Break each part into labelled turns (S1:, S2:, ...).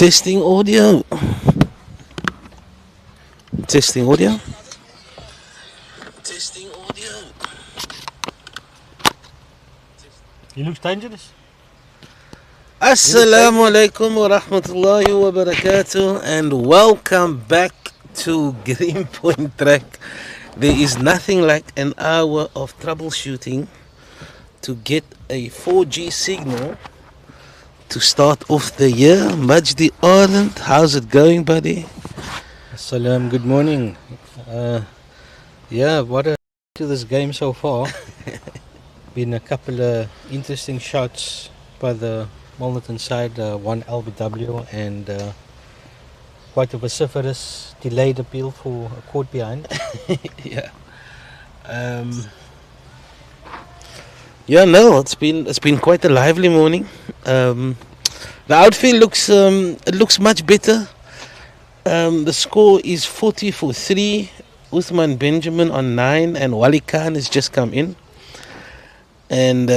S1: Testing audio. Testing audio. Testing audio.
S2: He looks dangerous.
S1: Assalamu alaikum wa rahmatullahi wa barakatuh, and welcome back to Greenpoint Track. There is nothing like an hour of troubleshooting to get a 4G signal to start off the year. Majdi Ireland, how's it going, buddy?
S2: Salam, good morning. What a to this game so far. Been a couple of interesting shots by the Milnerton side, one LBW and quite a vociferous delayed appeal for a court behind.
S1: Yeah. It's been quite a lively morning. The outfield looks much better. The score is 40 for 3. Uthman Benjamin on 9, and Wali Khan has just come in. And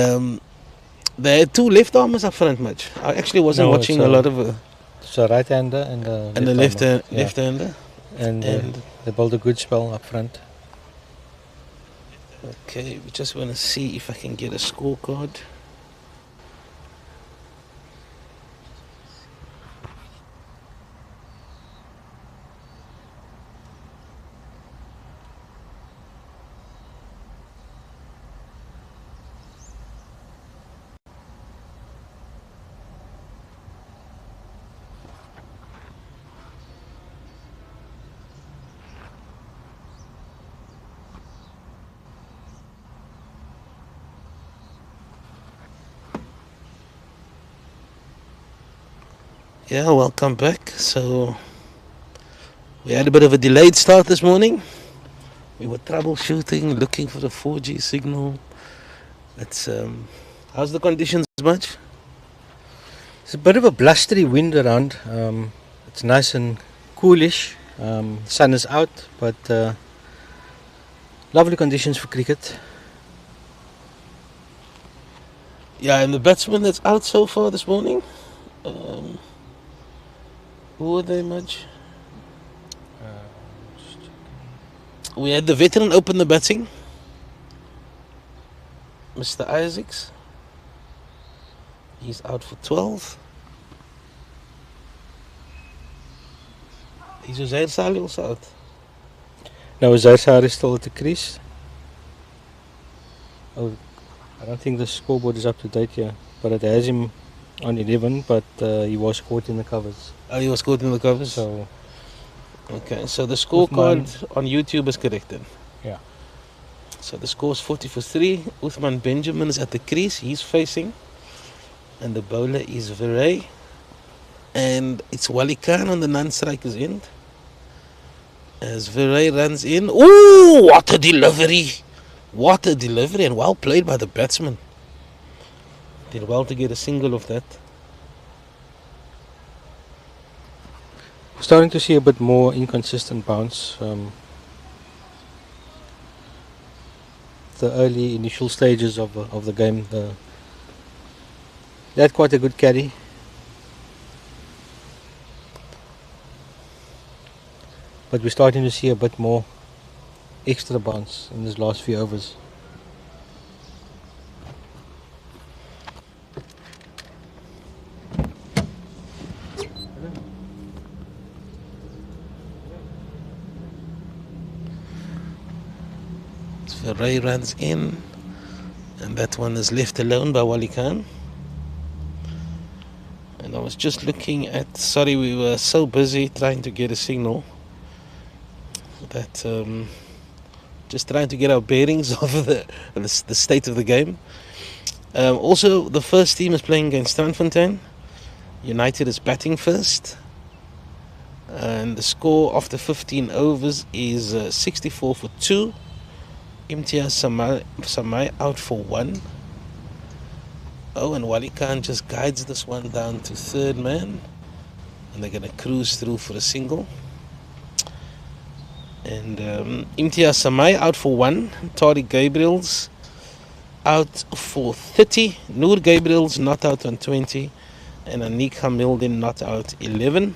S1: there are two left armers up front, much. I actually wasn't watching a lot of.
S2: It's a right-hander and
S1: the left-hander.
S2: And they built a good spell up front.
S1: Okay, we just want to see if I can get a scorecard. Yeah, welcome back. So we had a bit of a delayed start this morning. We were troubleshooting, looking for the 4G signal. It's how's the conditions, much?
S2: It's a bit of a blustery wind around. It's nice and coolish. Sun is out, but lovely conditions for cricket.
S1: Yeah, and the batsman that's out so far this morning. Who are they, much? We had the veteran open the batting, Mr. Isaacs. He's out for 12. Is Zair Salih also out?
S2: No, Zair Salih is still at the crease. Oh, I don't think the scoreboard is up to date here, but it has him on 11, but he was caught in the covers.
S1: Oh, he was caught in the covers?
S2: So,
S1: okay, so the scorecard on YouTube is correct then?
S2: Yeah.
S1: So the score is 40 for 3. Uthman Benjamin is at the crease. He's facing. And the bowler is Viray. And it's Wali Khan on the non-striker's end. As Viray runs in. Ooh, what a delivery. What a delivery, and well played by the batsman. Did well to get a single of that.
S2: Starting to see a bit more inconsistent bounce. The early initial stages of the game, they had quite a good carry. But we're starting to see a bit more extra bounce in these last few overs.
S1: Ray runs in, and that one is left alone by Wali Khan. And I was just looking at, sorry, we were so busy trying to get a signal that just trying to get our bearings of the state of the game. Also, the first team is playing against Strandfontein. United is batting first, and the score after 15 overs is 64 for 2. Imtiaz Samai out for 1. Oh, and Wali Khan just guides this one down to third man, and they're going to cruise through for a single. And Imtiaz Samai out for 1. Tariq Gabriel's out for 30. Noor Gabriel's not out on 20. and Anika Milden not out 11.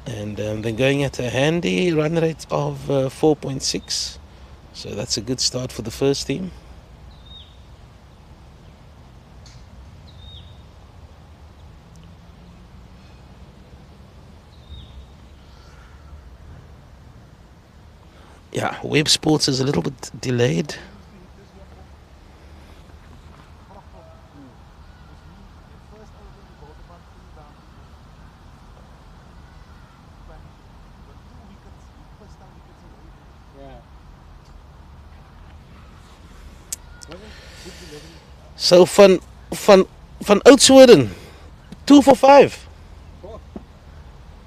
S1: And they're going at a handy run rate of 4.6. So that's a good start for the first team. Yeah, Web Sports is a little bit delayed. So van Oudtshoorn, 2 for 5.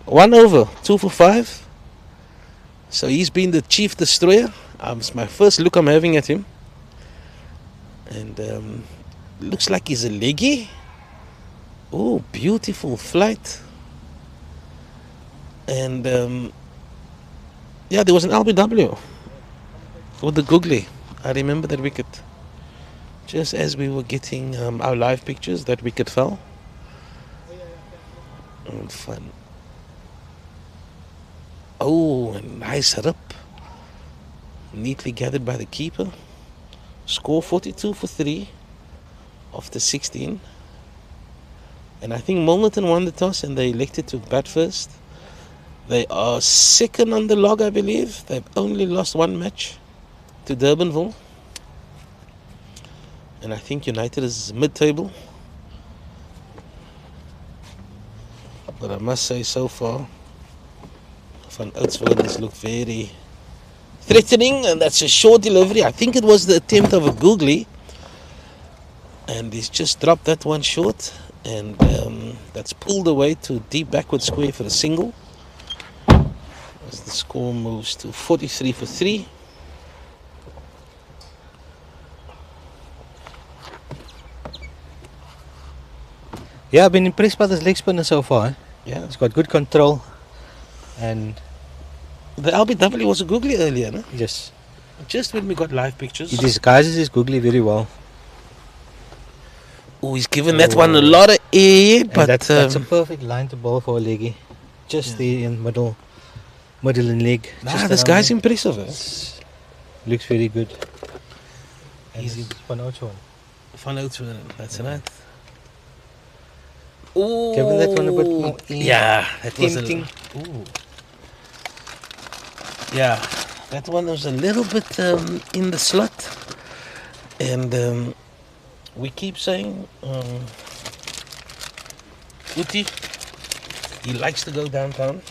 S1: 1 over, 2 for 5. So he's been the chief destroyer. It's my first look I'm having at him. And looks like he's a leggy. Oh, beautiful flight. And yeah, there was an LBW with the googly. I remember that wicket. Just as we were getting our live pictures, that wicket fell. And fun. Oh, a nice rip. Neatly gathered by the keeper. Score 42 for 3 after 16. And I think Milnerton won the toss and they elected to bat first. They are second on the log, I believe. They've only lost one match to Durbanville. And I think United is mid-table. But I must say, so far, Van Oudtshoorn has looked very threatening, and that's a short delivery. I think it was the attempt of a googly, and he's just dropped that one short, and that's pulled away to deep backward square for a single. As the score moves to 43 for 3.
S2: Yeah, I've been impressed by this leg spinner so far.
S1: Yeah,
S2: He's got good control, and
S1: the LBW was a googly earlier, no?
S2: yes,
S1: Just when we got live pictures.
S2: he disguises his googly very well.
S1: Oh, he's given that one a lot of air,
S2: And
S1: but
S2: that's a perfect line to bowl for a leggy. Just there in middle and leg. Just
S1: this
S2: around
S1: guy's
S2: there.
S1: impressive. Eh?
S2: Looks very good.
S1: Easy.
S2: Van Oudtshoorn.
S1: Van Oudtshoorn, that's right. Ooh,
S2: Giving that one a bit more
S1: yeah, that was
S2: tempting.
S1: Ooh. Yeah, that one was a little bit in the slot, and we keep saying, Uti, he likes to go downtown,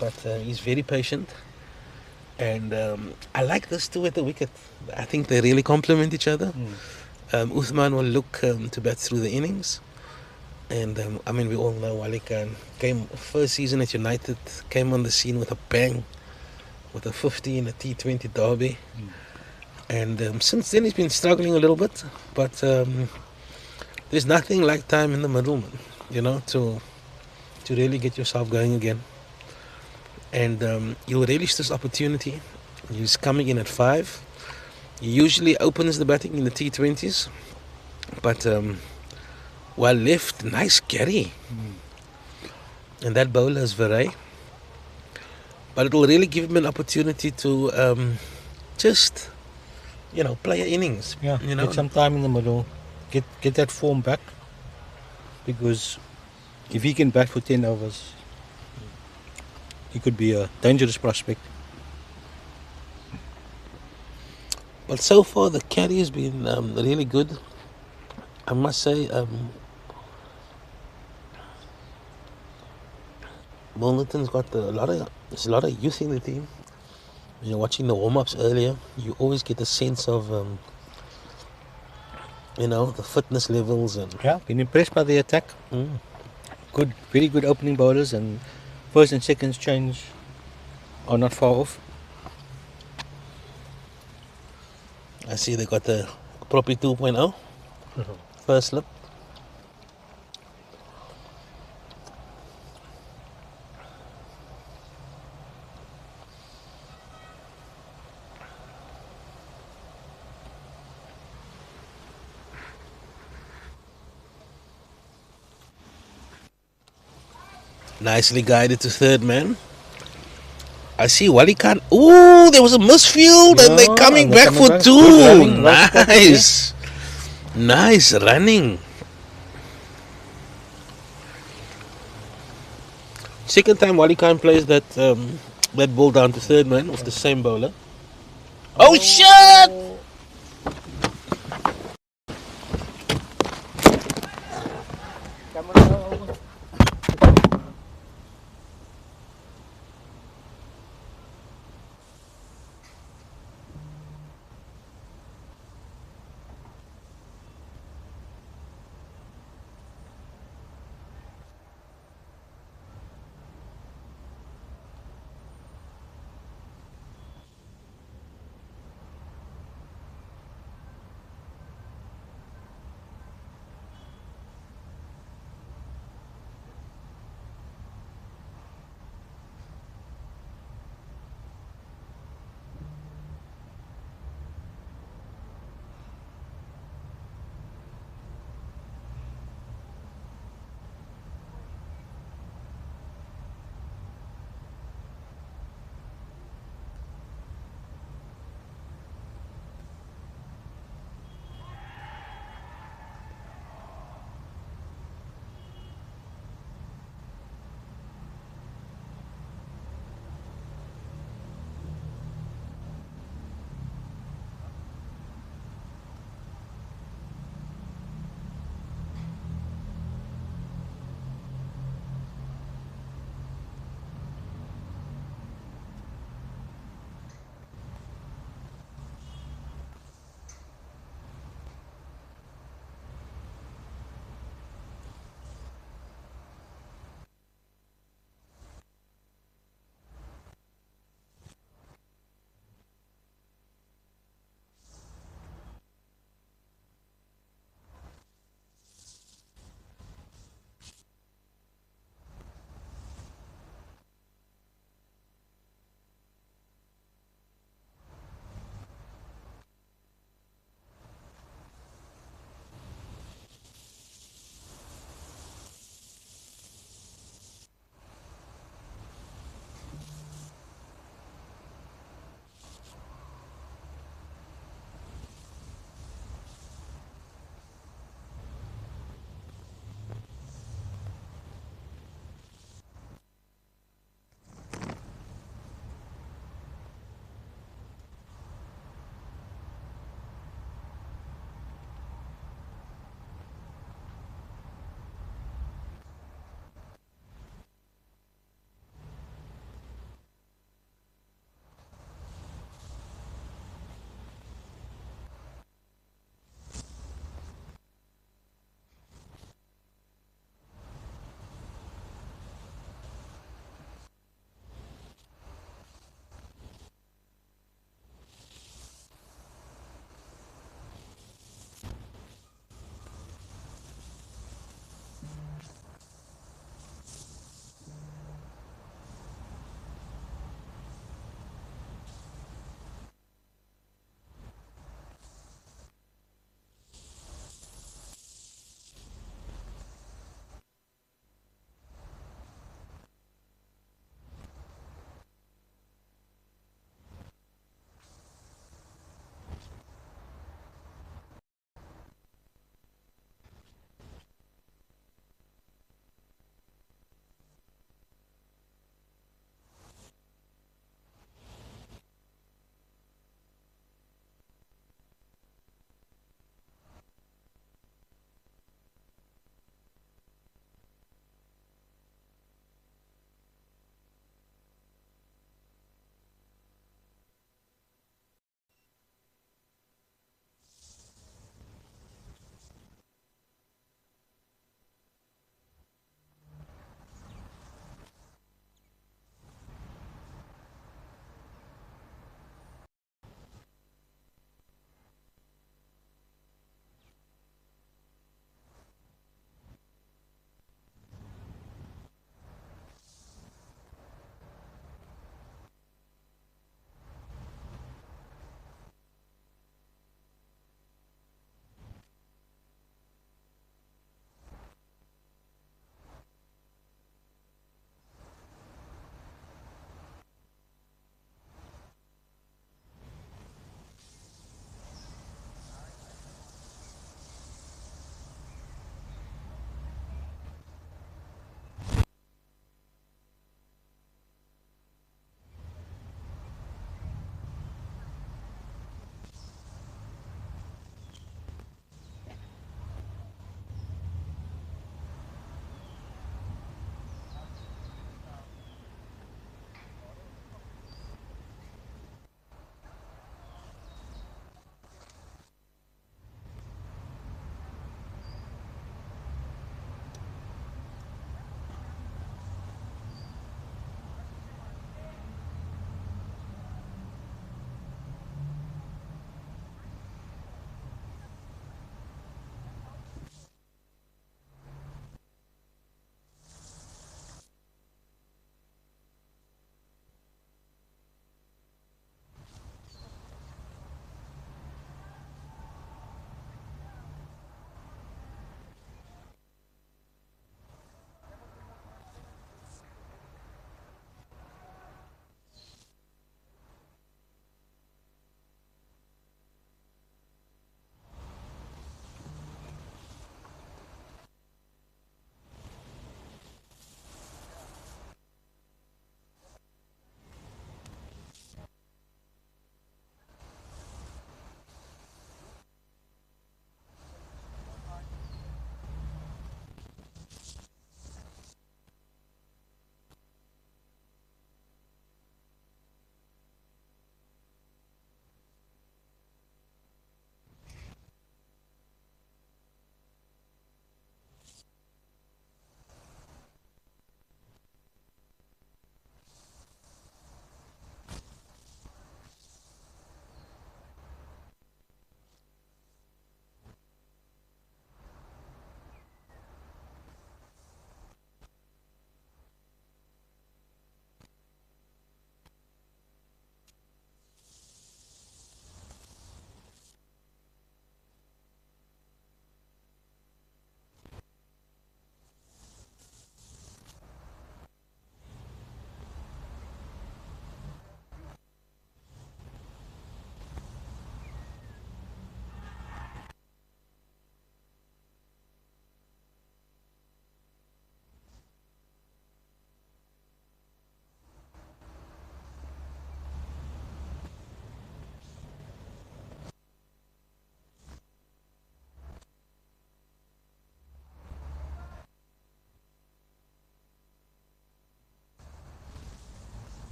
S1: but he's very patient. And I like this two at the wicket. I think they really complement each other. Uthman will look to bat through the innings. And I mean, we all know Wali Khan came first season at United, came on the scene with a bang, with a 50 in a T20 derby. And since then he's been struggling a little bit, but there's nothing like time in the middle, man, you know, to really get yourself going again. And he'll relish this opportunity. He's coming in at 5. He usually opens the batting in the T20s, but well left, nice carry. And that bowler is Veray. But it will really give him an opportunity to just, you know, play an innings.
S2: Yeah,
S1: you know,
S2: get some time in the middle. Get that form back. Because if he can bat for 10 overs, he could be a dangerous prospect.
S1: But so far the carry has been really good. I must say, Milnerton's got there's a lot of youth in the team. You know, watching the warm-ups earlier, you always get a sense of, you know, the fitness levels and.
S2: Yeah, been impressed by the attack. Good, very good opening bowlers, and first and seconds change are not far off.
S1: I see they got the Propi 2.0 first slip. Nicely guided to third man. I see Wally Khan. Ooh, there was a misfield and they're
S2: Yeah,
S1: coming
S2: and they're
S1: back
S2: coming
S1: for
S2: back.
S1: two.
S2: Good running, well spotted there.
S1: Nice. Nice running. Second time Wally Khan plays that ball down to third man with the same bowler. Oh shit!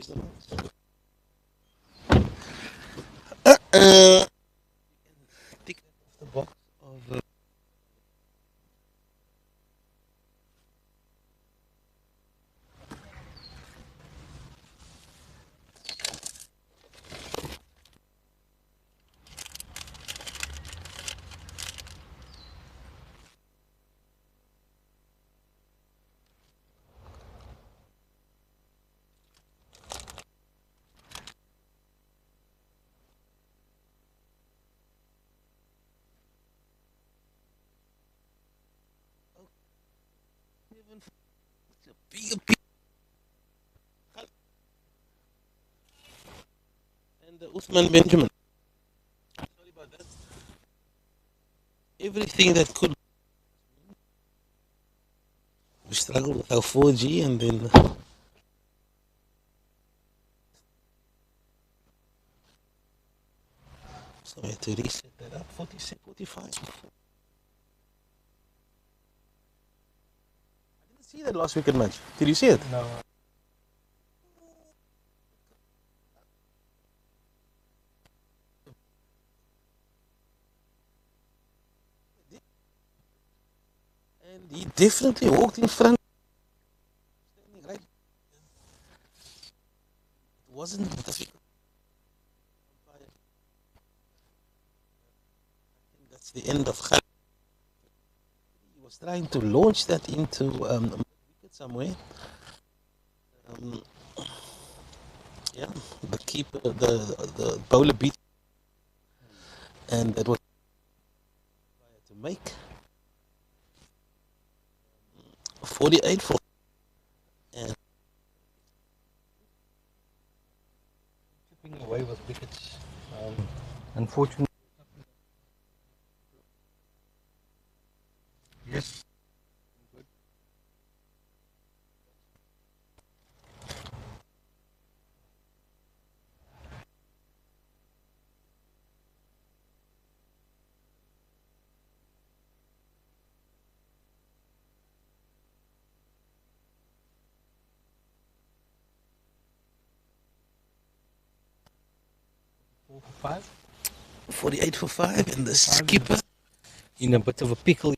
S1: Uh, tick the box of bigger and Uthman Benjamin. Sorry about that. Everything that could. We struggled with our 4G and then so we had to reset that up. 46, 45. I didn't see that last weekend match. Did you see it?
S2: No.
S1: And he definitely walked in front. Right? It wasn't difficult. I think that's the end of Khalid. He was trying to launch that into wicket somewhere. Um, yeah, the keeper, the bowler beat, and that was to make 48 for. And
S2: Chipping away with wickets. Unfortunately. Yes. Four for five.
S1: 48 for 5, and the skipper.
S2: In a bit of a pickle.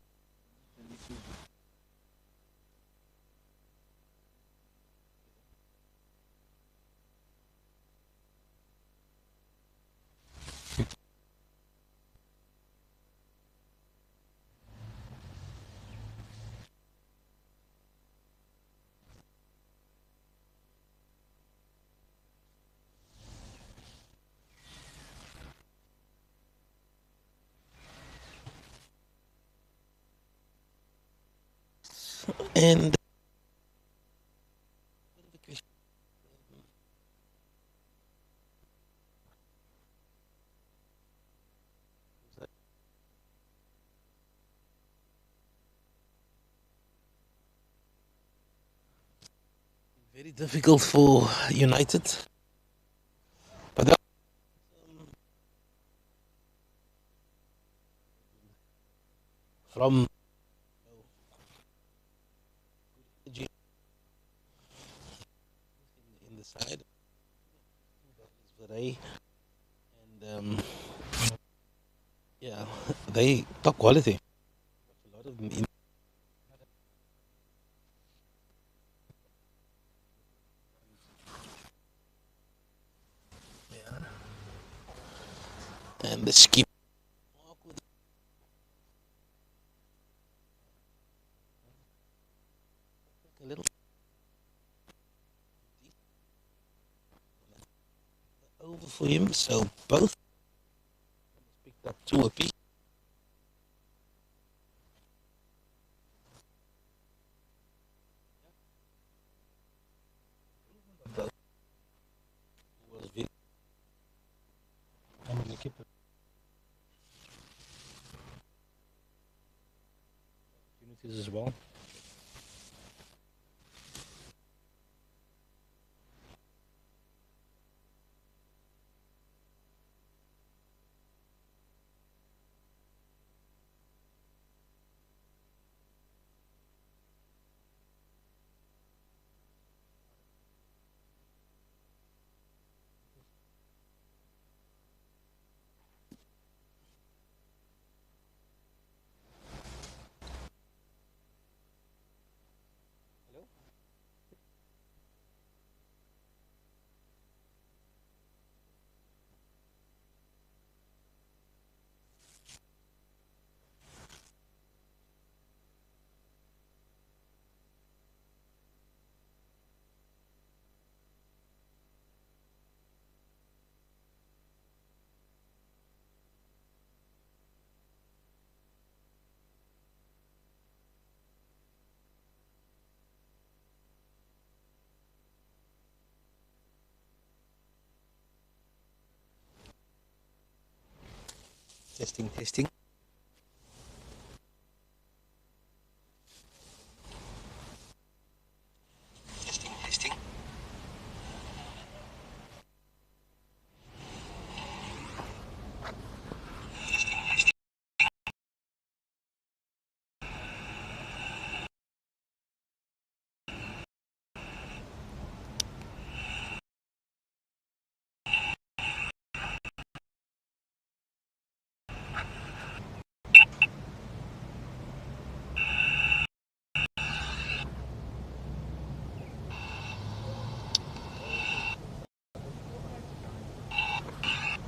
S1: And very difficult for United. But that, from in the side, Veray, and yeah, they top quality. A lot of them in, and the skip a little over for him. So both picked up two apiece. Was very
S2: I'm going to keep it. Opportunities as well. Testing, testing. Testing, testing.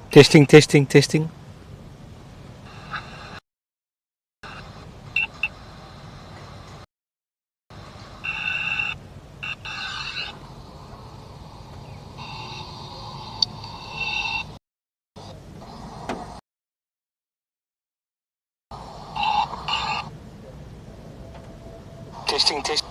S2: Testing, testing, testing. Testing, testing.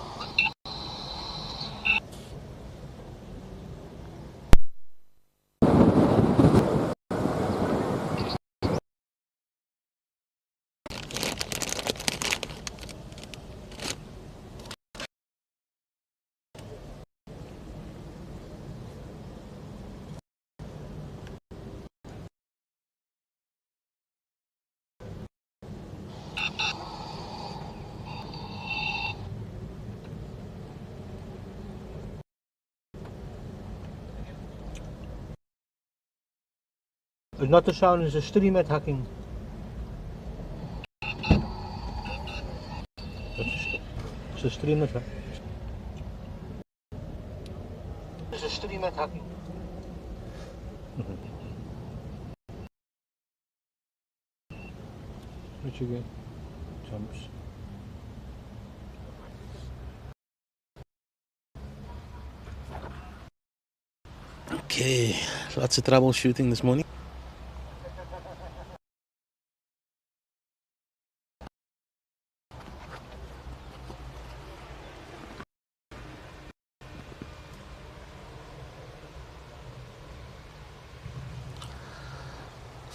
S2: Not te sound is een stream met hacking. Is een stream met hacking. Is een stream met hacking. What you get? Jumps.
S1: Okay, lots of troubleshooting this morning.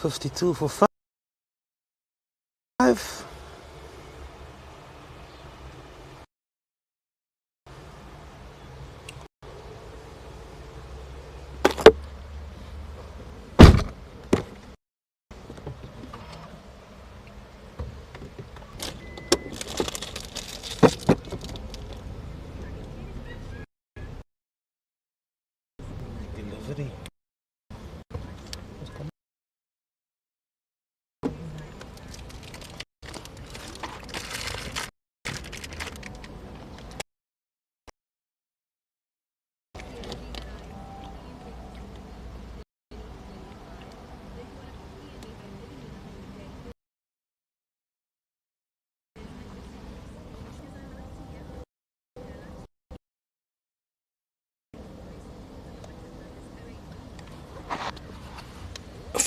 S1: $52 for 5. Delivery.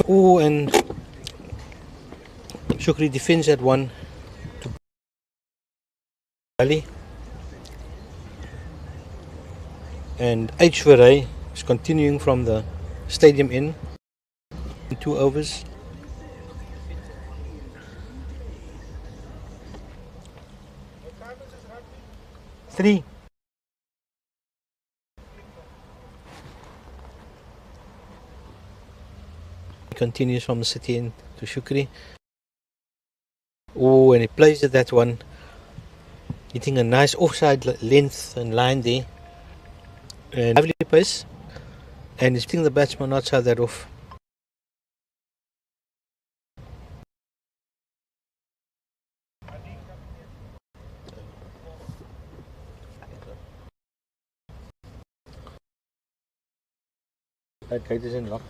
S2: Oh, and Shukri defends that one to Bali. And H for A is continuing from the stadium in 2 overs. Three. He continues from the city in to Shukri. Oh, and he plays at that one, hitting a nice offside length and line there. And lovely pace. And he's hitting the batsman outside that off. That gate is in lock.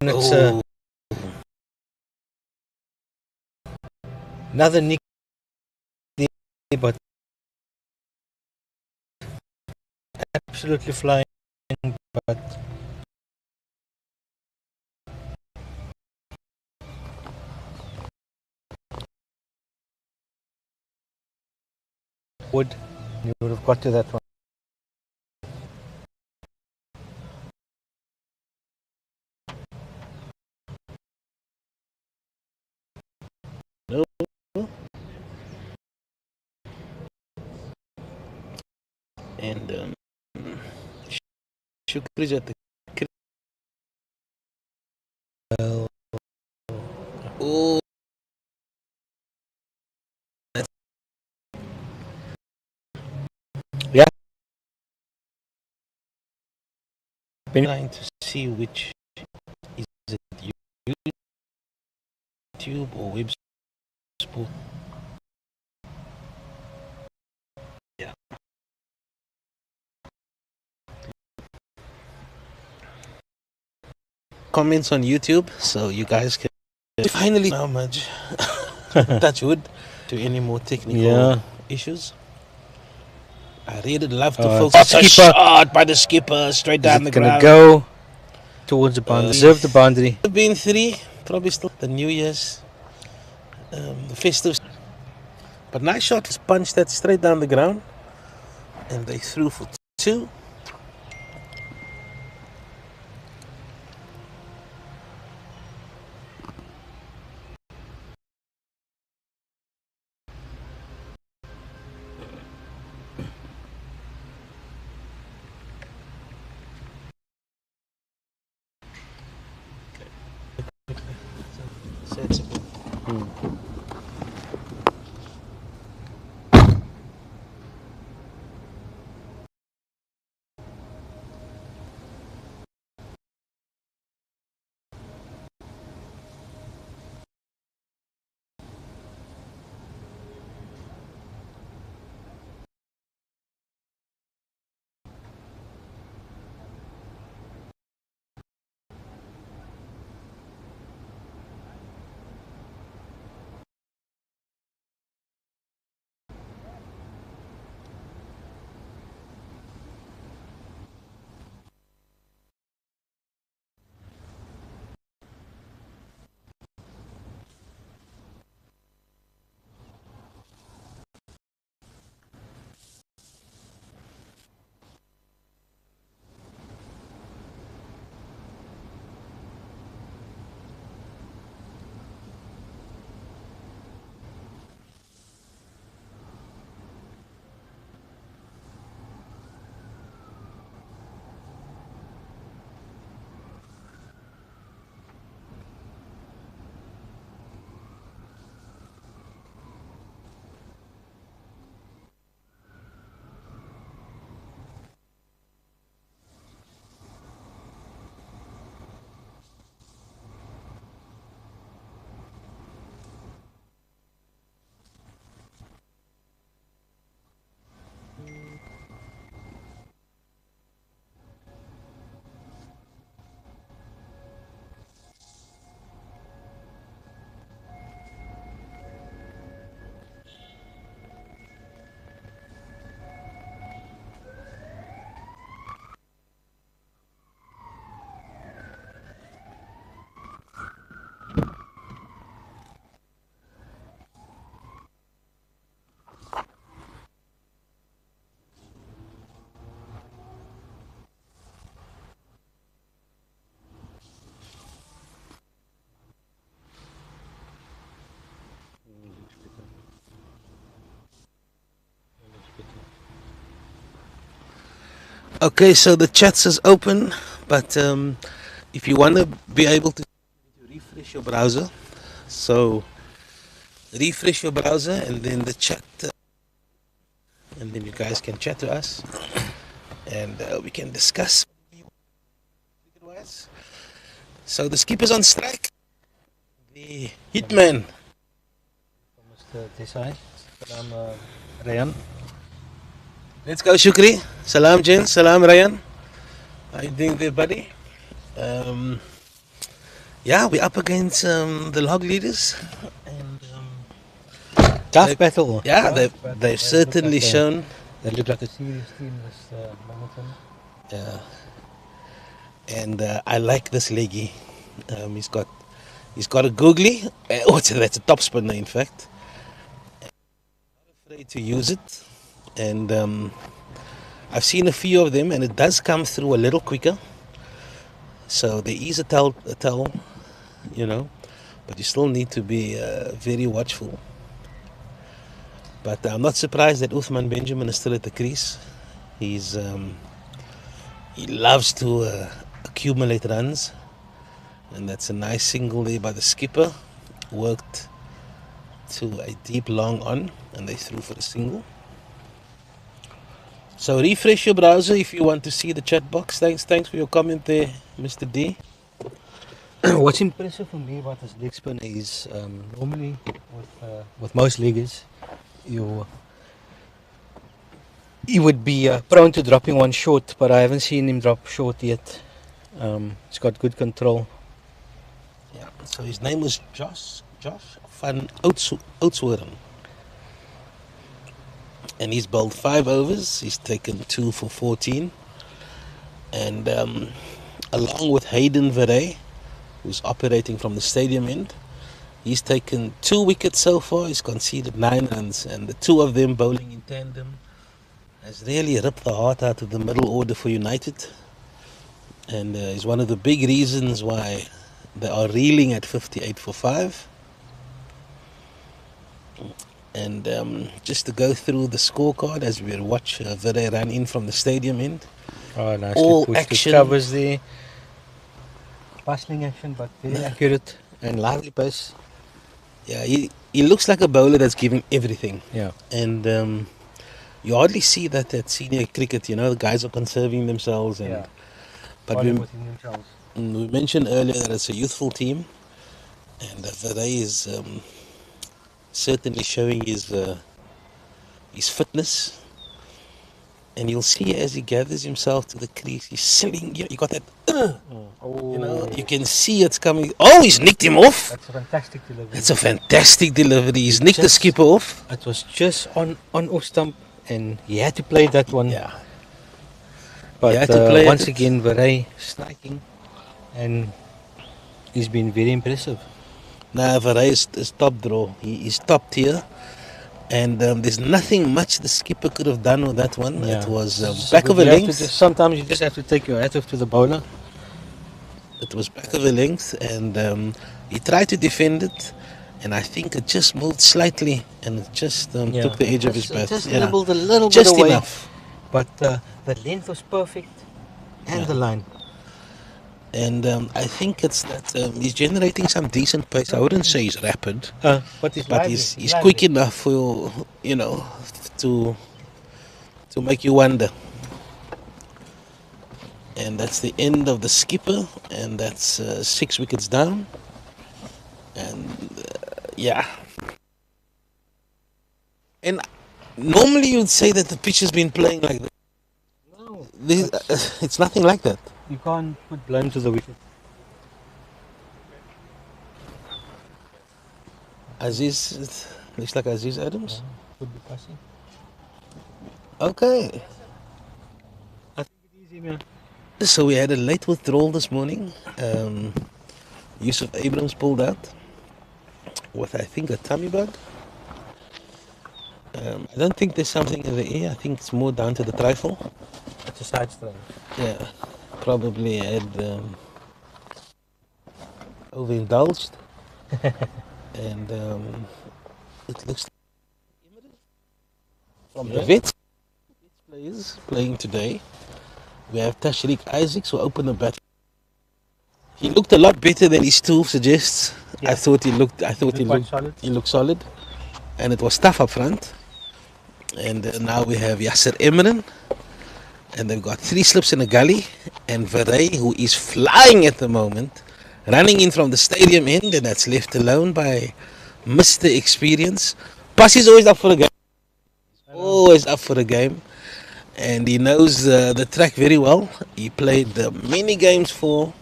S2: And it's another nick, but absolutely flying, but you would have got to that one.
S1: No. And Shukri's at the oh, that's
S2: Yeah,
S1: trying to see which is it YouTube or web sport. Yeah. Comments on YouTube, so you guys can finally how much touch wood to any more technical issues. I really love to focus.
S2: it's a skipper.
S1: Shot by the skipper straight
S2: Is
S1: down
S2: it
S1: the
S2: gonna
S1: ground.
S2: go towards the boundary? Reserve the boundary.
S1: Been 3, probably still the New Year's, the festive. But nice shot, just punched that straight down the ground, and they threw for 2. Sensible. Okay, so the chat is open, but if you want to be able to refresh your browser, so refresh your browser and then the chat, and then you guys can chat to us, and we can discuss. So the skipper's on strike. The hitman.
S2: Mr. Desai, Salam Rayan.
S1: Let's go, Shukri. Salam, Jen. Salam, Ryan. How you doing there, buddy? Yeah, we're up against the log leaders. And,
S2: Tough battle.
S1: yeah,
S2: Tough battle.
S1: they've certainly
S2: Looks like
S1: shown
S2: They look like a serious team, this Milnerton.
S1: Yeah. And I like this leggy. He's got a googly. Oh, that's a top spinner, in fact. Afraid to use it, and I've seen a few of them, and it does come through a little quicker. So there is a tell, you know, but you still need to be very watchful. But I'm not surprised that Uthman Benjamin is still at the crease. He's he loves to accumulate runs, and that's a nice single there by the skipper. Worked to a deep long on, and they threw for a single. So refresh your browser if you want to see the chat box. Thanks for your comment there, Mr. D.
S2: What's impressive for me about this leg spinner is normally with most leggers, you would be prone to dropping one short, but I haven't seen him drop short yet. He's got good control.
S1: Yeah. So his name was Josh van Oudshoorn. And he's bowled 5 overs. He's taken 2 for 14. And along with Hayden Verrey, who's operating from the stadium end, he's taken 2 wickets so far. He's conceded 9 runs. And the 2 of them bowling in tandem has really ripped the heart out of the middle order for United. And is one of the big reasons why they are reeling at 58 for 5. And just to go through the scorecard as we watch Verrey run in from the stadium end.
S2: Oh, nicely
S1: All
S2: pushed.
S1: action.
S2: The covers there. Bustling action, but very accurate and lively pace.
S1: Yeah, he looks like a bowler that's giving everything.
S2: Yeah.
S1: And you hardly see that at senior cricket. You know, the guys are conserving themselves. And
S2: Yeah.
S1: but we mentioned earlier that it's a youthful team, and Verrey is certainly showing his fitness. And you'll see as he gathers himself to the crease, he's selling. You got that.
S2: Oh.
S1: You know, you can see it's coming. Oh, he's nicked him off.
S2: That's a fantastic delivery.
S1: That's a fantastic delivery. He's nicked the skipper off.
S2: It was just on off stump, and he had to play that one.
S1: Yeah.
S2: But
S1: He had to play
S2: once
S1: it.
S2: again, Verrey striking, and he's been very impressive.
S1: Nah, Verrey is top draw. He's top tier. And there's nothing much the skipper could have done with that one.
S2: Yeah.
S1: It was
S2: So
S1: back of a
S2: you have to
S1: length.
S2: sometimes you just have to take your hat off to the bowler.
S1: It was back of a length, and he tried to defend it, and I think it just moved slightly, and it just took the edge of his bat.
S2: Just
S1: Yeah.
S2: nibbled a little
S1: Just
S2: bit away,
S1: enough.
S2: but the length was perfect, and
S1: Yeah.
S2: the line.
S1: And I think it's that he's generating some decent pace. I wouldn't say he's rapid,
S2: But
S1: but he's quick enough for to make you wonder. And that's the end of the skipper, and that's 6 wickets down. And yeah. And normally you'd say that the pitch has been playing like that.
S2: No,
S1: It's nothing like that.
S2: you can't put blame to the wicket.
S1: Aziz, it looks like Aziz Adams.
S2: Could be passing.
S1: Okay.
S2: I think it is him. Yeah.
S1: So we had a late withdrawal this morning. Yusuf Abrams pulled out with, I think, a tummy bug. I don't think there's something in the air. I think it's more down to the trifle.
S2: It's a side strain.
S1: Yeah, probably had overindulged. And it looks like from the vets players playing today. We have Tashreeq Isaacs who opened the bat. He looked a lot better than his tool suggests.
S2: Yeah.
S1: I thought he looked
S2: Solid.
S1: he looked solid, and it was tough up front. And now we have Yasser Emran, and they've got 3 slips in a gully, and Verrey, who is flying at the moment, running in from the stadium end, and that's left alone by Mr. Experience. Plus, he's always up for a game. Always up for a game. And he knows the track very well. He played many games for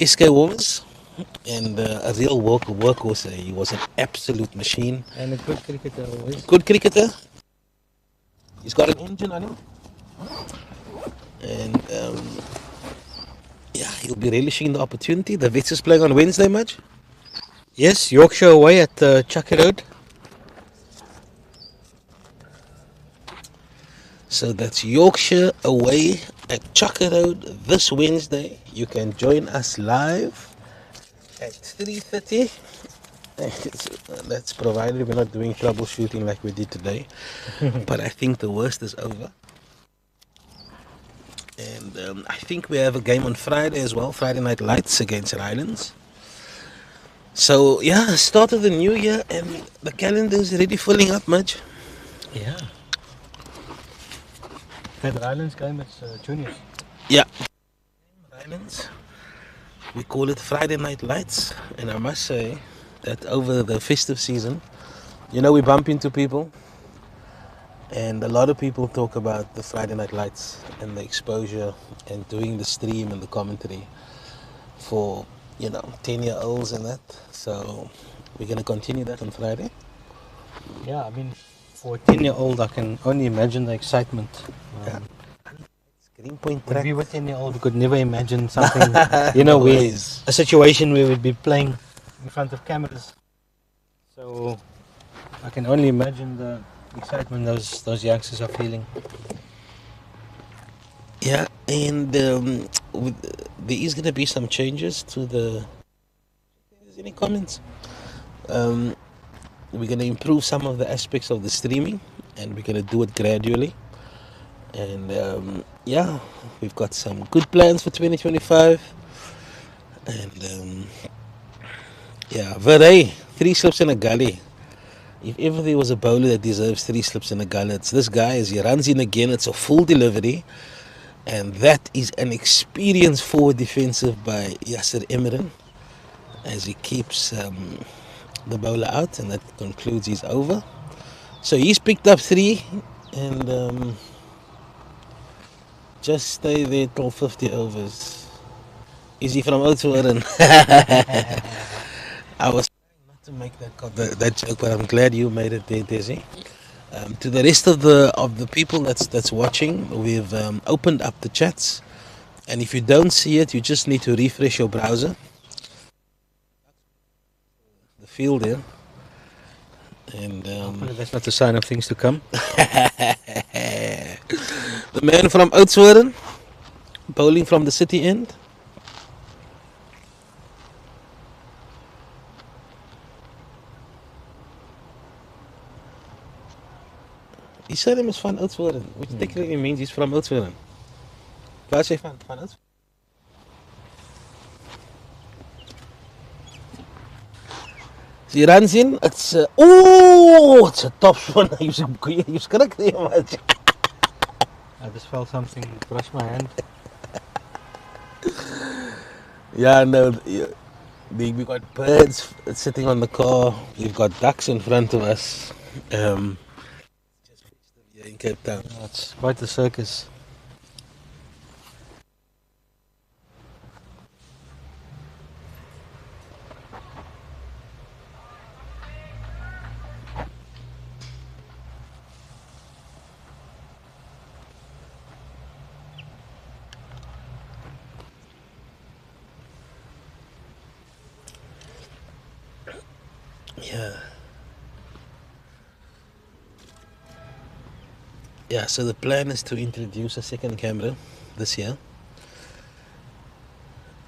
S1: SK Warmers, and a real workhorse. He was an absolute machine.
S2: And a good cricketer always.
S1: Good cricketer. He's got an engine on him, and yeah, he'll be relishing the opportunity. The Vets is playing on Wednesday, much.
S2: Yes, Yorkshire away at Chucker Road.
S1: So that's Yorkshire away at Chucker Road this Wednesday. You can join us live at 3:30. That's provided we're not doing troubleshooting like we did today. But I think the worst is over. And I think we have a game on Friday as well, Friday Night Lights against Islands. So yeah, start of the new year and the calendar is already filling up much.
S2: Yeah. That Islands game, it's juniors.
S1: Yeah. Islands. We call it Friday Night Lights, and I must say that over the festive season, we bump into people, and a lot of people talk about the Friday Night Lights and the exposure and doing the stream and the commentary for 10-year-olds and that. So we're going to continue that on Friday.
S2: Yeah, I mean, for a 10-year-old, I can only imagine the excitement.
S1: Yeah. Greenpoint
S2: When
S1: track.
S2: we were 10-year-old, we could never imagine something, a situation where we'd be playing in front of cameras. So I can only imagine the excitement those youngsters are feeling.
S1: Yeah, and there is going to be some changes to the... Any comments? We're going to improve some of the aspects of the streaming, and we're going to do it gradually. And yeah, we've got some good plans for 2025. And yeah, Veray, 3 slips in a gully. If ever there was a bowler that deserves 3 slips in a gully, it's this guy. As he runs in again, it's a full delivery. And that is an experienced forward defensive by Yasser Emeren, as he keeps the bowler out, and that concludes his over. So he's picked up 3, and just stay there till 50 overs. Is he from Oudtshoorn? I was trying not to make that joke, but I'm glad you made it there, Desi. To the rest of the people that's watching, we've opened up the chats, and if you don't see it, you just need to refresh your browser. The field there, and
S2: Hopefully that's not a sign of things to come.
S1: the man from Oudtshoorn, bowling from the city end. His surname is van Oudtshoorn, which technically means he's from Oudtshoorn. Waar is hy van? Van Oudtshoorn? So he runs in, it's it's a top one. You skrik nie much.
S2: I just felt something brush my hand.
S1: Yeah, no, we've got birds sitting on the car. We've got ducks in front of us. Just here in Cape Town.
S2: It's quite the circus.
S1: Yeah. Yeah, so the plan is to introduce a second camera this year.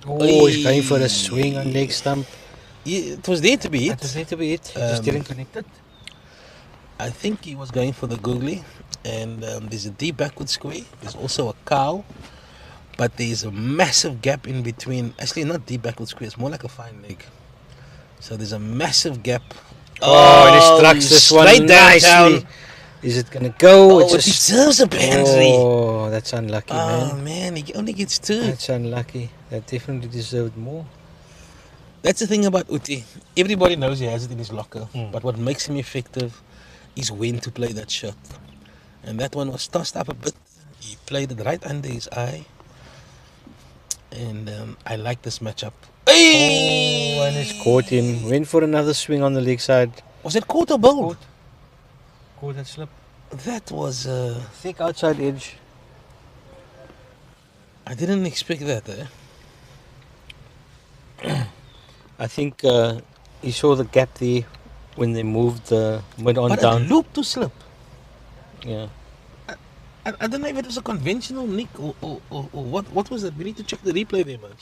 S2: Oh, he's going for a swing on leg stump.
S1: Yeah, it was there to be
S2: That was
S1: hit.
S2: need to be it. He just didn't connect it.
S1: I think he was going for the googly, and there's a deep backward square. There's also a cow, but there's a massive gap in between. Actually, not deep backward square. It's more like a fine leg. So there's a massive gap.
S2: Oh, and he struck this one
S1: straight
S2: nicely. Is it gonna go?
S1: Oh,
S2: It's
S1: it deserves a boundary.
S2: Oh, that's unlucky,
S1: Oh
S2: man.
S1: man, he only gets 2.
S2: That's unlucky. That definitely deserved more.
S1: That's the thing about Uti. Everybody knows he has it in his locker,
S2: Mm.
S1: but what makes him effective is when to play that shot. And that one was tossed up a bit. He played it right under his eye. And I like this matchup.
S2: Oh, and it's caught him. Went for another swing on the leg side.
S1: Was it caught or bowled?
S2: Caught that slip.
S1: That was.
S2: Thick outside edge.
S1: I didn't expect that.
S2: I think he saw the gap there when they moved the mid on
S1: But
S2: down.
S1: it looped to slip.
S2: Yeah.
S1: I don't know if it was a conventional nick or what. What was that? We need to check the replay there, man.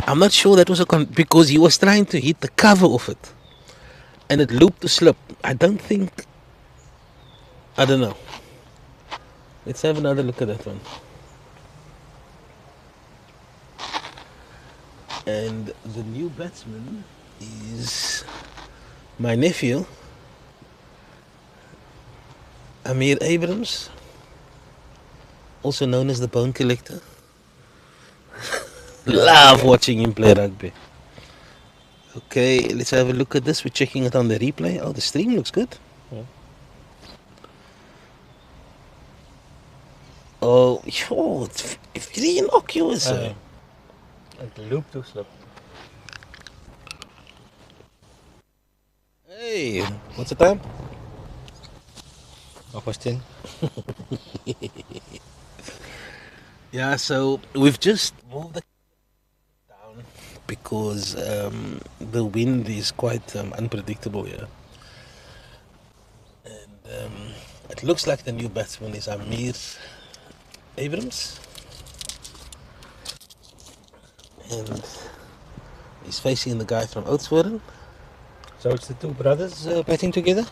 S1: I'm not sure that was because he was trying to hit the cover of it, and it looped to slip. I don't think. I don't know. Let's have another look at that one. And the new batsman is my nephew, Amir Abrams, also known as the Bone Collector. Love watching him play rugby. Okay, let's have a look at this. We're checking it on the replay. Oh, the stream looks good.
S2: Yeah.
S1: Oh, it's very innocuous.
S2: It looped to slip.
S1: Hey, what's the time?
S2: 10.
S1: Yeah, so we've just moved the down because the wind is quite unpredictable here. And it looks like the new batsman is Amir Abrams. And he's facing the guy from Oudtshoorn.
S2: So it's the two brothers batting together?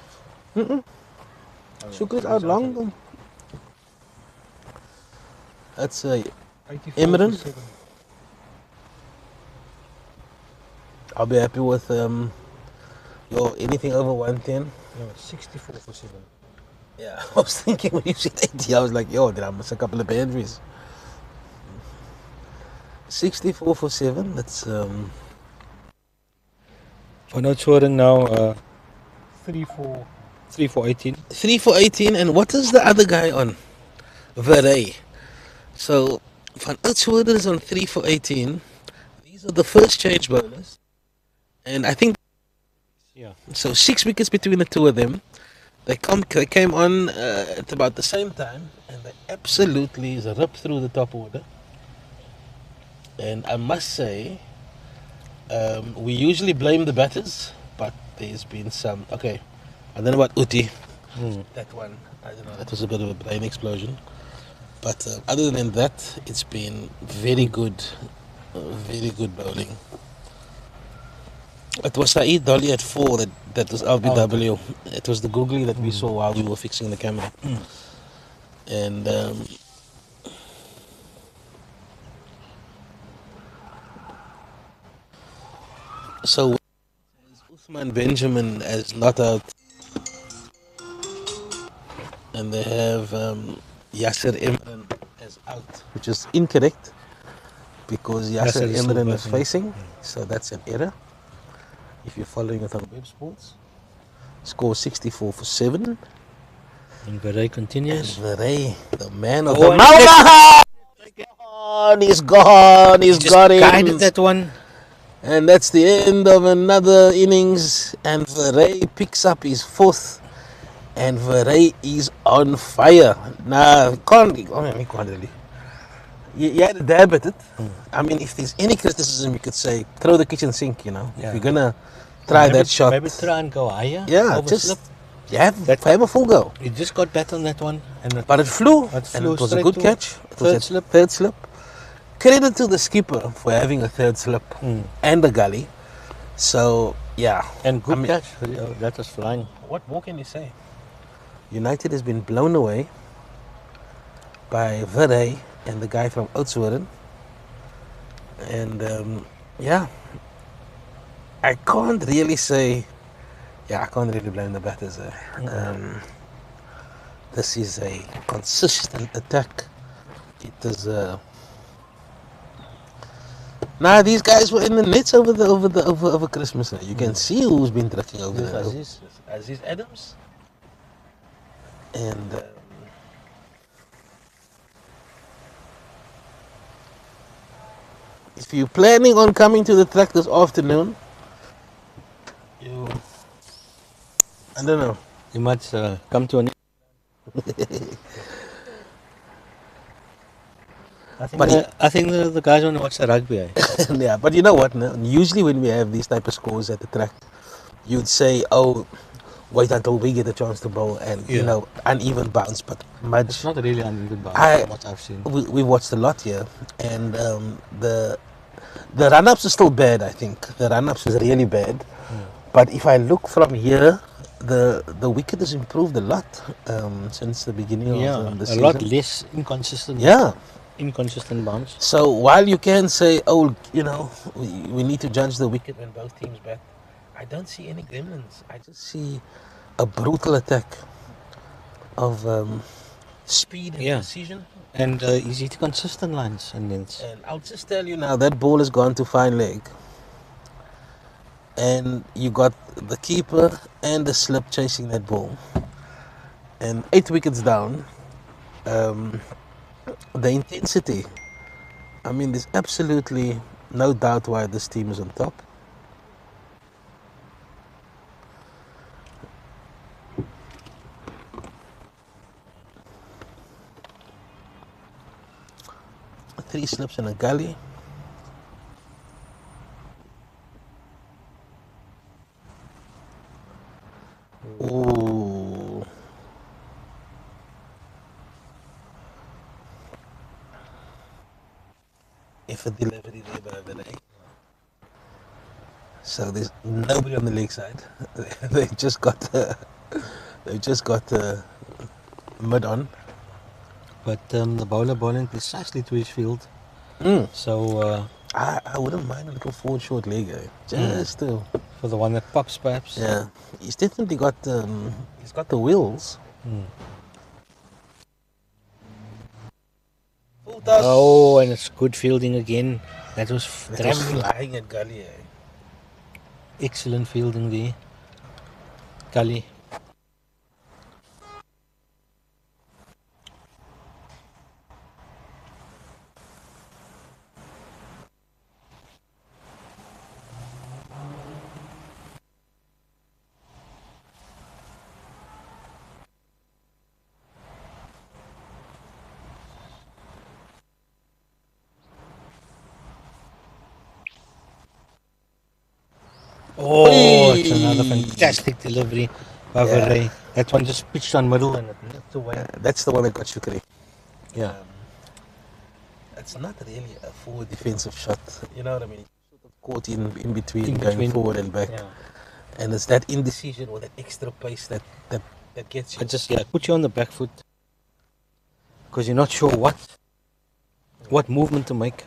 S1: Shukri's out long though. That's
S2: 84
S1: Imran.
S2: for 7.
S1: I'll be happy with anything over 110.
S2: No, 64 for 7.
S1: Yeah, I was thinking when you said 80, I was like, did I miss a couple of boundaries? 64 for 7, that's
S2: For Oudtshoorn now, 3 for 18.
S1: 3 for 18, and what is the other guy on? Verey. So, Van Oudtshoorn is on 3 for 18. These are the first change bowlers. And I think,
S2: Yeah.
S1: so 6 wickets between the two of them. They came on at about the same time, and they absolutely ripped through the top order. And I must say, we usually blame the batters, but there's been some. Okay, I don't know about Uti. That one, I don't know. That was a bit of a brain explosion. But other than that, it's been very good bowling. It was Saeed Dolly at 4 that was LBW.
S2: Okay.
S1: It was the googly that we saw while we were fixing the camera. And so Uthman Benjamin as not out, and they have Yasser Imran as out, which is incorrect because Yasser
S2: Yasser is still
S1: Imran is
S2: batting.
S1: facing, so that's an error. If you're following it on Web Sports, score 64 for 7.
S2: And Verey continues.
S1: Verey, the man of
S2: Oh,
S1: the
S2: and
S1: mountain, he's gone, he's
S2: Just
S1: got him.
S2: guided that one.
S1: And that's the end of another innings. And Verey picks up his 4th. And Verey is on fire. Nah, he can't really. You had a dab at it. I mean, if there's any criticism, you could say, throw the kitchen sink, If
S2: Yeah.
S1: you're going to try that shot.
S2: Maybe try and go higher.
S1: Yeah,
S2: over
S1: just
S2: slip.
S1: have a full go.
S2: He just got bat on that one. And
S1: But it flew,
S2: It
S1: and
S2: flew
S1: it was a
S2: straight
S1: good
S2: to
S1: catch. It was
S2: third
S1: a
S2: slip.
S1: Third slip. Credit to the skipper for having a third slip and a gully. So, yeah.
S2: And good
S1: I mean-
S2: catch. That was flying.
S1: What more can you say? United has been blown away by Verey and the guy from Oudtshoorn. And, I can't really say... I can't really blame the batters there. This is a consistent attack. It is these guys were in the nets over Christmas. You can see who's been tracking over there. Aziz Adams. And if you're planning on coming to the track this afternoon, I don't know.
S2: You might come to an I think the guys want to watch the rugby. Eh?
S1: Yeah, but you know what? No? Usually when we have these type of scores at the track, you'd say, "Oh, wait until we get a chance to bowl," and you
S2: Yeah.
S1: know, uneven bounce. But much
S2: It's not really uneven bounce
S1: I-
S2: from what I've seen.
S1: we watched a lot here, and the run-ups are still bad. I think the run-ups is really bad. But if I look from here, the wicket has improved a lot since the beginning
S2: Yeah,
S1: of the
S2: a
S1: season.
S2: lot less inconsistent.
S1: Yeah.
S2: Inconsistent bounce.
S1: So while you can say, "Oh, you know, we need to judge the wicket when both teams bat," I don't see any gremlins. I just see a brutal attack of speed and precision.
S2: And easy to consistent lines and lengths.
S1: And I'll just tell you now, that ball has gone to fine leg. And you got the keeper and the slip chasing that ball. And 8 wickets down. The intensity. I mean, there's absolutely no doubt why this team is on top. Three slips in a gully. Ooh. If a delivery there by the day. So there's nobody on the leg side. They just got mid on.
S2: But the bowler bowling precisely to his field. So
S1: I wouldn't mind a little forward short leg, just to,
S2: for the one that pops, perhaps.
S1: yeah. He's definitely got he's got the wheels.
S2: Oh, and it's good fielding again. That was
S1: flying at gully.
S2: Excellent fielding there. Gully. Oh, it's another fantastic delivery by Ray. That one just pitched on middle and it nipped away.
S1: That's the one that got Shukri.
S2: Yeah.
S1: It's not really a forward defensive shot. You know what I mean? Sort of caught in between,
S2: In
S1: going
S2: between.
S1: forward and back.
S2: Yeah.
S1: And it's that indecision or that extra pace that gets you.
S2: I just put you on the back foot because you're not sure what movement to make.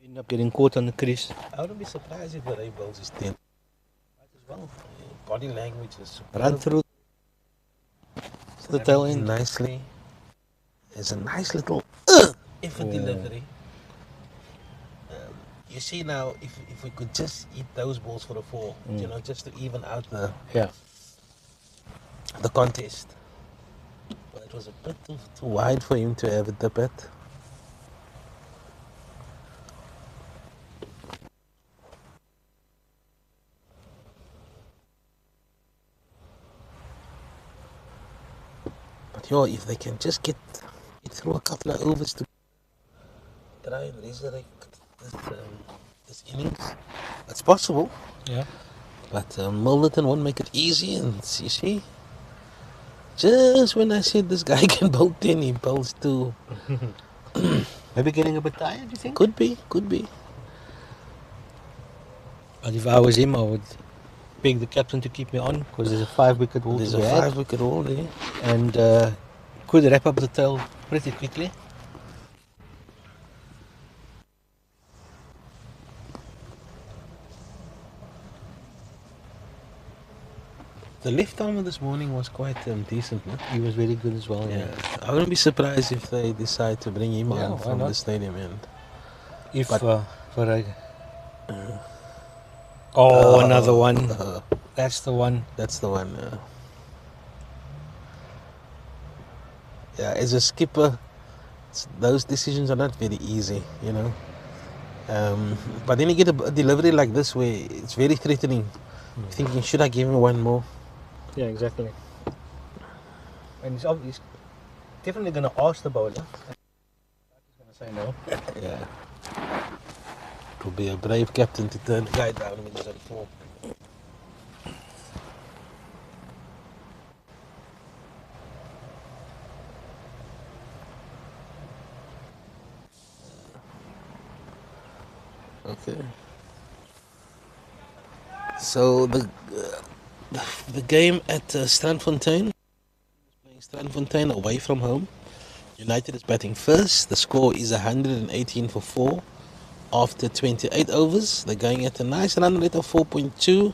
S2: You end up getting caught on the crease.
S1: I wouldn't be surprised if the Ray bowls is 10. As well. Body language is superb.
S2: Run through the tail end.
S1: Nicely. There's a nice little effort delivery. You see now, if we could just eat those balls for a 4, you know, just to even out the contest. But it was a bit too wide for him to have it dip at. But if they can just get through a couple of overs to try and resurrect this innings, it's possible.
S2: Yeah.
S1: But Milnerton won't make it easy, and you see, just when I said this guy can bowl 10, he bowls 2.
S2: Maybe getting a bit tired, you think?
S1: Could be.
S2: But if I was him, I would beg the captain to keep me on because there's a 5-wicket haul.
S1: There's a 5-wicket haul there.
S2: And could wrap up the tail pretty quickly.
S1: The left armer this morning was quite decent, man.
S2: He was very good as well.
S1: Yeah. I wouldn't be surprised if they decide to bring him on from the stadium end.
S2: If another one. That's the one.
S1: That's the one. Yeah, as a skipper, those decisions are not very easy, you know. But then you get a delivery like this where it's very threatening. Thinking, should I give him one more?
S2: Yeah, exactly. And he's definitely going to ask the bowler. I know.
S1: Yeah. It will be a brave captain to turn the guy down when he's on form. Okay. So the game at Strandfontein, playing Strandfontein away from home. United is batting first. The score is 118 for 4 after 28 overs. They're going at a nice run rate of 4.2.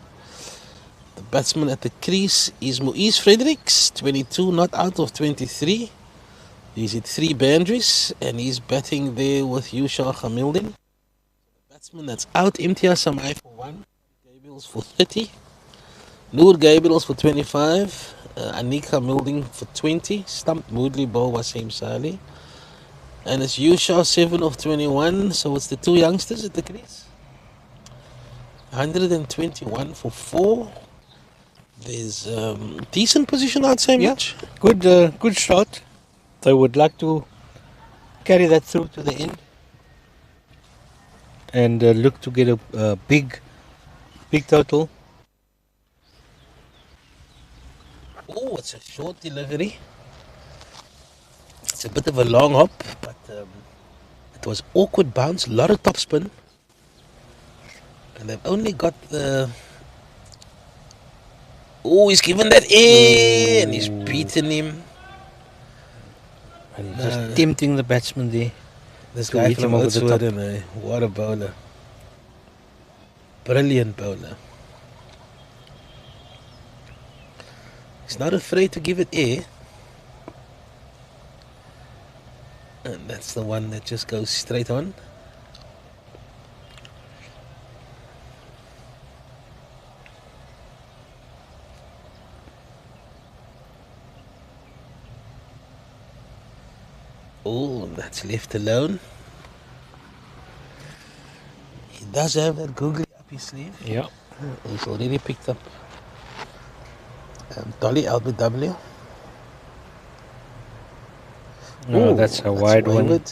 S1: The batsman at the crease is Moise Fredericks, 22 not out of 23. He's hit 3 boundaries and he's batting there with Yusha Hamildin. Batsman that's out, Imtiaz Samai for 1, Gabriels for 30, Noor Gabriels for 25, Anika Milding for 20, stumped Moodley Bow Wasim Saleh. And it's Yusha 7 of 21, so it's the 2 youngsters at the crease. 121 for 4. There's decent position, I'd say, Mitch.
S2: Good shot. I would like to carry that through to the end and look to get a big total.
S1: Oh, it's a short delivery. It's a bit of a long hop, but it was awkward bounce, a lot of topspin. And they've only got the... Oh, he's given that in! He's beaten him.
S2: And he's just tempting the batsman there.
S1: This
S2: to
S1: guy
S2: hit
S1: from
S2: him over the top.
S1: Oudtshoorn, what a bowler. Brilliant bowler. He's not afraid to give it air. And that's the one that just goes straight on. Oh, that's left alone. He does have that googly up his sleeve.
S2: Yeah.
S1: He's already picked up Dolly LBW.
S2: No,
S1: Ooh,
S2: that's a wide one.
S1: wayward.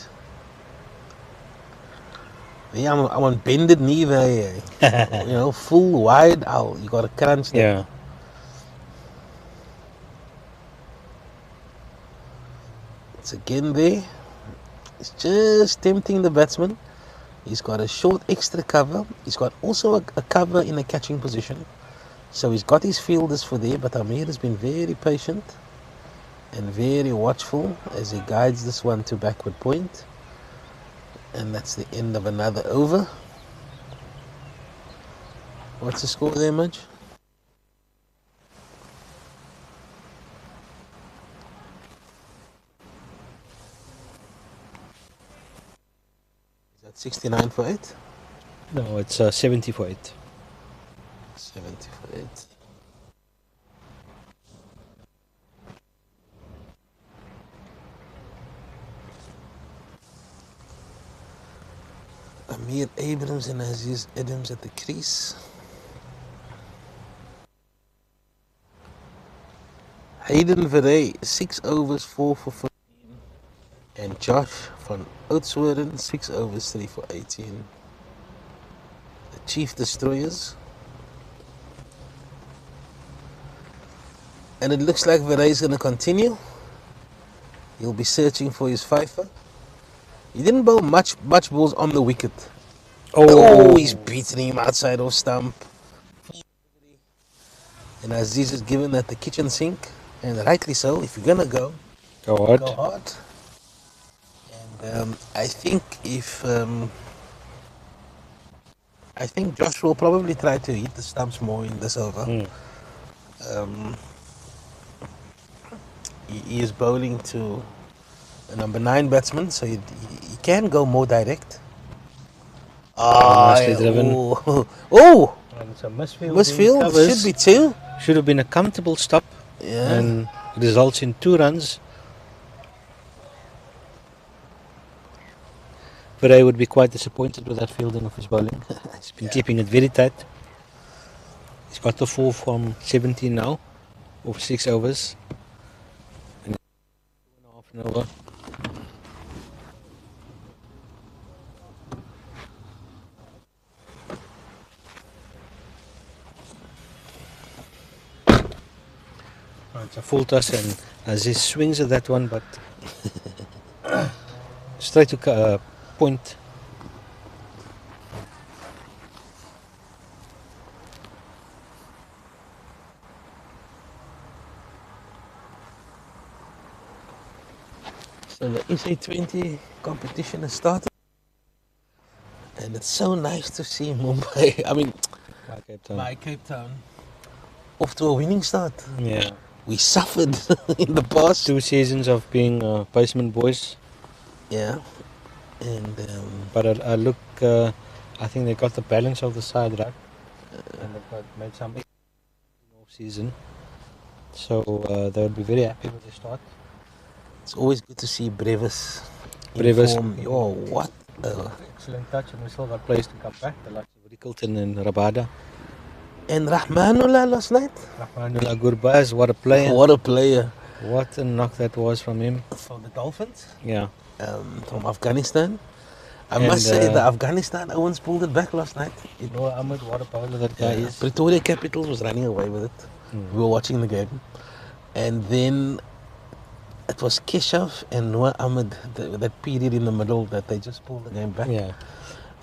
S1: Yeah, I'm on bended knee there. You know, full wide. You got to crunch that.
S2: Yeah.
S1: It's again there. He's just tempting the batsman. He's got a short extra cover. He's got also a cover in a catching position. So he's got his fielders for there, but Amir has been very patient and very watchful as he guides this one to backward point. And that's the end of another over. What's the score there, Mudge? Is that 69 for 8?
S2: No, it's 70 for 8.
S1: 70 for 8. Amir Abrams and Aziz Adams at the crease. Hayden Verrey, 6 overs, 4 for 15. And Josh van Oudtshoorn, 6 overs, 3 for 18. The Chief Destroyers. And it looks like Verrey's going to continue. He'll be searching for his fifer. He didn't bowl much balls on the wicket. Oh, he's beaten him outside of stump. And Aziz is given at the kitchen sink. And rightly so. If you're going to go
S2: hard.
S1: Go hard. And I think I think Josh will probably try to hit the stumps more in this over. He is bowling to a number 9 batsman, so he can go more direct.
S2: Nicely driven.
S1: Oh!
S2: And it's a misfield.
S1: Misfield, should be 2.
S2: Should have been a comfortable stop.
S1: Yeah.
S2: And results in 2 runs. But I would be quite disappointed with that fielding of his bowling. He's been keeping it very tight. He's got the 4 from 17 now, over 6 overs. And 2.5 an over. It's a full toss, and Aziz swings at that one, but straight to point.
S1: So the SA20 competition has started, and it's so nice to see Mumbai. I mean, Cape Town off to a winning start.
S2: Yeah.
S1: We suffered in the past.
S2: 2 seasons of being basement boys.
S1: Yeah, and
S2: But I look, I think they got the balance of the side right, and they've made some off season. So they'll be very happy with the start.
S1: it's always good to see Brevis.
S2: Brevis.
S1: Oh, what?
S2: Excellent touch, and we still got players to come back. The likes of Rickelton and Rabada.
S1: And Rahmanullah last night.
S2: Rahmanullah Gurbaz, what a player!
S1: What a player!
S2: What a knock that was from him.
S1: From the Dolphins.
S2: Yeah.
S1: From Afghanistan. I
S2: And,
S1: must say, the Afghanistan Owens pulled it back last night.
S2: Noah Ahmed, what a bowler that guy is.
S1: Pretoria Capitals was running away with it. We were watching the game. And then it was Keshav and Noah Ahmed, that period in the middle that they just pulled the game back.
S2: Yeah.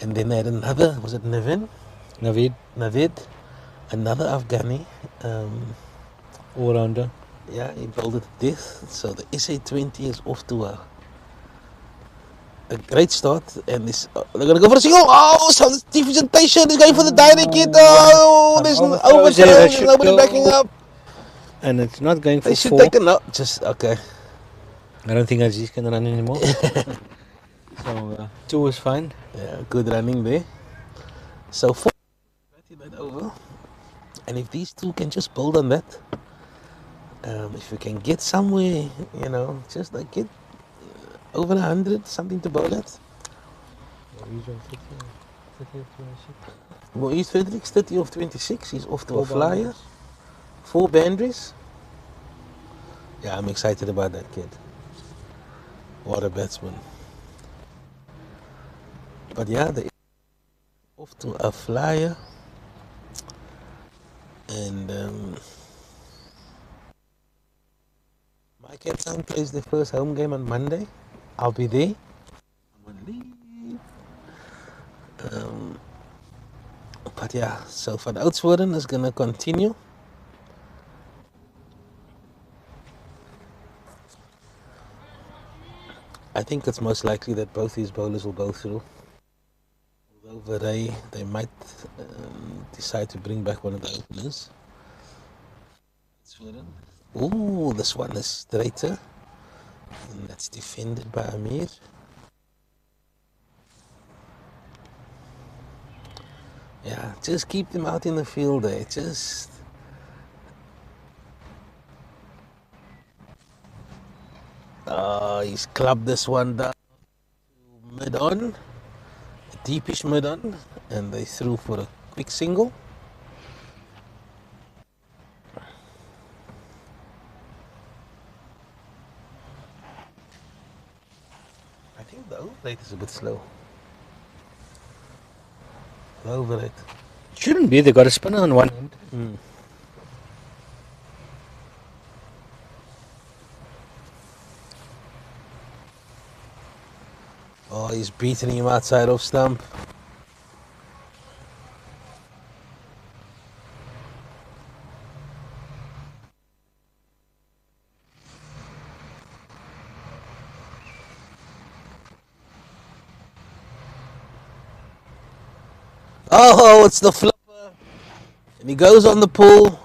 S1: And then they had another, was it
S2: Naveed,
S1: another Afghani.
S2: all-rounder.
S1: Yeah, he bowled it to death. So the SA20 is off to a great start. And they're going to go for a single. Oh, some presentation is going for the direct hit. Oh, there's no overthrow. There's nobody backing up.
S2: And it's not going for
S1: They should
S2: 4.
S1: take a note. Just, okay.
S2: I don't think Aziz can run anymore. So 2 is fine.
S1: Yeah, good running there. So 4 batting that over. And if these two can just build on that, if we can get somewhere, just like get over 100, something to bowl at. Well, he's Fredericks 30 of 26. He's off to a flyer. 4 boundaries. Yeah, I'm excited about that kid. What a batsman. But yeah, they off to a flyer. And my Cape Town plays their first home game on Monday. I'll be there. I'm on leave. But yeah, so Van Oudtshoorn is going to continue. I think it's most likely that both these bowlers will go through. Although they might decide to bring back one of the openers. Ooh, this one is straighter. And that's defended by Amir. Yeah, just keep them out in the field there. Just... he's clubbed this one down to mid-on. Deepish mid-on. And they threw for a quick single. I think the overrate is a bit slow. The overrate.
S2: Shouldn't be, they got a spinner on one end.
S1: Oh, he's beating him outside off stump. Oh, it's the flipper. And he goes on the pull.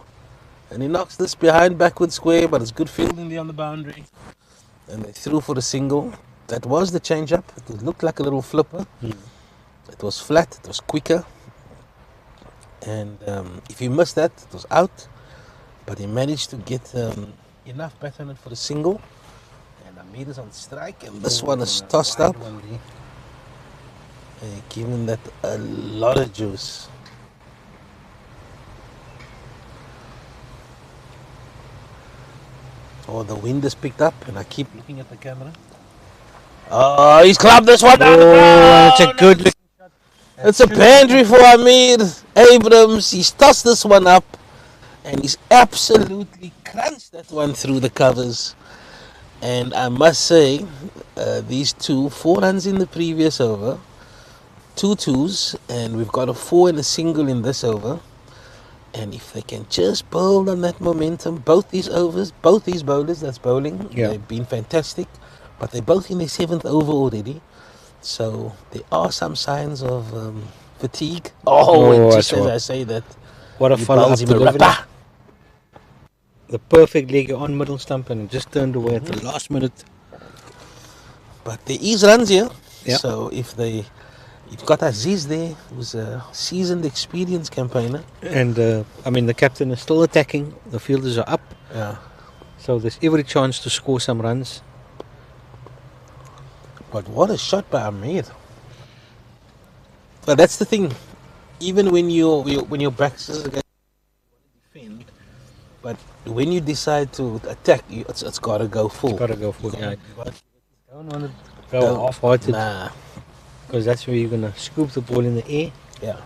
S1: And he knocks this behind backward square, but it's good fielding there on the boundary. And they threw for a single. That was the change-up. It looked like a little flipper. It was flat, it was quicker. And if he missed that, it was out. But he managed to get enough bat on it for the single. And Amir is on strike, and this one is tossed up. And giving that a lot of juice. Oh, the wind has picked up, and I keep looking at the camera. Oh, he's clubbed this one down.
S2: Oh, it's a good looking shot.
S1: It's a boundary for Amir Abrams. He's tossed this one up, and he's absolutely crunched that one through the covers. And I must say, these two, 4 runs in the previous over, two twos, and we've got a four and a single in this over. And if they can just build on that momentum, both these overs, both these bowlers that's bowling,
S2: Yeah.
S1: they've been fantastic. But they're both in their seventh over already. So there are some signs of fatigue. And just
S2: that's
S1: as
S2: what.
S1: I say that,
S2: What a
S1: he
S2: follow-up
S1: bowls him a
S2: delivery.
S1: rapper.
S2: The perfect leg on middle stump and it just turned away at the last minute.
S1: But there is runs here.
S2: Yeah.
S1: So you've got Aziz there, who's a seasoned, experienced campaigner.
S2: And the captain is still attacking. The fielders are up.
S1: Yeah.
S2: So there's every chance to score some runs.
S1: But what a shot by Amir. But that's the thing. Even when your backs is against defend, but when you decide to attack, it's got to go full.
S2: It's got to go full.
S1: You
S2: Yeah.
S1: gotta-
S2: Don't want to go
S1: No,
S2: half-hearted
S1: Nah.
S2: because that's where you're going to scoop the ball in the air.
S1: Yeah.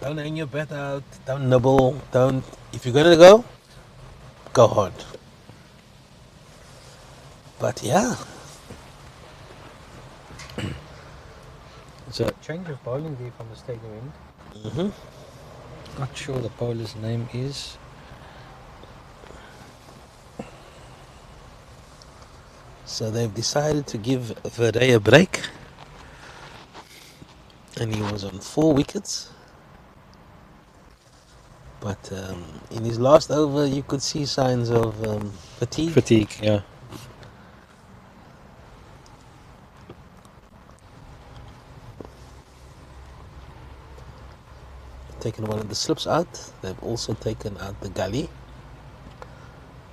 S1: Don't hang your bat out. Don't nibble. Don't. If you're gonna go hard. But yeah,
S2: It's a change of bowling there from the stadium end.
S1: hmm
S2: Not sure the bowler's name is.
S1: so they've decided to give Verde a break, and he was on 4 wickets. But in his last over, you could see signs of fatigue.
S2: Fatigue, yeah.
S1: Taken one of the slips out. They've also taken out the gully.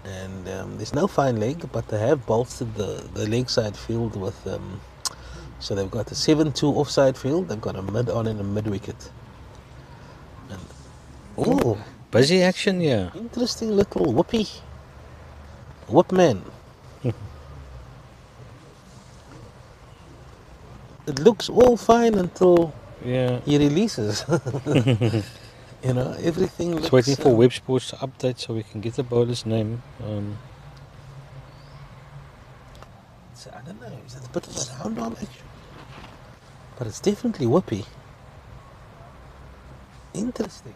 S1: And there's no fine leg, but they have bolstered the leg side field with. So they've got a 7-2 offside field. They've got a mid on and a mid wicket. And oh,
S2: Busy action, yeah.
S1: interesting little whoopee. Whoop man. It looks all fine until
S2: Yeah.
S1: he releases. Everything looks.
S2: Just waiting for Web Sports to update so we can get the bowler's name.
S1: I don't know. Is it a bit of a round arm action? But it's definitely whoopee. Interesting.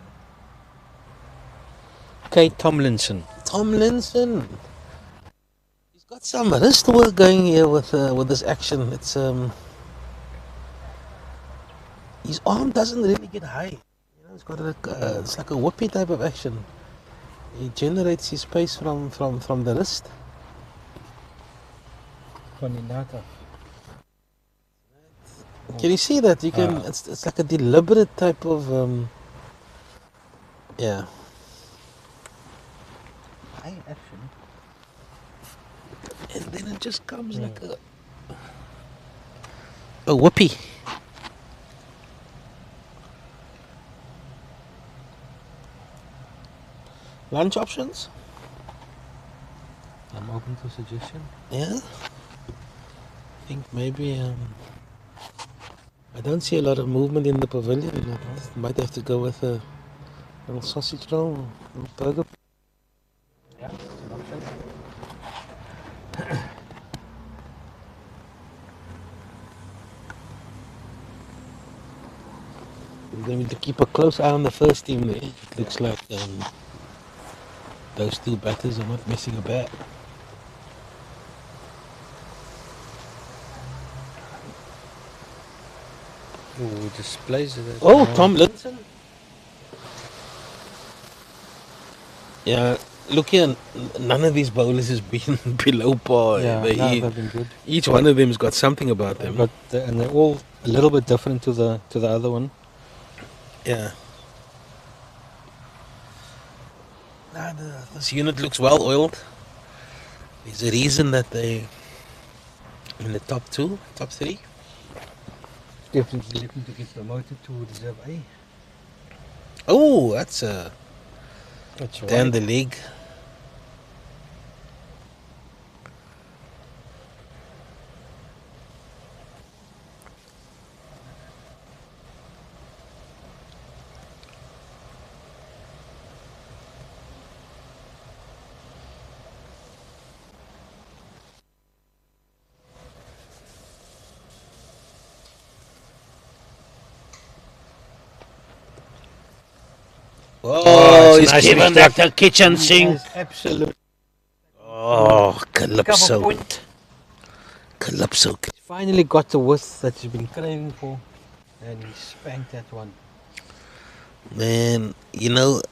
S2: Kate Tomlinson.
S1: Tomlinson. He's got some wrist work going here with this action. It's his arm doesn't really get high. It's got it's like a whoopee type of action. He generates his pace from the wrist.
S2: Koninata.
S1: Can you see that? You can. It's like a deliberate type of yeah.
S2: High action.
S1: And then it just comes like a whoopee. Lunch options?
S2: I'm open to suggestion.
S1: Yeah. I think maybe I don't see a lot of movement in the pavilion. I might have to go with a little sausage roll, a little burger.
S2: Yeah, it's an option.
S1: We're going to keep a close eye on the first team there. It looks like those two batters are not missing about.
S2: Oh, displays it.
S1: Oh, Tomlinson. Yeah, look here. None of these bowlers has been below par.
S2: Yeah,
S1: They-
S2: they've been good.
S1: each one of them's got something about them.
S2: But and they're all a little bit different to the other one.
S1: Yeah. Nah, this unit looks well oiled. There's a reason that they in the top three.
S2: Definitely looking to get promoted to Reserve A.
S1: Oh, that's
S2: That's
S1: down the leg. Oh,
S2: it's
S1: he's
S2: nicely
S1: given
S2: struck.
S1: that a kitchen sink.
S2: Absolutely.
S1: Oh,
S2: Cover
S1: Calypso.
S2: point.
S1: Calypso.
S2: Finally got the width that he's been craving for, and he spanked that one.
S1: Man, you know,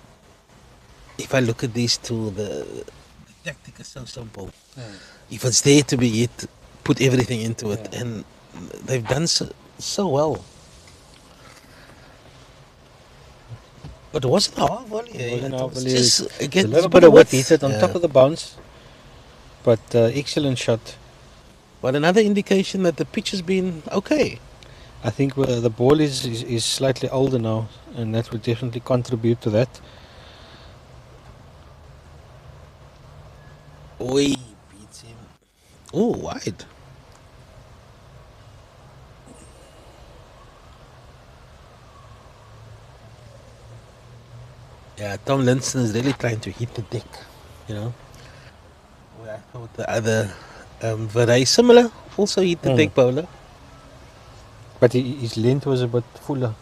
S1: if I look at these two, the tactic is so simple. If it's there to be hit, put everything into it,
S2: Yeah.
S1: and they've done so well. But it wasn't a half volley.
S2: It wasn't
S1: It
S2: half
S1: was
S2: volley.
S1: just
S2: A little bit of width. He hit on top of the bounce, but excellent shot.
S1: But another indication that the pitch has been okay.
S2: I think the ball is slightly older now, and that will definitely contribute to that.
S1: Oi, beats him. Oh, wide. Yeah, Tom Linson is really trying to hit the deck, you know. Where I thought the other very similar, also hit the deck bowler.
S2: But his length was a bit fuller.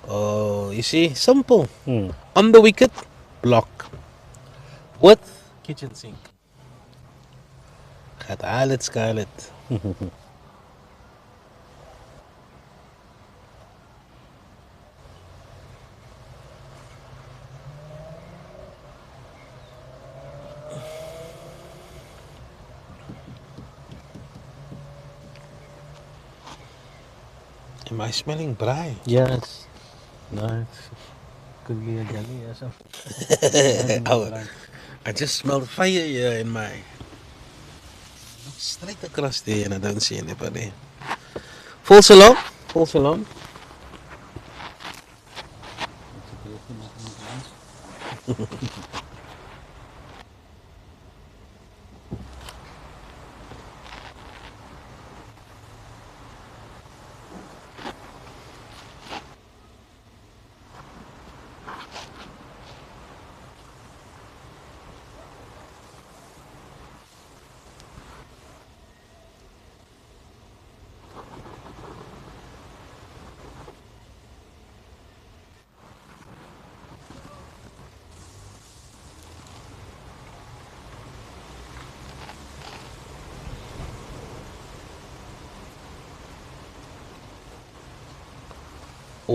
S1: Oh, you see, simple.
S2: Hmm.
S1: On the wicket, block. With kitchen sink. Gaat Alet Scarlet. Am I smelling braai?
S2: Yes. No, it could be a jelly or something.
S1: Oh, I just smelled fire here in my... Look straight across there and I don't see anybody. False alarm. False alarm.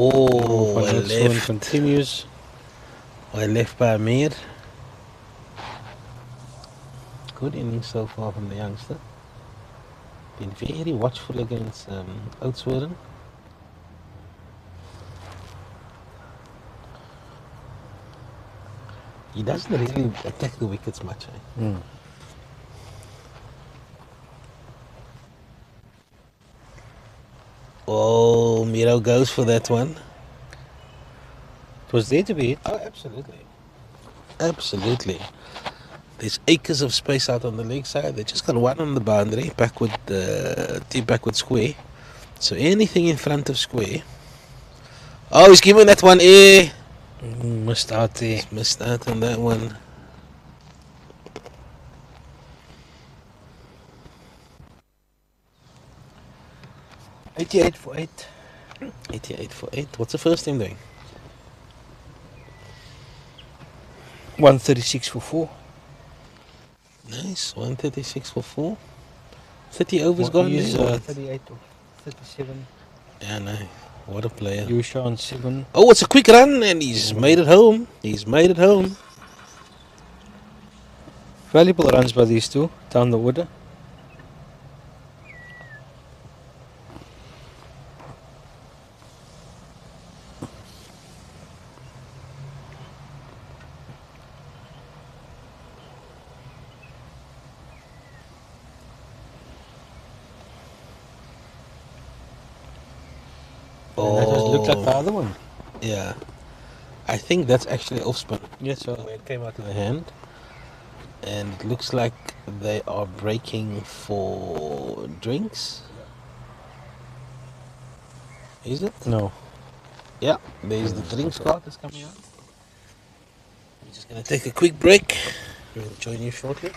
S1: Oh,
S2: Van
S1: I
S2: Oudtshoorn
S1: left.
S2: continues.
S1: I left by Amir. Good innings so far from the youngster. Been very watchful against Oudtshoorn. He doesn't really attack the wickets much. Eh? Oh, Miro goes for that one.
S2: It was there to be hit.
S1: Oh, absolutely. Absolutely. There's acres of space out on the leg side. They just got one on the boundary, backward, deep backward square. So anything in front of square. Oh, he's given that one air.
S2: Missed out there.
S1: He's missed out on that one.
S2: $88 for 8.
S1: 88 for 8. What's the first team doing?
S2: 136 for 4.
S1: Nice. 136 for 4. 30 overs gone.
S2: He's
S1: there.
S2: 38 or 37.
S1: Yeah, no. What a player.
S2: Yusha on 7.
S1: Oh, it's a quick run and he's made it home. He's made it home.
S2: Valuable runs by these two down the order. And that just looked like the other one.
S1: Yeah. I think that's actually off spin.
S2: Yes, sir.
S1: Where it came out of the hand. And it looks like they are breaking for drinks. Is it?
S2: No.
S1: Yeah, there's the drinks card that's coming out. We're just going to take a quick break. We'll join you shortly.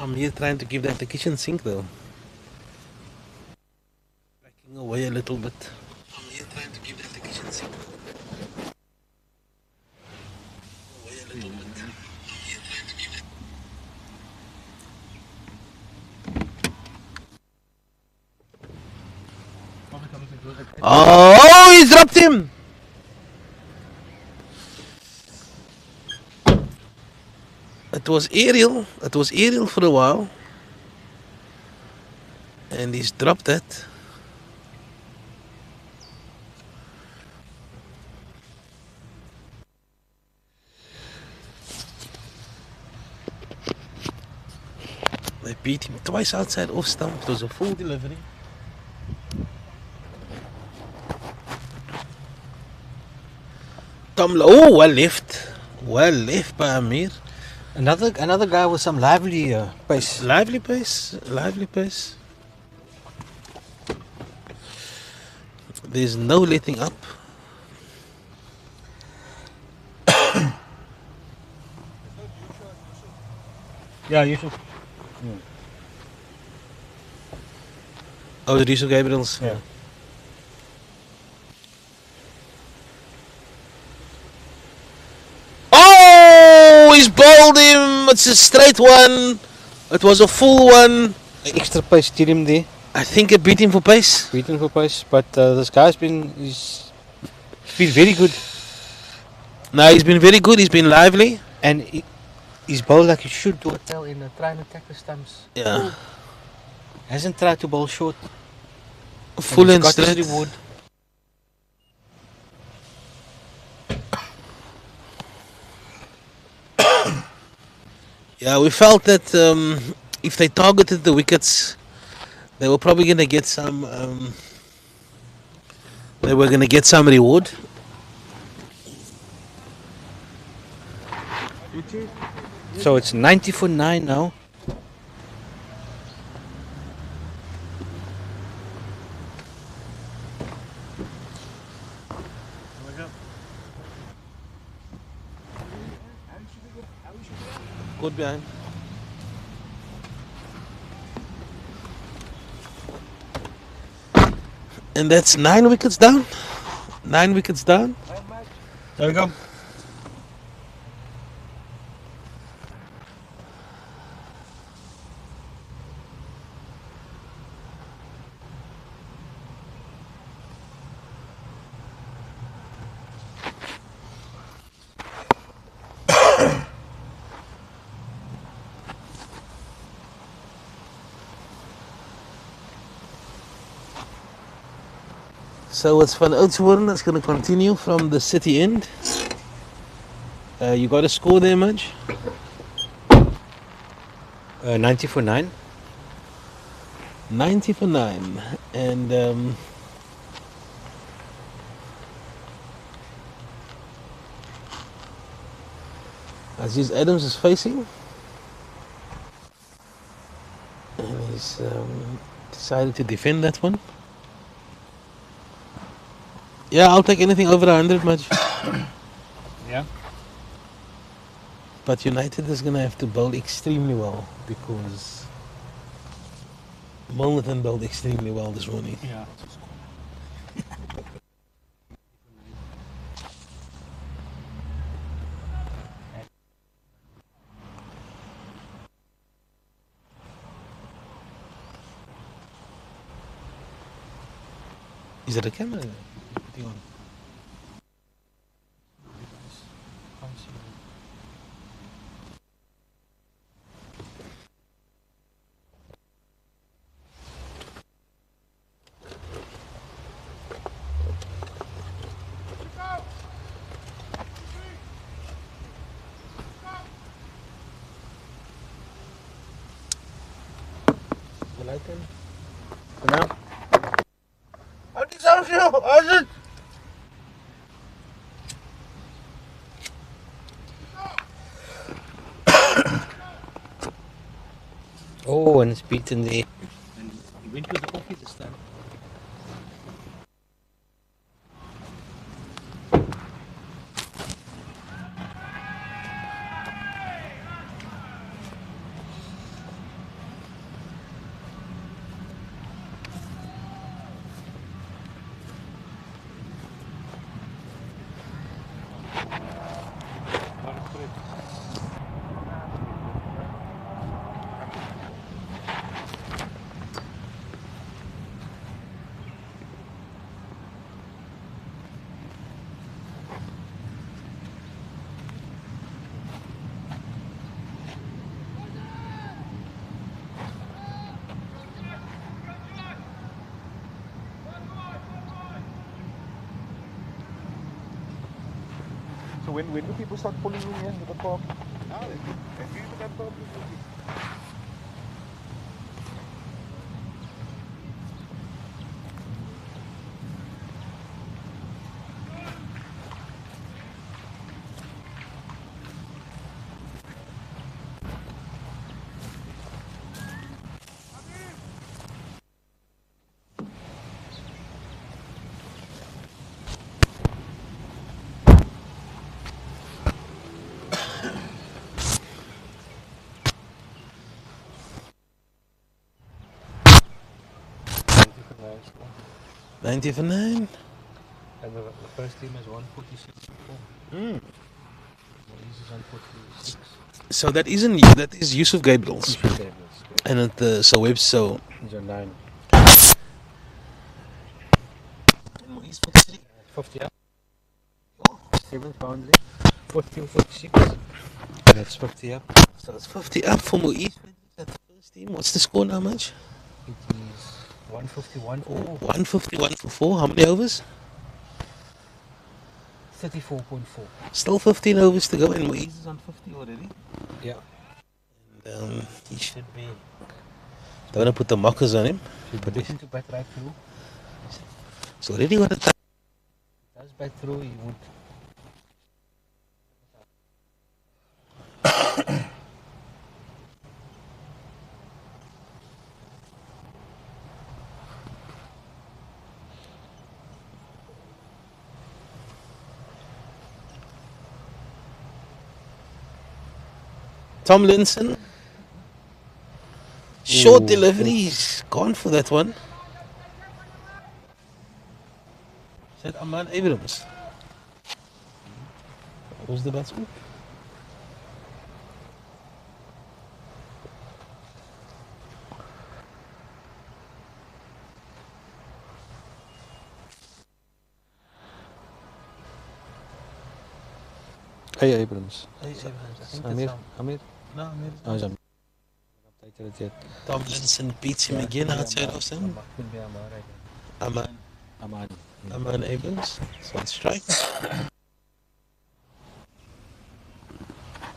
S1: I'm here trying to give that the kitchen sink though. Backing away a little bit. I'm here trying to give that the kitchen sink though. Away a little bit. I'm here trying to give that. Oh, he's dropped him! It was aerial. It was aerial for a while. And he's dropped it. They beat him twice outside off stump. It was a full delivery. Oh, well left. Well left by Amir.
S2: Another guy with some lively pace.
S1: Lively pace. Lively pace. There's no letting up.
S2: Yeah, you should.
S1: Oh, the Diesel Gabriels.
S2: Yeah.
S1: Oh, he's bowled him. It's a straight one. It was a full one.
S2: Extra pace did him there.
S1: I think it beat him for pace.
S2: Beaten for pace, but this guy's he's been very good,
S1: No, he's been very good. He's been lively.
S2: and he's bowled like he should do a tail in try and attack the stumps.
S1: Yeah.
S2: Hasn't tried to bowl short.
S1: Full and
S2: got his
S1: straight.
S2: reward.
S1: Yeah, we felt that if they targeted the wickets, they were probably going to get some. They were going to get some reward.
S2: So it's 90 for 9 now.
S1: Good behind. And that's 9 wickets down. 9 wickets down.
S2: There we go.
S1: So it's Van Oudtshoorn that's going to continue from the city end. You got a score there, Mudge?
S2: 90 for 9.
S1: 90 for 9. And Aziz Adams is facing. And he's decided to defend that one. Yeah, I'll take anything over 100, Mudge.
S2: Yeah.
S1: But United is going to have to bowl extremely well because Milnerton bowled extremely well this morning.
S2: Yeah.
S1: Is it a camera? Putting on? The light in? For now? How did sound feel? How's it?
S2: Oh, and it's beaten there.
S1: And he went with the coffee this time. when do people start pulling in here to the park?
S2: Score.
S1: 90 for 9.
S2: And the first team is 146.
S1: Mm.
S2: This is 146.
S1: So that is Yusuf Gabriel's. And at the so Webs so
S2: These are 9. 50 up. 7th boundary. 40 or 46. And it's 50 up.
S1: So it's 50 up for Moise. At the first team. What's the score now, much?
S2: It is 151 for
S1: 151 for 4. How many overs?
S2: 34.4.
S1: Still 15 overs to go, and Moise is on 50 already.
S2: Yeah.
S1: And he should be. Don't want to put the mockers on him.
S2: But listen to bat right through.
S1: So already got a time.
S2: Does bat through, he would.
S1: Tomlinson. Short
S2: Ooh,
S1: delivery. He's gone for that one. Is that Aman Abrams? Who's the batsman?
S2: Hey, Abrams.
S1: I think
S2: Amir?
S1: it's
S2: Amir?
S1: No, Amir.
S2: Oh, it's Amir. Updated it yet.
S1: Tomlinson beats him again outside of him.
S2: Could be Amar, I
S1: Aman.
S2: think. Aman.
S1: Aman Abrams. So on strike.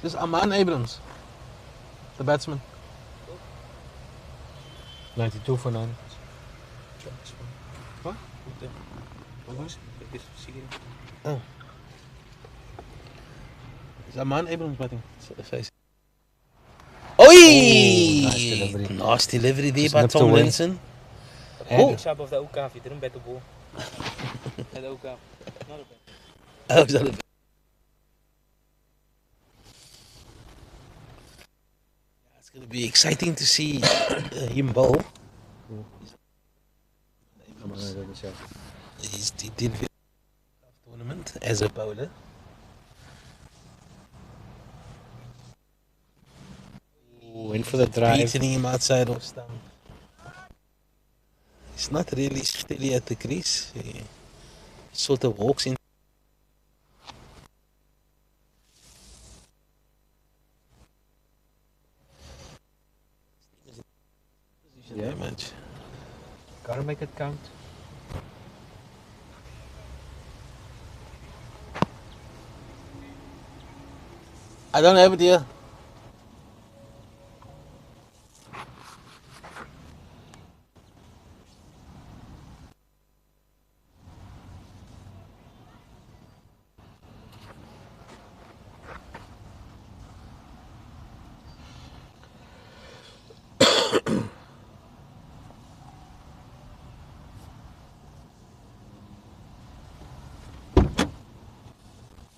S1: This is Aman Abrams. The batsman.
S2: 92 for 9.
S1: What? Oh. It's Aman Abrams batting. Oi!
S2: Nice delivery.
S1: Nice delivery there
S2: Just
S1: by
S2: nipped away.
S1: Tomlinson.
S2: And
S3: Shab of the Uka if you didn't bet the ball. At the Uka. Not a bet.
S1: Oh, is that a... It's going to be exciting to see him bowl. He did very well tournament as a bowler.
S2: went for the drive.
S1: Beating him outside of stump. He's not really steady at the crease. He sort of walks in.
S2: Yeah.
S1: Much.
S2: Gotta make it count.
S1: I don't have it here.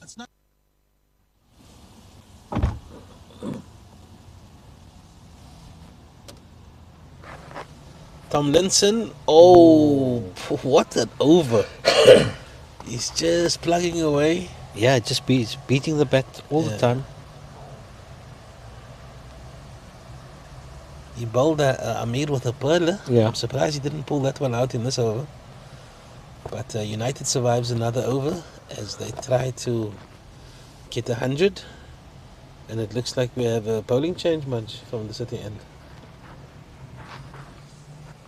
S1: It's not. Tomlinson, oh, what an over. He's just plugging away.
S2: Yeah, just beating the bat all the
S1: Yeah.
S2: time.
S1: He bowled Amir with a pearler.
S2: Yeah.
S1: I'm surprised he didn't pull that one out in this over. But United survives another over as they try to get 100. And it looks like we have a bowling change much from the city end.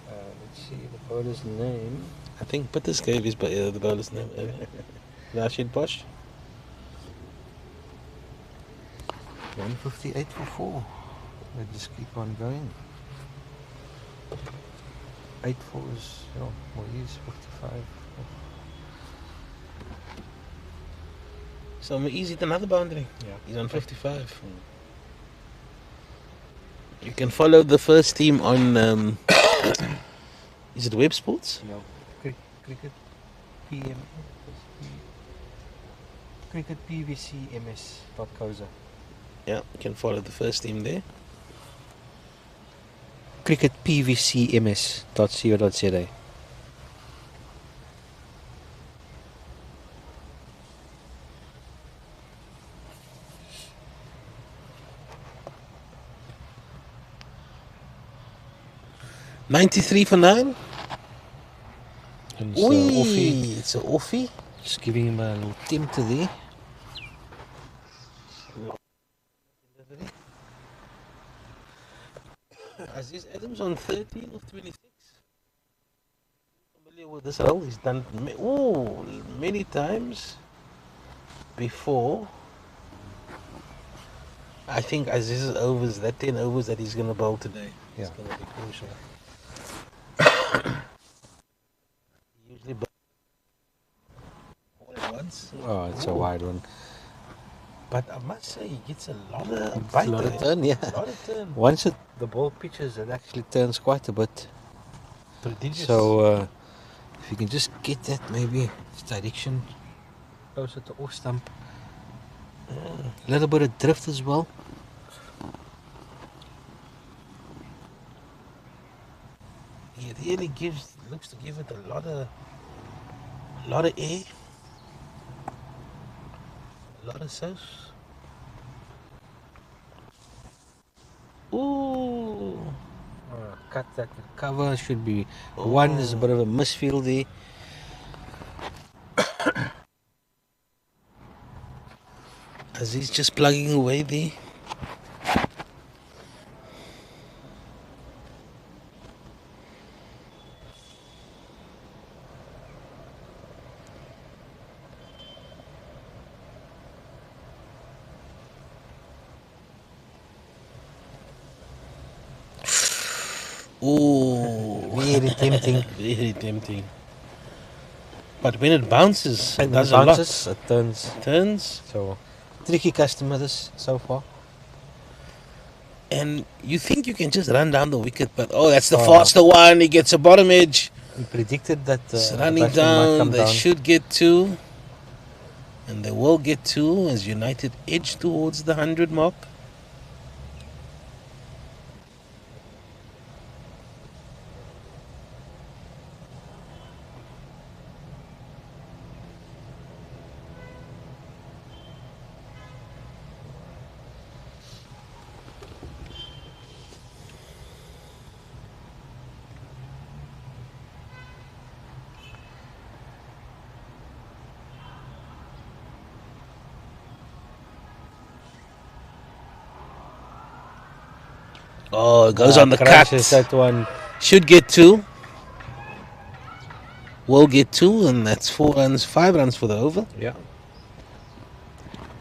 S2: Let's see the bowler's name.
S1: I think Pitters gave his the bowler's name. Rashid Bosch.
S2: 158 for 4. Let's just keep on going. 8 fours, Moise 55.
S1: So Moise hit another boundary.
S2: Yeah.
S1: He's on 55. You can follow the first team on. Is it Web Sports?
S2: No. Cricket PM. Cricket PVCMS.coza.
S1: Yeah, you can follow the first team there.
S2: Cricket PVCMS.co.za.
S1: $93 for 9.
S2: And
S1: It's an offie.
S2: Just giving him a little tempter there.
S1: Aziz Adams on 13 of 26. Familiar with this role? He's done many times before. I think Aziz's overs, that 10 overs that he's going to bowl today,
S2: Yeah.
S1: is going to be crucial. He usually bowls all at once.
S2: Oh, it's a wide one.
S1: But I must say, he gets a lot of
S2: It's
S1: bite.
S2: a lot of
S1: eh?
S2: turn, yeah.
S1: A lot of turn.
S2: Once the ball pitches, it actually turns quite a bit.
S1: Prodigious.
S2: So if you can just get that maybe its direction closer to off stump. A little bit of drift as well.
S1: He really looks to give it a lot of air, a lot of sauce. Ooh,
S2: Cut that cover should be one. There's a bit of a misfield there.
S1: as he's just plugging away there. Ooh,
S2: Very tempting.
S1: very tempting. But when it bounces, it
S2: And
S1: does
S2: bounces,
S1: a
S2: it turns.
S1: lot. Turns,
S2: So tricky customer this so far.
S1: and you think you can just run down the wicket, but that's the
S2: Oh.
S1: faster one. He gets a bottom edge.
S2: We predicted that
S1: It's
S2: the
S1: running
S2: batsman might
S1: down.
S2: come
S1: They
S2: down.
S1: should get two, and they will get two as United edge towards the 100 mark. Oh, it goes on the cut.
S2: Crashes that one.
S1: Should get two. Will get two, and that's 4 runs, 5 runs for the over.
S2: Yeah.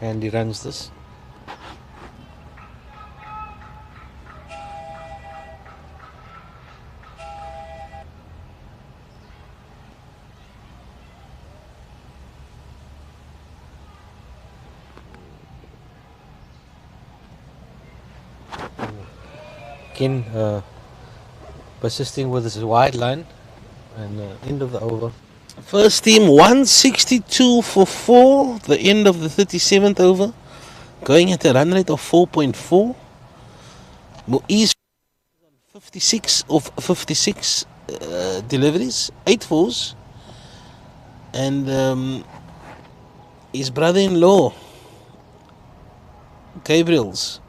S2: And he runs this. Again, persisting with his wide line and end of the over.
S1: First team 162 for 4, the end of the 37th over, going at a run rate of 4.4. Moise 56 of 56 deliveries, 8 fours, and his brother-in-law Gabriel's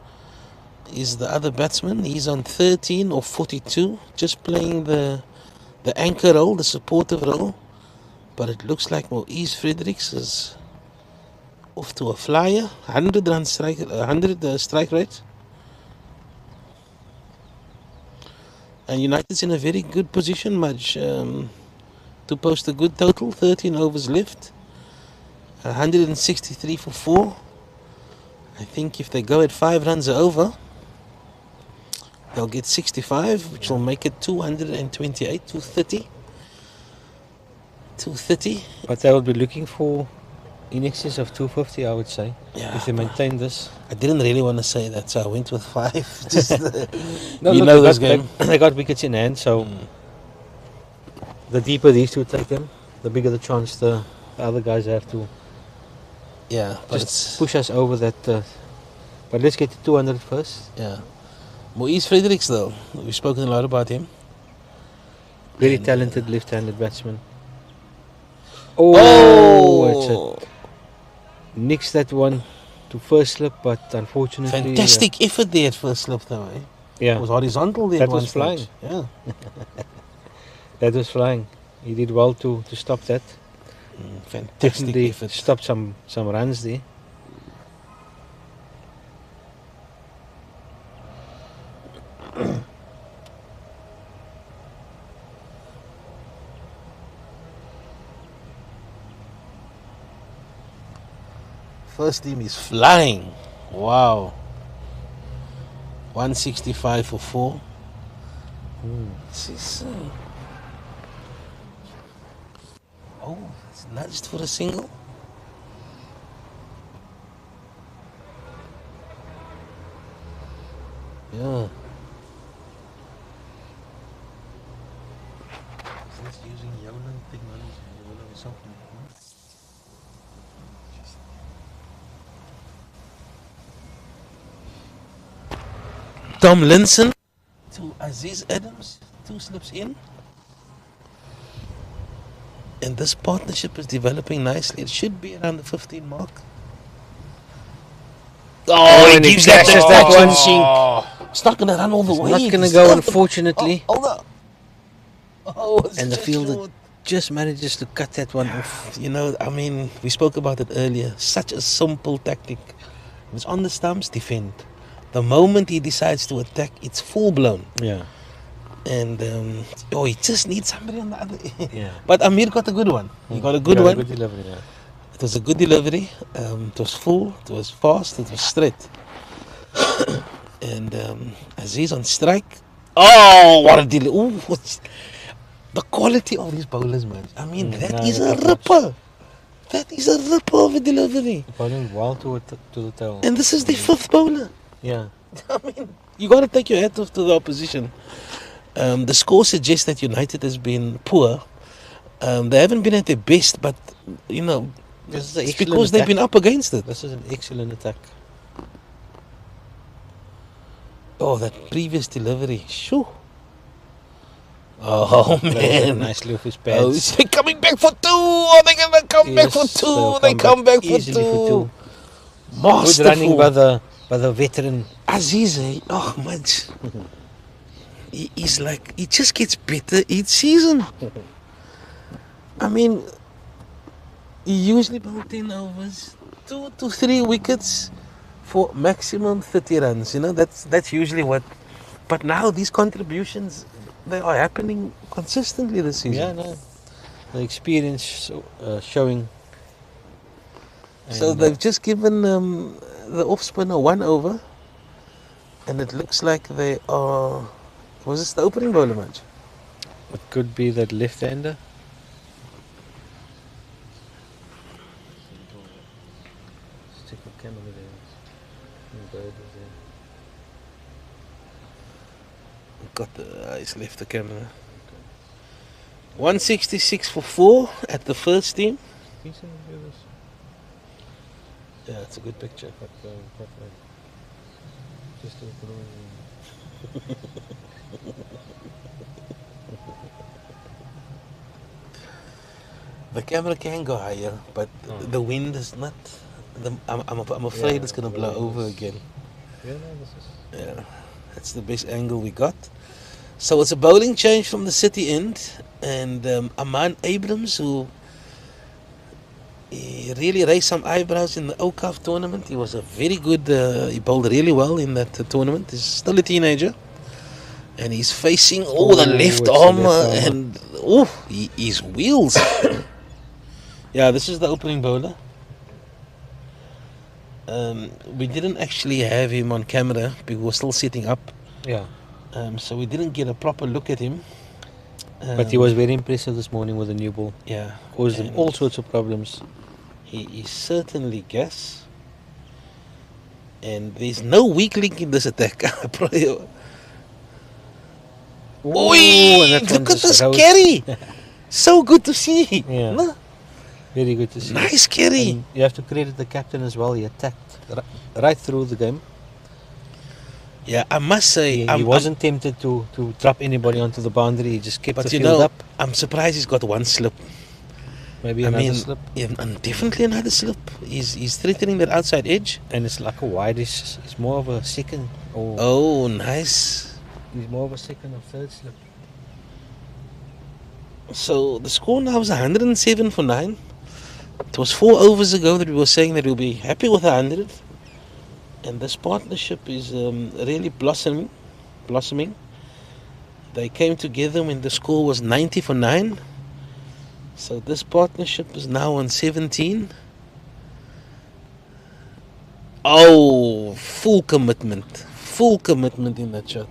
S1: is the other batsman. He's on 13 of 42, just playing the anchor role, the supportive role. But it looks like Moise Fredericks is off to a flyer. 100 run strike, 100 strike rate. And United's in a very good position, Mudge, to post a good total. 13 overs left. 163 for 4. I I think if they go at 5 runs over, they'll get 65, which will make it 228, 230. 230.
S2: But they will be looking for in excess of 250, I would say,
S1: Yeah,
S2: if they maintain this.
S1: I didn't really want to say that, so I went with 5. Just,
S2: No,
S1: you
S2: look,
S1: know
S2: they
S1: this
S2: got,
S1: game.
S2: they got wickets in hand, so the deeper these two take them, the bigger the chance the other guys have to
S1: Yeah, but
S2: just
S1: it's
S2: push us over that. But let's get to 200 first.
S1: yeah. Moise Fredericks, though, we've spoken a lot about him.
S2: Very
S1: And,
S2: talented left-handed batsman.
S1: Oh,
S2: It's nicks that one to first slip, but unfortunately,
S1: fantastic effort there at first slip, though. Eh?
S2: yeah,
S1: It was horizontal there.
S2: That
S1: at one
S2: was
S1: stage.
S2: flying.
S1: Yeah,
S2: that was flying. He did well to stop that.
S1: fantastic
S2: Definitely
S1: effort.
S2: stopped some runs there.
S1: First team is flying. Wow. 165 for 4. This is, oh, it's nudged for a single. Yeah. Is this using Yonan technology or something? Tom Linson to Aziz Adams, 2 slips in. And this partnership is developing nicely. It should be around the 15 mark. Oh, he
S2: and he
S1: gives that
S2: catches
S1: that
S2: that
S1: one.
S2: one.
S1: Sink. It's not going to run all the way.
S2: Not going to
S1: It's
S2: go,
S1: not-
S2: unfortunately.
S1: Oh, hold up. Oh, it's
S2: And the
S1: just
S2: fielder
S1: short.
S2: just manages to cut that one off.
S1: You know, I mean, we spoke about it earlier. Such a simple tactic. It's on the stumps, defend. The moment he decides to attack, it's full blown.
S2: Yeah,
S1: And he just needs somebody on the other end.
S2: yeah.
S1: But Amir got a good one. He got a good
S2: Yeah,
S1: one.
S2: Good delivery. Yeah.
S1: It was a good delivery. It was full. It was fast. It was straight. And Aziz on strike. Oh, what a delivery! The quality of these bowlers, man. I mean, that is a
S2: that's
S1: ripper. That is a ripper of a delivery.
S2: Bowling well to the tail.
S1: And this is the 5th bowler.
S2: Yeah.
S1: I mean, you got to take your hat off to the opposition. The score suggests that United has been poor. They haven't been at their best, but you know,
S2: This is an
S1: it's
S2: excellent
S1: because they've
S2: attack.
S1: been up against it.
S2: This is an excellent attack.
S1: Oh, that previous delivery, shoo! Oh
S2: Plays
S1: man!
S2: nicely off his
S1: Oh,
S2: pads.
S1: they're coming back for 2. Oh, they're gonna come back for
S2: Yes,
S1: 2.
S2: they'll
S1: They come back for
S2: easily
S1: 2.
S2: Good running
S1: Masterful.
S2: by the veteran.
S1: Aziz, eh? Oh, man. He's like, he just gets better each season. I mean, he usually about 10 overs, 2 to 3 wickets for maximum 30 runs. You know, that's usually what. But now these contributions, they are happening consistently this season.
S2: Yeah, no. The experience showing.
S1: So
S2: And,
S1: they've just given the off spinner 1 over, and it looks like they are. Was this the opening bowler match?
S2: it could be that left-hander. Stick a camera there.
S1: Got the eyes left the camera. 166 for 4 at the first team. Yeah, it's a good picture. The camera can go higher, but the wind is not. I'm afraid it's going to blow over again. Yeah, that's the best angle we got. So it's a bowling change from the city end, and Aman Abrams, who he really raised some eyebrows in the OCAF tournament. He was a very good, he bowled really well in that tournament. He's still a teenager, and he's facing the left
S2: it's the
S1: arm,
S2: left arm.
S1: and his wheels. Yeah, this is the opening bowler. We didn't actually have him on camera. We were still setting up,
S2: Yeah.
S1: so we didn't get a proper look at him.
S2: But he was very impressive this morning with the new ball.
S1: Yeah,
S2: Caused them
S1: and
S2: all sorts of problems.
S1: He is certainly gas, and there's no weak link in this attack. Oi!
S2: and that one
S1: Look at
S2: just
S1: this
S2: rose.
S1: carry! So good to see.
S2: Yeah.
S1: No?
S2: Very good to see.
S1: Nice carry.
S2: And you have to credit the captain as well. He attacked right through the game.
S1: Yeah, I must say,
S2: He wasn't tempted to drop anybody onto the boundary. He just kept
S1: But
S2: the
S1: you
S2: field
S1: know,
S2: up.
S1: I'm surprised he's got one slip.
S2: Maybe
S1: I
S2: another
S1: mean,
S2: slip.
S1: yeah, and definitely another slip. He's threatening that outside edge.
S2: And it's like a wide. It's more of a second. Or
S1: Oh, nice.
S2: He's more of a second or third slip.
S1: So the score now is 107 for 9. It was 4 overs ago that we were saying that we'll be happy with 100. And this partnership is really blossoming. They came together when the score was 90 for 9. So this partnership is now on 17. Oh, full commitment. Full commitment in that shot.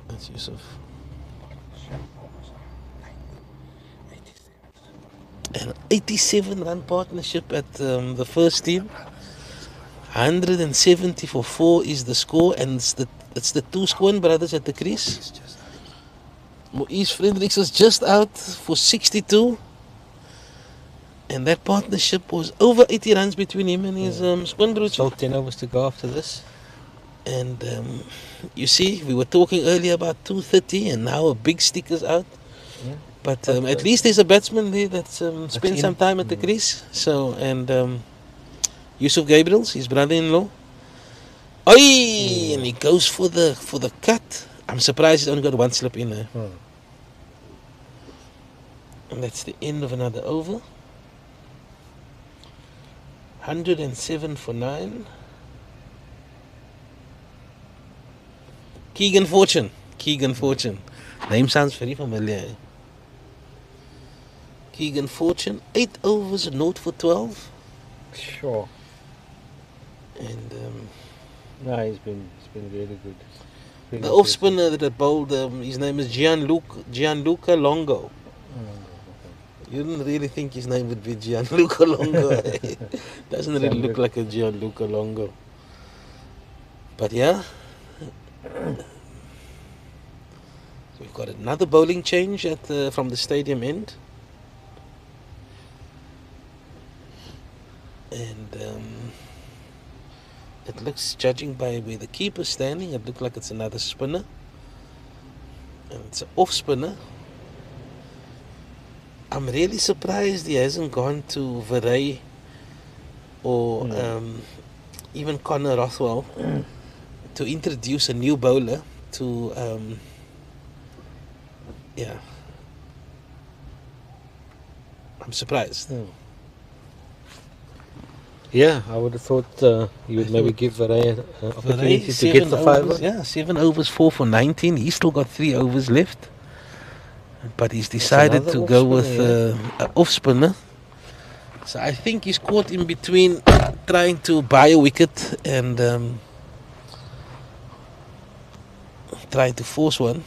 S1: That's Yusuf. An 87-run partnership at the first team. 170 for 4 is the score, and it's the two Skoon brothers at the crease. Moise Fredericks is just out for 62. And that partnership was over 80 runs between him and his Skoon brothers.
S2: So 10 overs to go after this.
S1: And you see, we were talking earlier about 230, and now a big stick is out.
S2: Yeah.
S1: But at least there's a batsman there that's spent
S2: in.
S1: some time at the crease. So, and Yusuf Gabriels, his brother-in-law. Oi! And he goes for the cut. I'm surprised he's only got one slip in there. And that's the end of another over. 107 for 9. Keegan Fortune. Name sounds very familiar. Eh? Keegan Fortune, 8 overs, 0 for 12.
S2: Sure.
S1: And
S2: No, he's been really good. Really
S1: the off spinner that bowled, his name is Gianluca Longo. You didn't really think his name would be Gianluca Longo. Eh? Doesn't really look like a Gianluca Longo. But yeah. We've got another bowling change at from the stadium end. And it looks, judging by where the keeper's standing, it looks like it's another spinner. And it's an off spinner. I'm really surprised he hasn't gone to Veray or even Connor Rothwell to introduce a new bowler to I'm surprised.
S2: Yeah, I would have thought you would maybe give Veray an opportunity to get the 5 over.
S1: Yeah, 7 overs, 4 for 19. He's still got 3 overs left. But he's decided
S2: another
S1: to go with
S2: off-spinner,
S1: an off spinner. So I think he's caught in between trying to buy a wicket and trying to force one.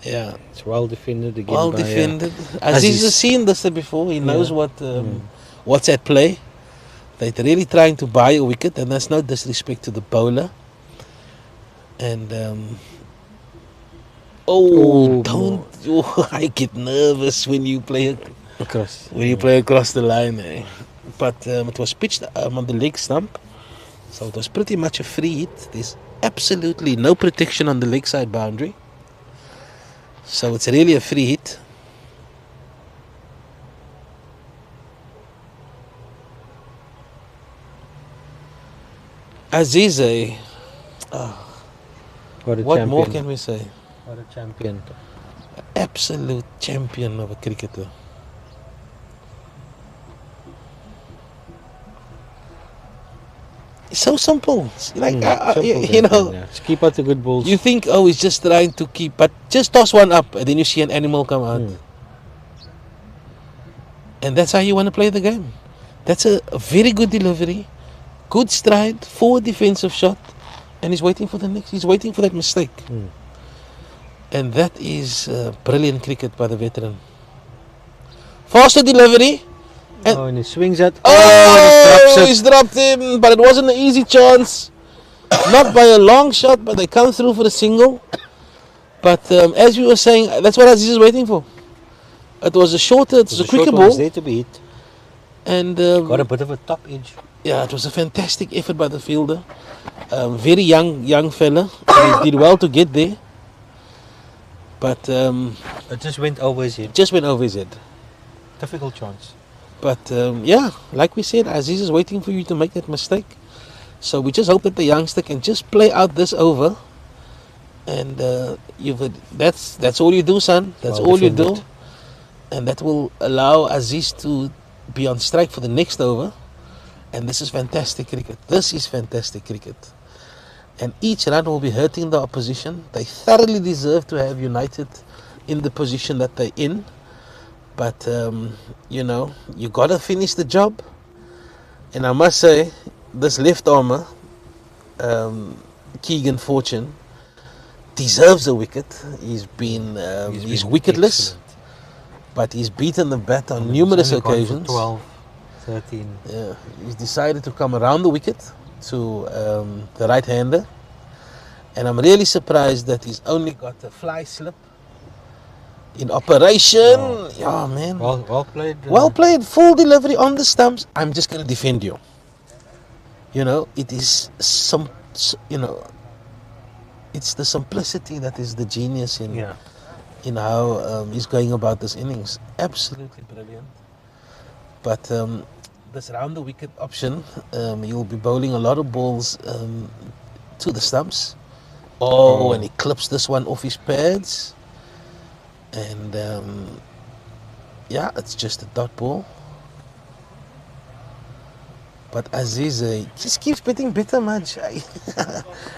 S1: Yeah,
S2: It's well defended again.
S1: well
S2: by,
S1: defended. Aziz has seen this before. He knows what's at play. They're really trying to buy a wicket, and that's no disrespect to the bowler. And I get nervous when you play
S2: across.
S1: across the line. Eh? But it was pitched on the leg stump, so it was pretty much a free hit. There's absolutely no protection on the leg side boundary, so it's really a free hit. Aziz,
S2: What a
S1: what
S2: champion.
S1: more can we say?
S2: What a champion.
S1: Absolute champion of a cricketer. It's so simple. It's like
S2: Simple
S1: you know,
S2: champion, yeah. Just keep out the good balls.
S1: you think, oh, he's just trying to keep, but just toss one up, and then you see an animal come out. And that's how you want to play the game. That's a very good delivery, good stride, forward defensive shot, and he's waiting for the next. He's waiting for that mistake. And that is brilliant cricket by the veteran. Faster delivery.
S2: And he swings it.
S1: Oh, he's dropped him, but it wasn't an easy chance. Not by a long shot, but they come through for the single. But as you were saying, that's what Aziz is waiting for. It was a shorter, it was a quicker ball.
S2: There to be hit.
S1: And
S2: Got a bit of a top edge.
S1: yeah, it was a fantastic effort by the fielder. Very young fella. He did well to get there. But
S2: It just went over his head.
S1: just went over his head.
S2: Difficult chance.
S1: But yeah, like we said, Aziz is waiting for you to make that mistake. So we just hope that the youngster can just play out this over. And that's all you do, son. That's
S2: Well
S1: all you
S2: defended.
S1: do. And that will allow Aziz to be on strike for the next over. And this is fantastic cricket. This is fantastic cricket. And each run will be hurting the opposition. They thoroughly deserve to have United in the position that they're in. But, you know, you got to finish the job. And I must say, this left armer, Keegan Fortune, deserves a wicket. He's been he's wicketless.
S2: Excellent.
S1: But he's beaten the bat on numerous
S2: He's only gone for
S1: occasions.
S2: 12, 13.
S1: Yeah, he's decided to come around the wicket to the right-hander. And I'm really surprised that he's only got a fly slip in operation.
S2: Oh.
S1: Yeah, man.
S2: Well played.
S1: Well played, full delivery on the stumps. I'm just going to defend you. You know, it is it's the simplicity that is the genius in
S2: Yeah.
S1: in how he's going about this innings. Absolutely brilliant. But this round the wicket option, he'll be bowling a lot of balls to the stumps. Oh, and he clips this one off his pads. And yeah, it's just a dot ball. But Aziz just keeps getting better, man.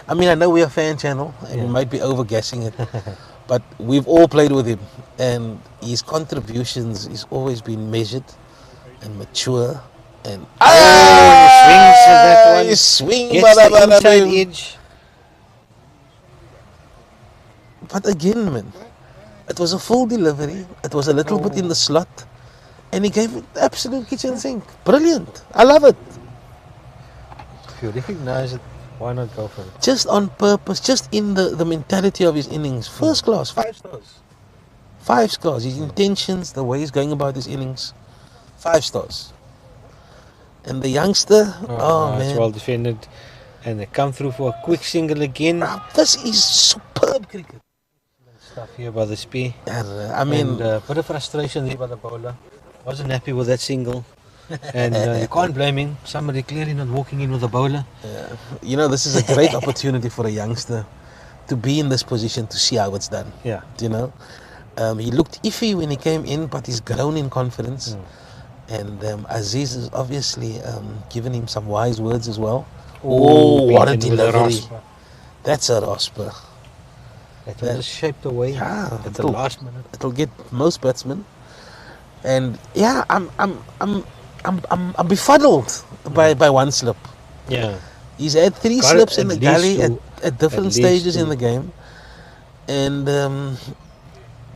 S1: I mean, I know we're a fan channel and we might be overguessing it. But we've all played with him, and his contributions has always been measured and mature. And
S2: swings at that one.
S1: he swing,
S2: Gets the inside edge.
S1: But again, man, it was a full delivery. It was a little bit in the slot, and he gave it absolute kitchen sink. Brilliant. I love it.
S2: If you recognize it, why not go for it?
S1: Just on purpose, just in the mentality of his innings. First class, 5 stars. 5 stars. His intentions, the way he's going about his innings, 5 stars. And the youngster, oh
S2: It's
S1: man.
S2: well defended. And they come through for a quick single again.
S1: This is superb cricket.
S2: Stuff here by the spear.
S1: I mean,
S2: And a bit of frustration there by the bowler. Wasn't happy with that single. And you can't blame him. Somebody clearly not walking in with the bowler.
S1: you know, this is a great opportunity for a youngster to be in this position to see how it's done.
S2: Yeah.
S1: You know, he looked iffy when he came in, but he's grown in confidence. And Aziz has obviously given him some wise words as well. Oh, what a
S2: beaten with a
S1: delivery.
S2: rasper.
S1: That's a rasper.
S2: That was just shaped away
S1: Yeah,
S2: at the last minute.
S1: It'll get most batsmen. And yeah, I'm befuddled by one slip.
S2: Yeah.
S1: He's had 3
S2: Got
S1: slips
S2: it
S1: in the
S2: at
S1: gully
S2: least
S1: at different
S2: least
S1: stages in
S2: two.
S1: the game. And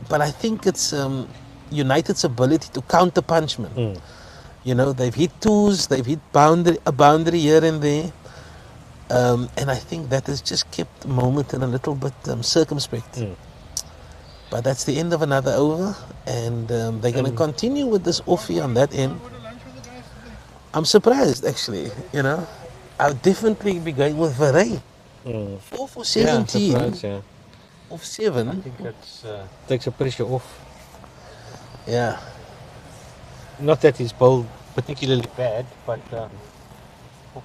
S1: but I think it's United's ability to counter punchman. You know, they've hit 2s, they've hit a boundary here and there. And I think that has just kept Milnerton a little bit circumspect. But that's the end of another over, and they're going to continue with this offie on that end. I'm surprised, actually. You know, I'll definitely be going with Varey. 4 for 17
S2: Yeah.
S1: of 7.
S2: I think that takes the pressure off.
S1: Yeah.
S2: Not that he's bowled particularly bad, but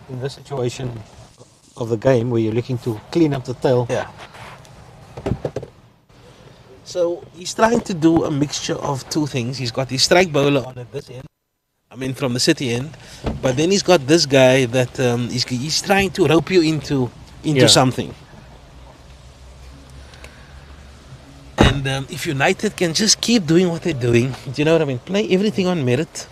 S2: in this situation of the game where you're looking to clean up the tail.
S1: Yeah. So he's trying to do a mixture of 2 things. He's got his strike bowler on at this end. I mean, from the City end. But then he's got this guy that he's trying to rope you into
S2: Yeah.
S1: something. And And if United can just keep doing what they're doing, do you know what I mean? Play everything on merit,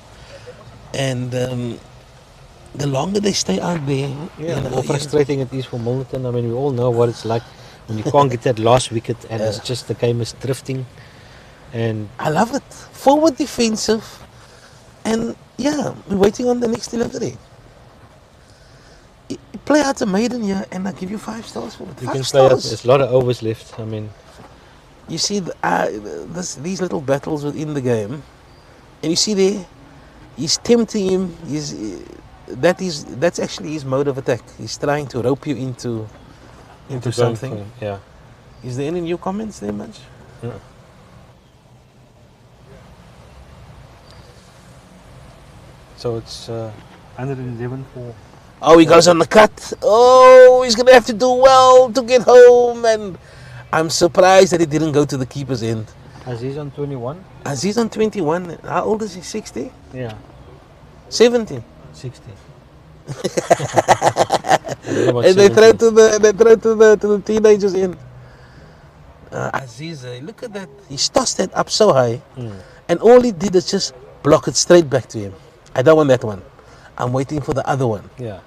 S1: and the longer they stay out there,
S2: Yeah, more frustrating it is for Milnerton. I mean, we all know what it's like when you can't get that last wicket and it's just the game is drifting. And
S1: I love it. Forward defensive, and yeah, we're waiting on the next delivery. Play out a maiden here, and I give you 5 stars for it.
S2: you
S1: Five
S2: can play out,
S1: stars.
S2: there's a lot of overs left. I mean,
S1: You see these little battles within the game, and you see there, he's tempting him. That's actually his mode of attack. He's trying to rope you into
S2: going
S1: something.
S2: for- yeah.
S1: Is there any new comments there, much?
S2: Yeah. So it's 111 for.
S1: Oh, he goes on the cut. Oh, he's gonna have to do well to get home, and I'm surprised that he didn't go to the keeper's end.
S2: Aziz on 21.
S1: Aziz on 21. How old is he? 60?
S2: Yeah,
S1: 70?
S2: 60.
S1: And they throw to the teenagers in. Aziz, look at that. He tossed that up so high, and all he did is just block it straight back to him. I don't want that one. I'm waiting for the other one.
S2: Yeah.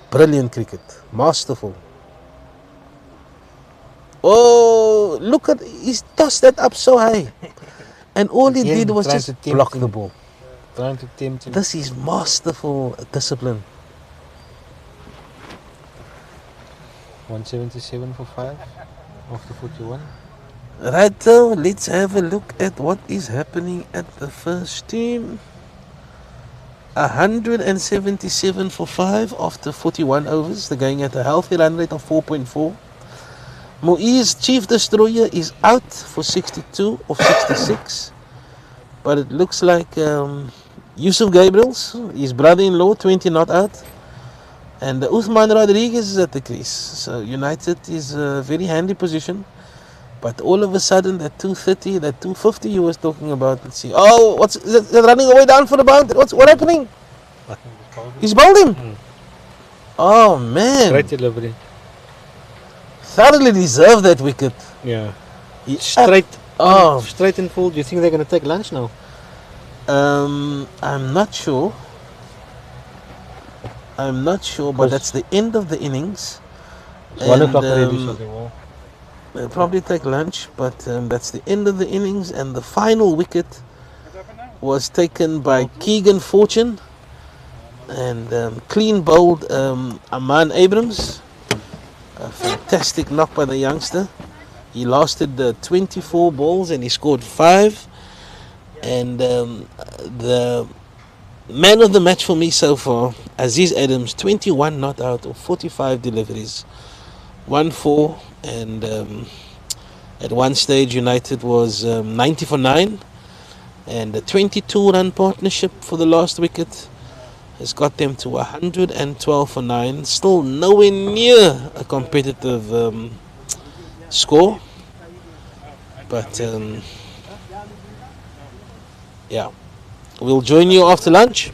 S1: Brilliant cricket. Masterful. Oh, look at, he's tossed that up so high. And all he
S2: Again,
S1: did was
S2: trying
S1: just
S2: to tempt
S1: block
S2: him.
S1: the ball.
S2: Trying to tempt him.
S1: This is masterful discipline.
S2: 177 for 5 after 41.
S1: Right now, let's have a look at what is happening at the first team. 177 for 5 after 41 overs. They're going at a healthy run rate of 4.4. Muiz, Chief Destroyer, is out for 62 of 66. But it looks like Yusuf Gabriels, his brother-in-law, 20 not out. And Uthman Rodriguez is at the crease. So United is a very handy position. But all of a sudden, that 230, that 250 you was talking about, let's see. Oh, what's is it running away down for the boundary? What happening? He's bowling. Oh man!
S2: Great delivery.
S1: Thoroughly deserved that wicket.
S2: Yeah.
S1: He
S2: Straight.
S1: Oh,
S2: Straight and full. Do you think they're going to take lunch now?
S1: I'm not sure. But that's the end of the innings.
S2: It's 1
S1: And,
S2: o'clock already, so they will.
S1: They'll probably take lunch, but that's the end of the innings, and the final wicket was taken by Keegan Fortune, and clean bowled Aman Abrams. A fantastic knock by the youngster. He lasted 24 balls and he scored 5. And the man of the match for me so far, Aziz Adams, 21 not out of 45 deliveries, 1-4, and at one stage United was 90 for 9, and a 22-run partnership for the last wicket has got them to 112 for 9. Still nowhere near a competitive score, but yeah, we'll join you after lunch.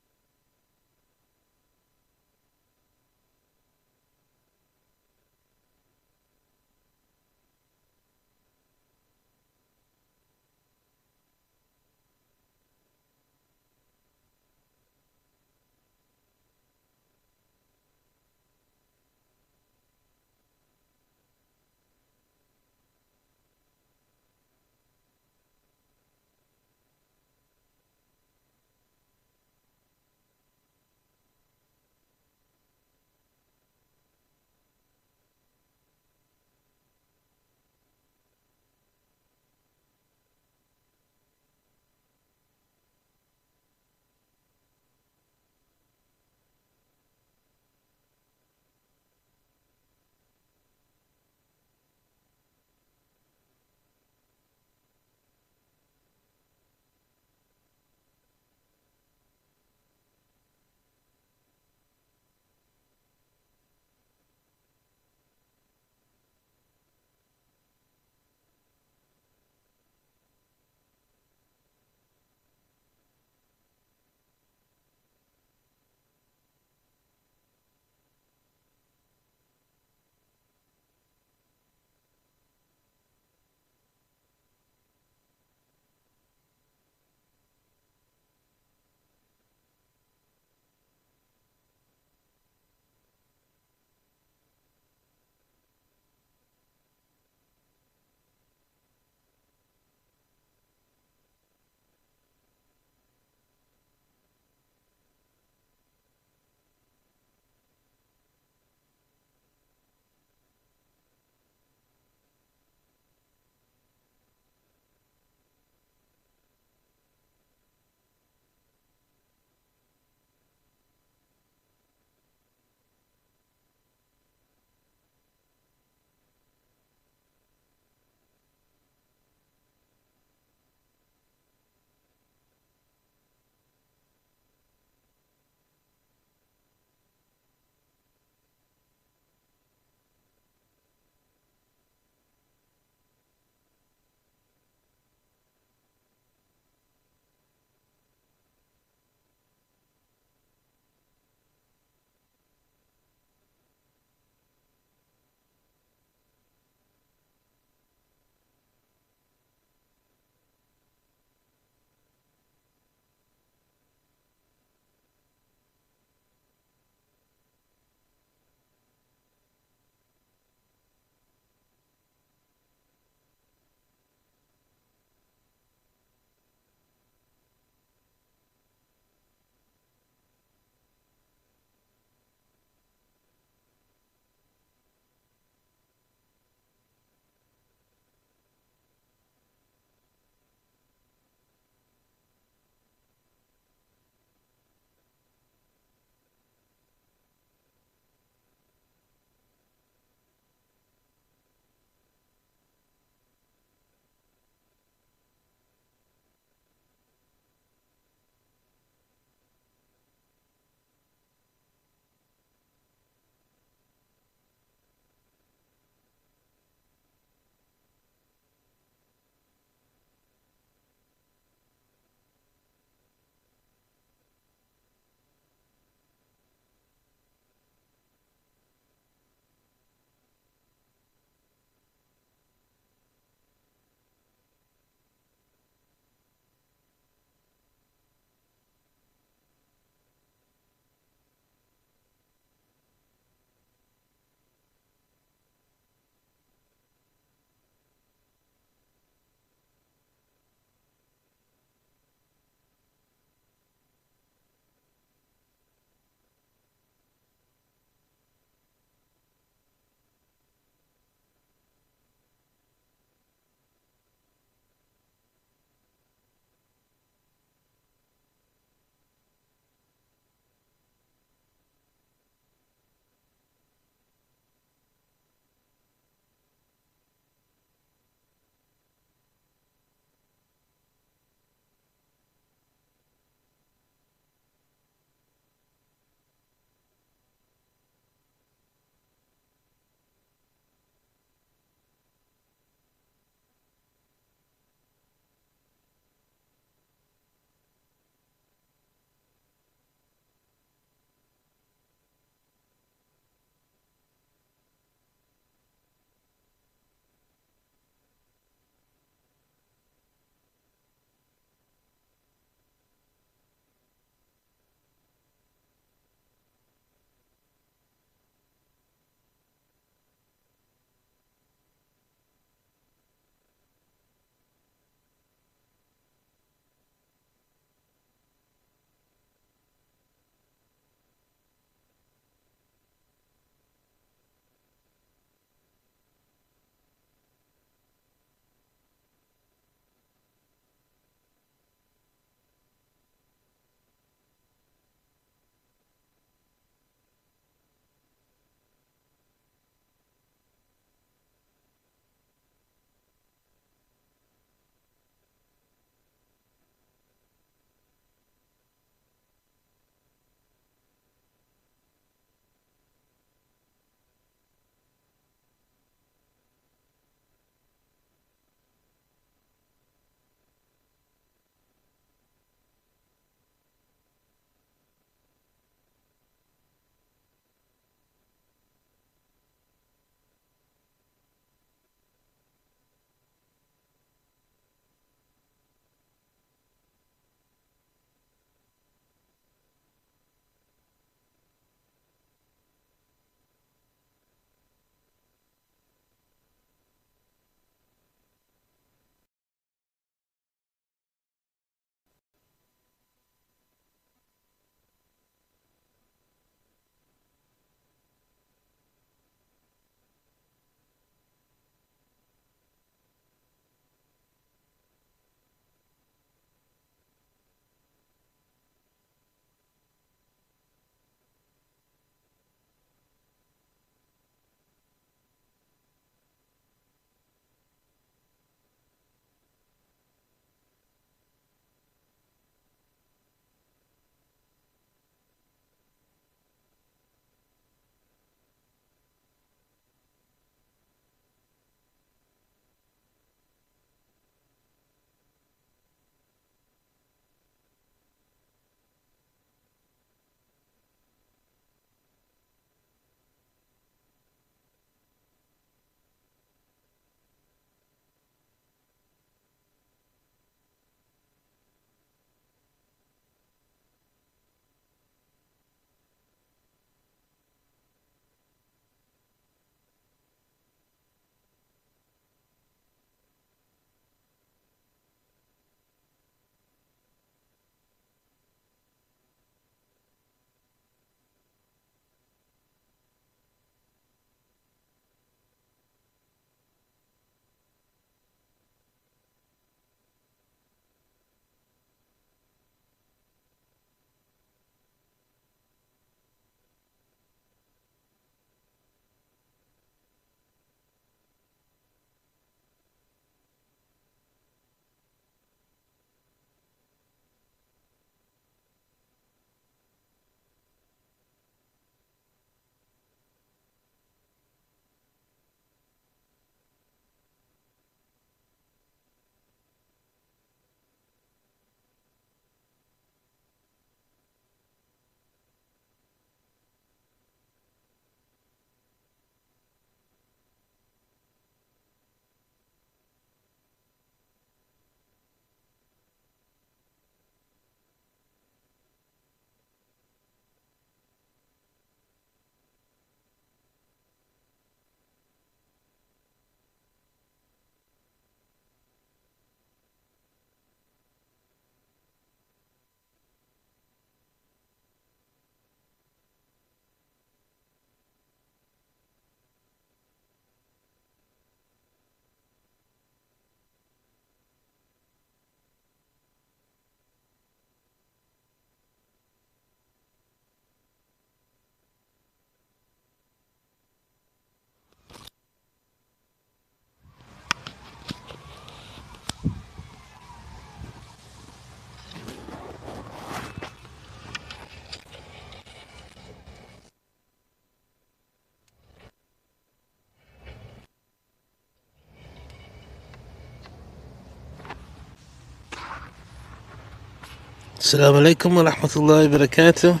S1: Assalamu alaikum wa rahmatullahi wa barakatuh.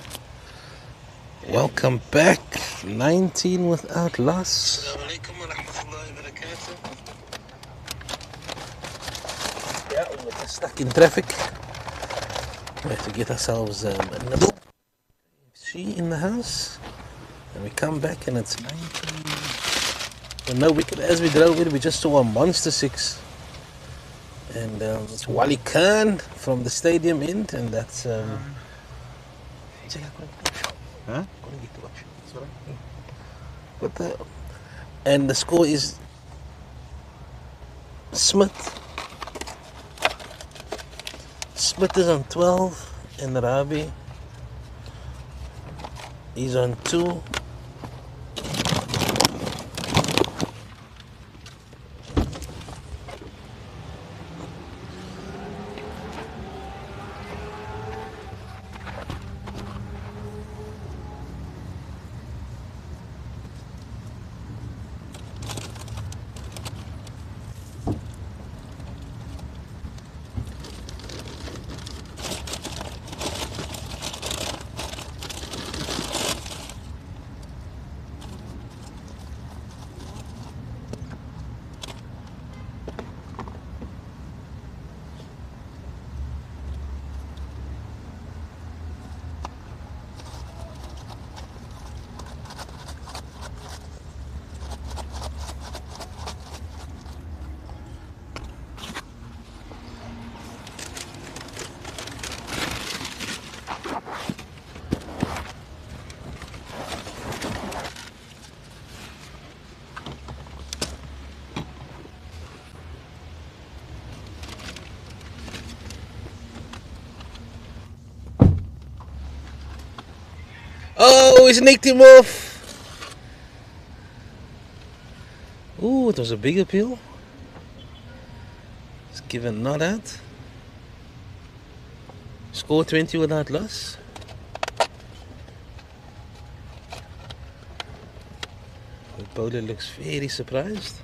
S1: Welcome back. 19 without loss. Assalamu alaikum wa rahmatullahi wa barakatuh. Yeah, we're stuck in traffic. We have to get ourselves a nibble. She in the house. And we come back and it's 19. Well, no, as we drove in, we just saw a monster 6. And it's Wally Khan from the stadium end, and that's
S2: Huh?
S1: And the score is Smith. Smith is on 12, and Rabi is on 2. Oh, he's nicked him off. Ooh, it was a big appeal. It's given not out. Score 20 without loss. The bowler looks very surprised.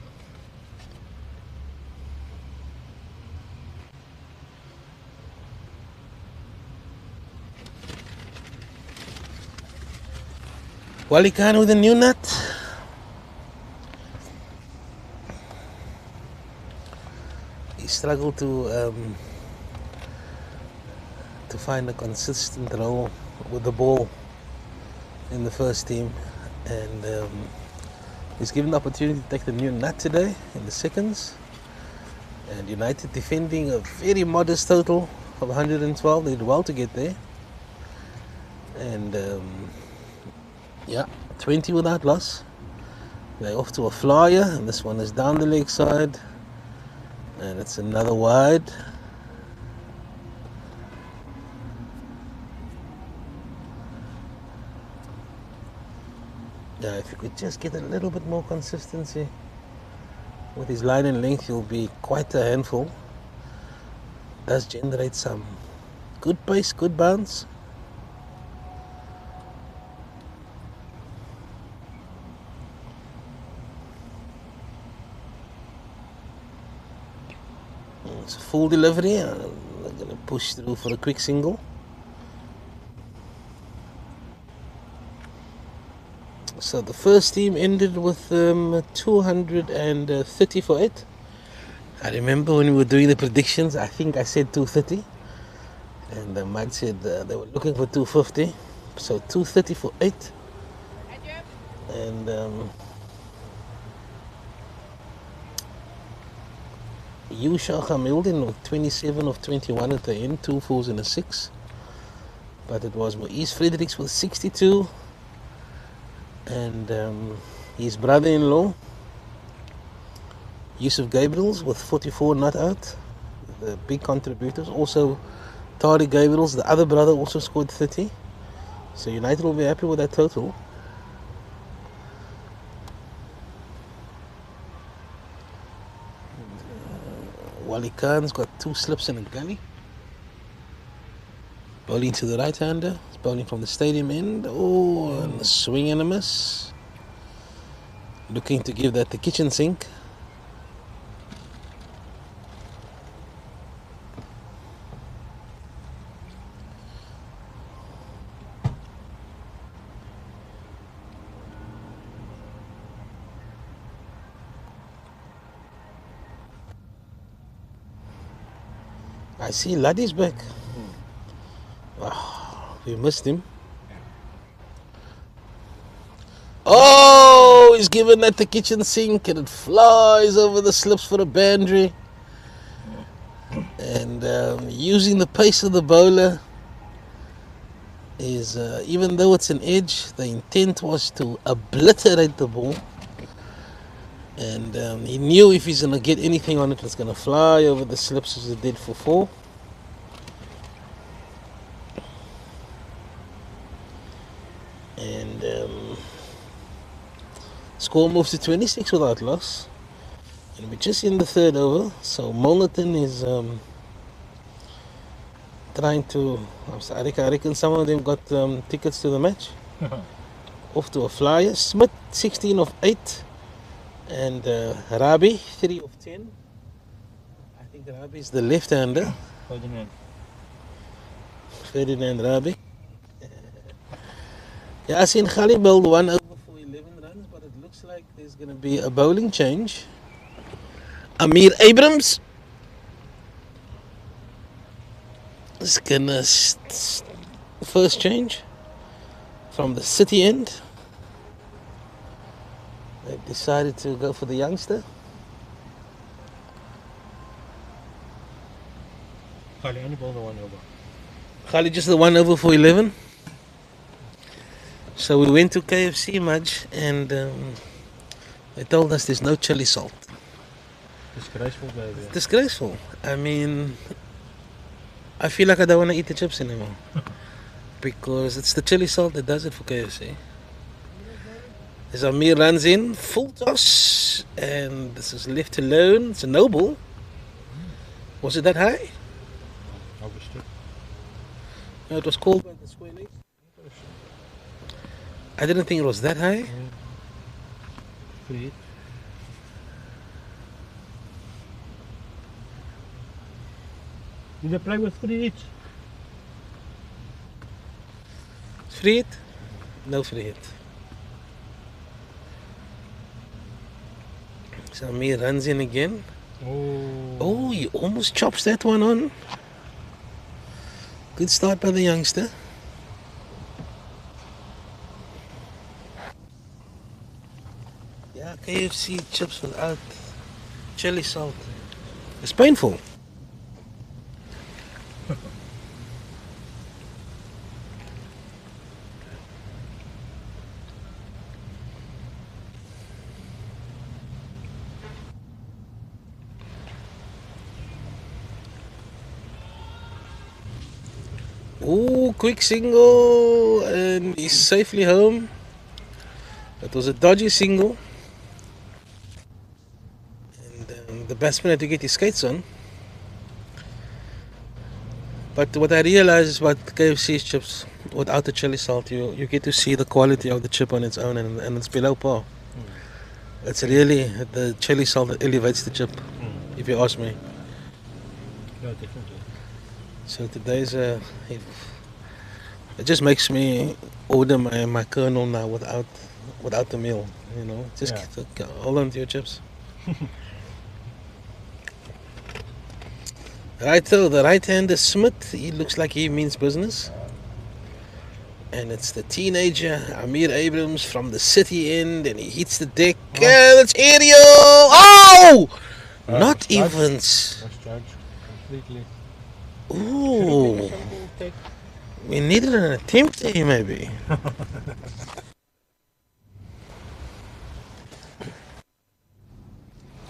S1: Wally Khan with a new nut. He struggled to find a consistent role with the ball in the first team, and he's given the opportunity to take the new nut today in the seconds. And United defending a very modest total of 112. They did well to get there. And yeah, 20 without loss. They're off to a flyer, and this one is down the leg side, and it's another wide. Yeah, if you could just get a little bit more consistency with his line and length, he'll be quite a handful. Does generate some good pace, good bounce. It's a full delivery. I'm going to push through for a quick single. So the first team ended with 230 for it. I remember when we were doing the predictions, I think I said 230. And Mike said they were looking for 250. So 230 for 8. And Yusha Hamilton with 27 of 21 at the end, 2 fours and a 6. But it was Moise Fredericks with 62. And his brother-in-law, Yusuf Gabriels, with 44 not out. The big contributors. Also, Tariq Gabriels, the other brother, also scored 30. So United will be happy with that total. Wally Khan's got 2 slips and a gully. Bowling to the right-hander. He's bowling from the stadium end. Oh, and the swing and a miss. Looking to give that the kitchen sink. I see Laddie's back. We missed him. Oh, he's given that the kitchen sink and it flies over the slips for a boundary. And using the pace of the bowler is, even though it's an edge, the intent was to obliterate the ball. And he knew if he's going to get anything on it, it's going to fly over the slips as it did for 4. And score moves to 26 without loss. And we're just in the 3rd over. So Milnerton is trying to... I reckon some of them got tickets to the match. Off to a flyer. Smith, 16 of 8. And Rabi, 3 of 10. I think Rabi is the left-hander. Ferdinand Rabi. Yeah, I seen Khali bowled 1 over for 11 runs, but it looks like there's going to be a bowling change. Amir Abrams is going to first change from the city end. They've decided to go for the youngster.
S2: Khali only bowled the 1 over.
S1: Khali just the 1 over for 11. So we went to KFC, Maj, and they told us there's no chili salt.
S2: Disgraceful, baby.
S1: Disgraceful. I mean, I feel like I don't want to eat the chips anymore. Because it's the chili salt that does it for KFC. As Amir runs in, full toss, and this is left alone. It's a no ball. Was it that high?
S2: Obviously.
S1: No, it was called by the square leg. I didn't think it was that high.
S2: Free hit. Did they play with free hits?
S1: Free hit? No free hit. So Amir runs in again. Oh, he almost chops that one on. Good start by the youngster. Yeah, KFC chips without chili salt. It's painful. Ooh, quick single, and he's safely home. It was a dodgy single. And the batsman had to get his skates on. But what I realized about KFC's chips, without the chili salt, you get to see the quality of the chip on its own, and it's below par. It's really the chili salt that elevates the chip, if you ask me.
S2: No, definitely.
S1: So today's it just makes me order my kernel now without the meal, you know. Just hold on to your chips. Right, so the right-hander Smith, he looks like he means business. And it's the teenager Amir Abrams from the city end, and he hits the deck. And it's aerial. Oh! Not even.
S2: That's judge completely.
S1: Ooh. We needed an attempt here, maybe.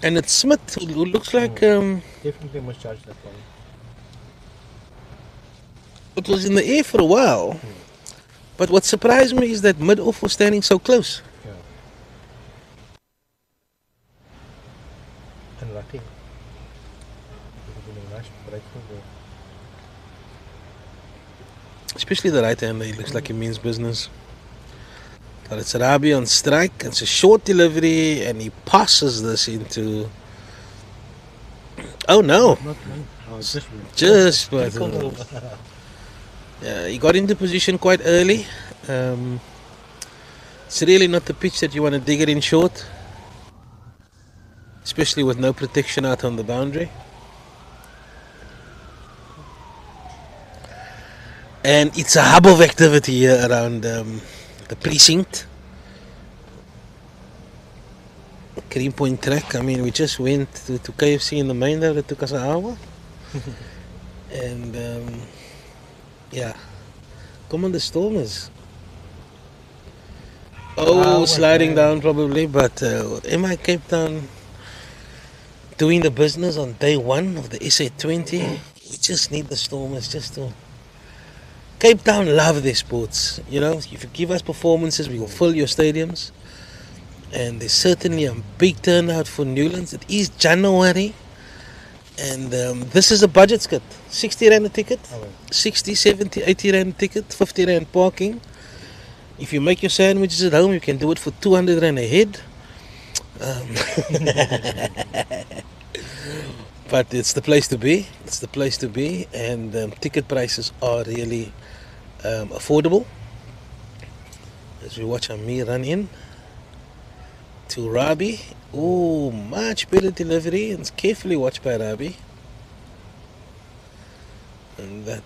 S1: And it's Smith, who looks like
S2: Definitely must judge that one.
S1: it was in the air for a while. But what surprised me is that mid-off was standing so close.
S2: Yeah. And lucky. It would have been a nice breakthrough there.
S1: Especially the right-hander, he looks like he means business. But it's Rabi on strike. It's a short delivery, and he passes this into. Oh no!
S2: Not me. Oh,
S1: Just but yeah, he got into position quite early. It's really not the pitch that you want to dig it in short, especially with no protection out on the boundary. And it's a hub of activity here around the precinct. Cream Point track. I mean, we just went to KFC in the main there. It took us an hour. And yeah, come on the Stormers. Oh, sliding down probably, but MI Cape Town doing the business on day one of the SA20. We just need the Stormers just to. Cape Town love their sports. You know, if you give us performances, we will fill your stadiums. And there's certainly a big turnout for Newlands. It is January. And this is a budget skit. 60 Rand a ticket, 60, 70, 80 Rand a ticket, 50 Rand parking. If you make your sandwiches at home, you can do it for 200 Rand a head. But it's the place to be. It's the place to be. And ticket prices are really affordable. As we watch Amir run in to Rabi. Oh, much better delivery. And it's carefully watched by Rabi. And that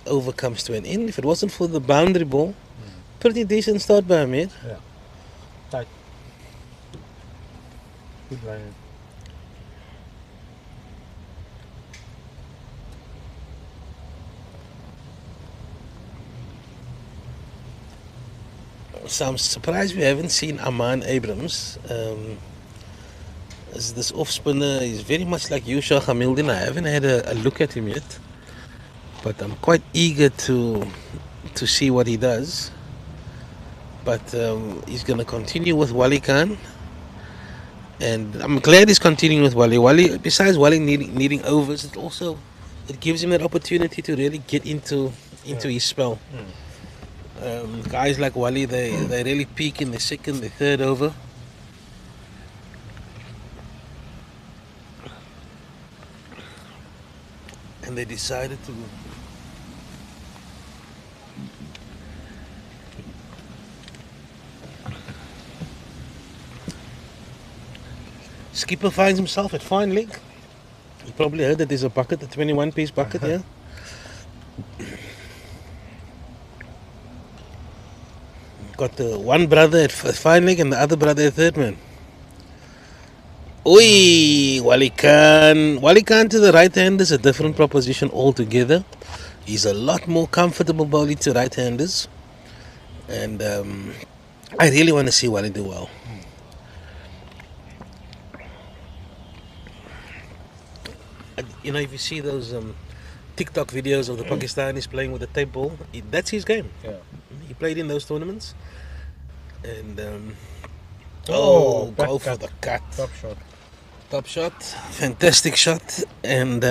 S1: over comes to an end. If it wasn't for the boundary ball, pretty decent start by Amir.
S2: Yeah. Tight. Good running.
S1: So I'm surprised we haven't seen Aman Abrams. As this off spinner is very much like Yusha Hamildin. I haven't had a look at him yet, but I'm quite eager to see what he does. But he's going to continue with Wali Khan, and I'm glad he's continuing with Wali. Wali, besides Wali needing overs, it gives him that opportunity to really get into his spell. Guys like Wali, they really peak in the second, the third over. And they decided to Skipper finds himself at fine leg. You probably heard that there's a bucket, a 21-piece bucket here. Got the one brother at fine leg and the other brother at third man. Oi, Wali Khan. Wali Khan to the right hand is a different proposition altogether. He's a lot more comfortable bowling to right-handers. And I really want to see Wali do well. You know, if you see those TikTok videos of the Pakistanis playing with the tape ball, that's his game.
S2: Yeah.
S1: He played in those tournaments. And
S2: Oh,
S1: go
S2: back
S1: for
S2: cut.
S1: the cut.
S2: Top shot.
S1: Top shot, fantastic shot, and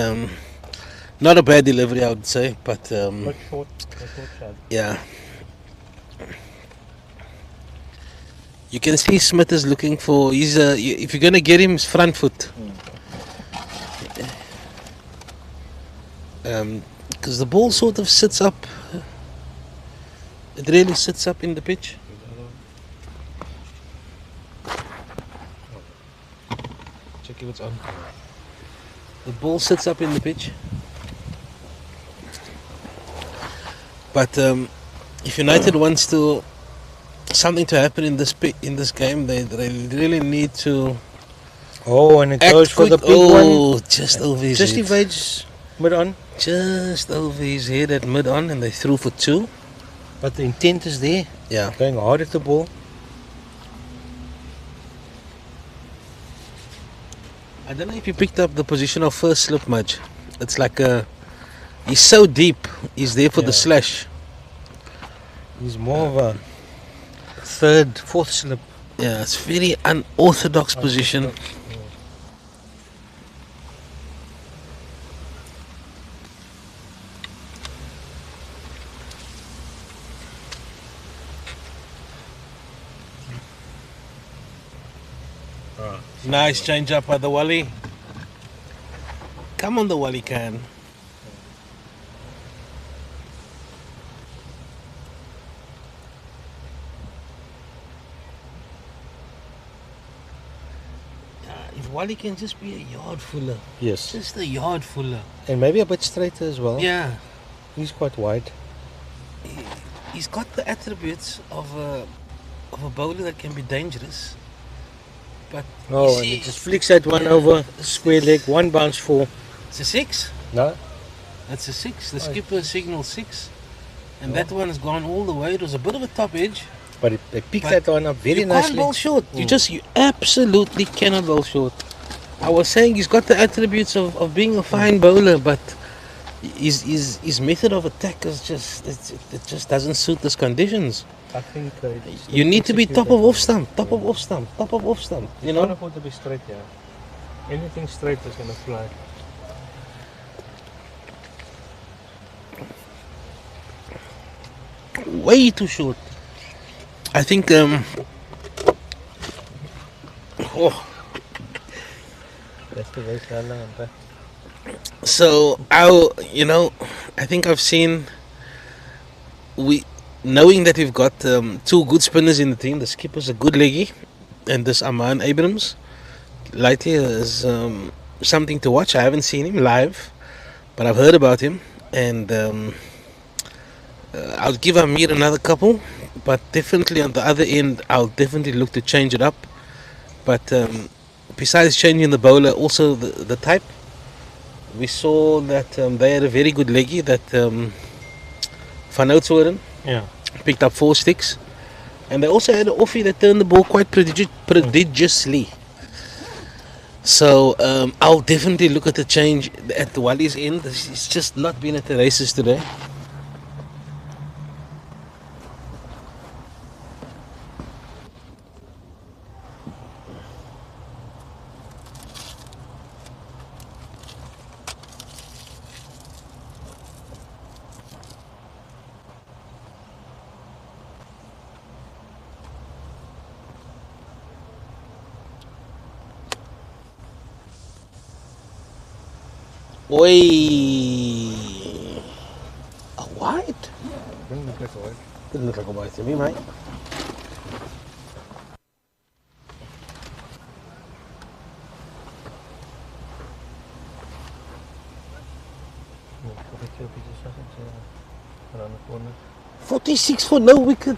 S1: not a bad delivery, I would say, but
S2: But short shot.
S1: yeah. You can see Smith is looking for. If you're gonna get him, his front foot, because the ball sort of sits up. It really sits up in the pitch. Check if it's on. The ball sits up in the pitch. But if United wants something to happen in this game, they really need to.
S2: Oh, and it
S1: Act
S2: goes for the
S1: quick.
S2: big one.
S1: Just over his
S2: Just
S1: head.
S2: evades mid-on.
S1: Just over his head at mid-on, and they threw for two.
S2: But the intent is there.
S1: Yeah.
S2: Going hard at the ball.
S1: I don't know if you picked up the position of first slip much. It's like he's so deep. He's there for the
S2: Yeah.
S1: slash.
S2: He's more of a third, fourth slip.
S1: Yeah, it's very unorthodox position. Nice change up by the Wali. Come on, the Wali Khan. If Wali can just be a yard fuller,
S2: Yes.
S1: just a yard fuller.
S2: And maybe a bit straighter as well.
S1: Yeah.
S2: He's quite wide.
S1: He's got the attributes of a bowler that can be dangerous. But you
S2: Oh, and
S1: see,
S2: he just flicks that one over square leg, one bounce for.
S1: it's a 6.
S2: No?
S1: That's a 6. The
S2: Oh,
S1: skipper signaled 6. And
S2: Yeah.
S1: that one has gone all the way. It was a bit of a top edge.
S2: But they picked
S1: But
S2: that one up very
S1: you
S2: nicely.
S1: can't bowl short.
S2: Mm.
S1: You absolutely cannot bowl short. I was saying he's got the attributes of being a fine bowler, but his method of attack is it just doesn't suit these conditions.
S2: I think
S1: You need to be top of off stump, top of off stump, top of off stump. You
S2: can't
S1: know.
S2: afford to be straight here. Anything straight is gonna fly.
S1: Way too short. I think oh,
S2: That's the way to
S1: so I think I've seen knowing that we've got two good spinners in the team. The skipper's a good leggy, and this Aman Abrams lately is something to watch. I haven't seen him live, but I've heard about him, and I'll give Amir another couple, but definitely on the other end, I'll definitely look to change it up. But besides changing the bowler, also the type, we saw that they had a very good leggy that Van Oudtshoorn
S2: Yeah.
S1: picked up 4 sticks, and they also had an offie that turned the ball quite prodigiously. So I'll definitely look at the change at the Wally's end. He's just not been at the races today. Oi, a wide?
S2: Didn't look like a wide.
S1: Didn't look like a wide to me, mate.
S2: Around the corner.
S1: 46 for no wicket.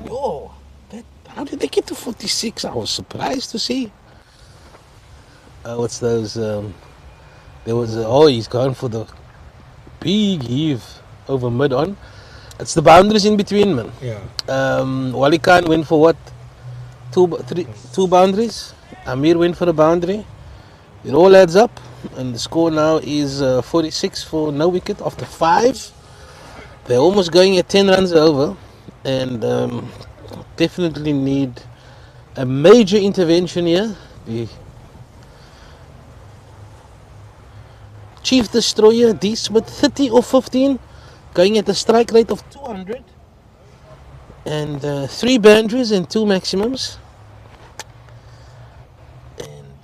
S1: Yo, how did they get to 46? I was surprised to see. What's those? There was he's going for the big heave over mid on. It's the boundaries in between, man.
S2: Yeah.
S1: Wali Khan went for what? Two boundaries. Amir went for a boundary. It all adds up, and the score now is 46 for no wicket after 5. They're almost going at 10 runs over, and definitely need a major intervention here. The Chief Destroyer, D Smith, 30 or 15, going at a strike rate of 200, and 3 boundaries and 2 maximums. And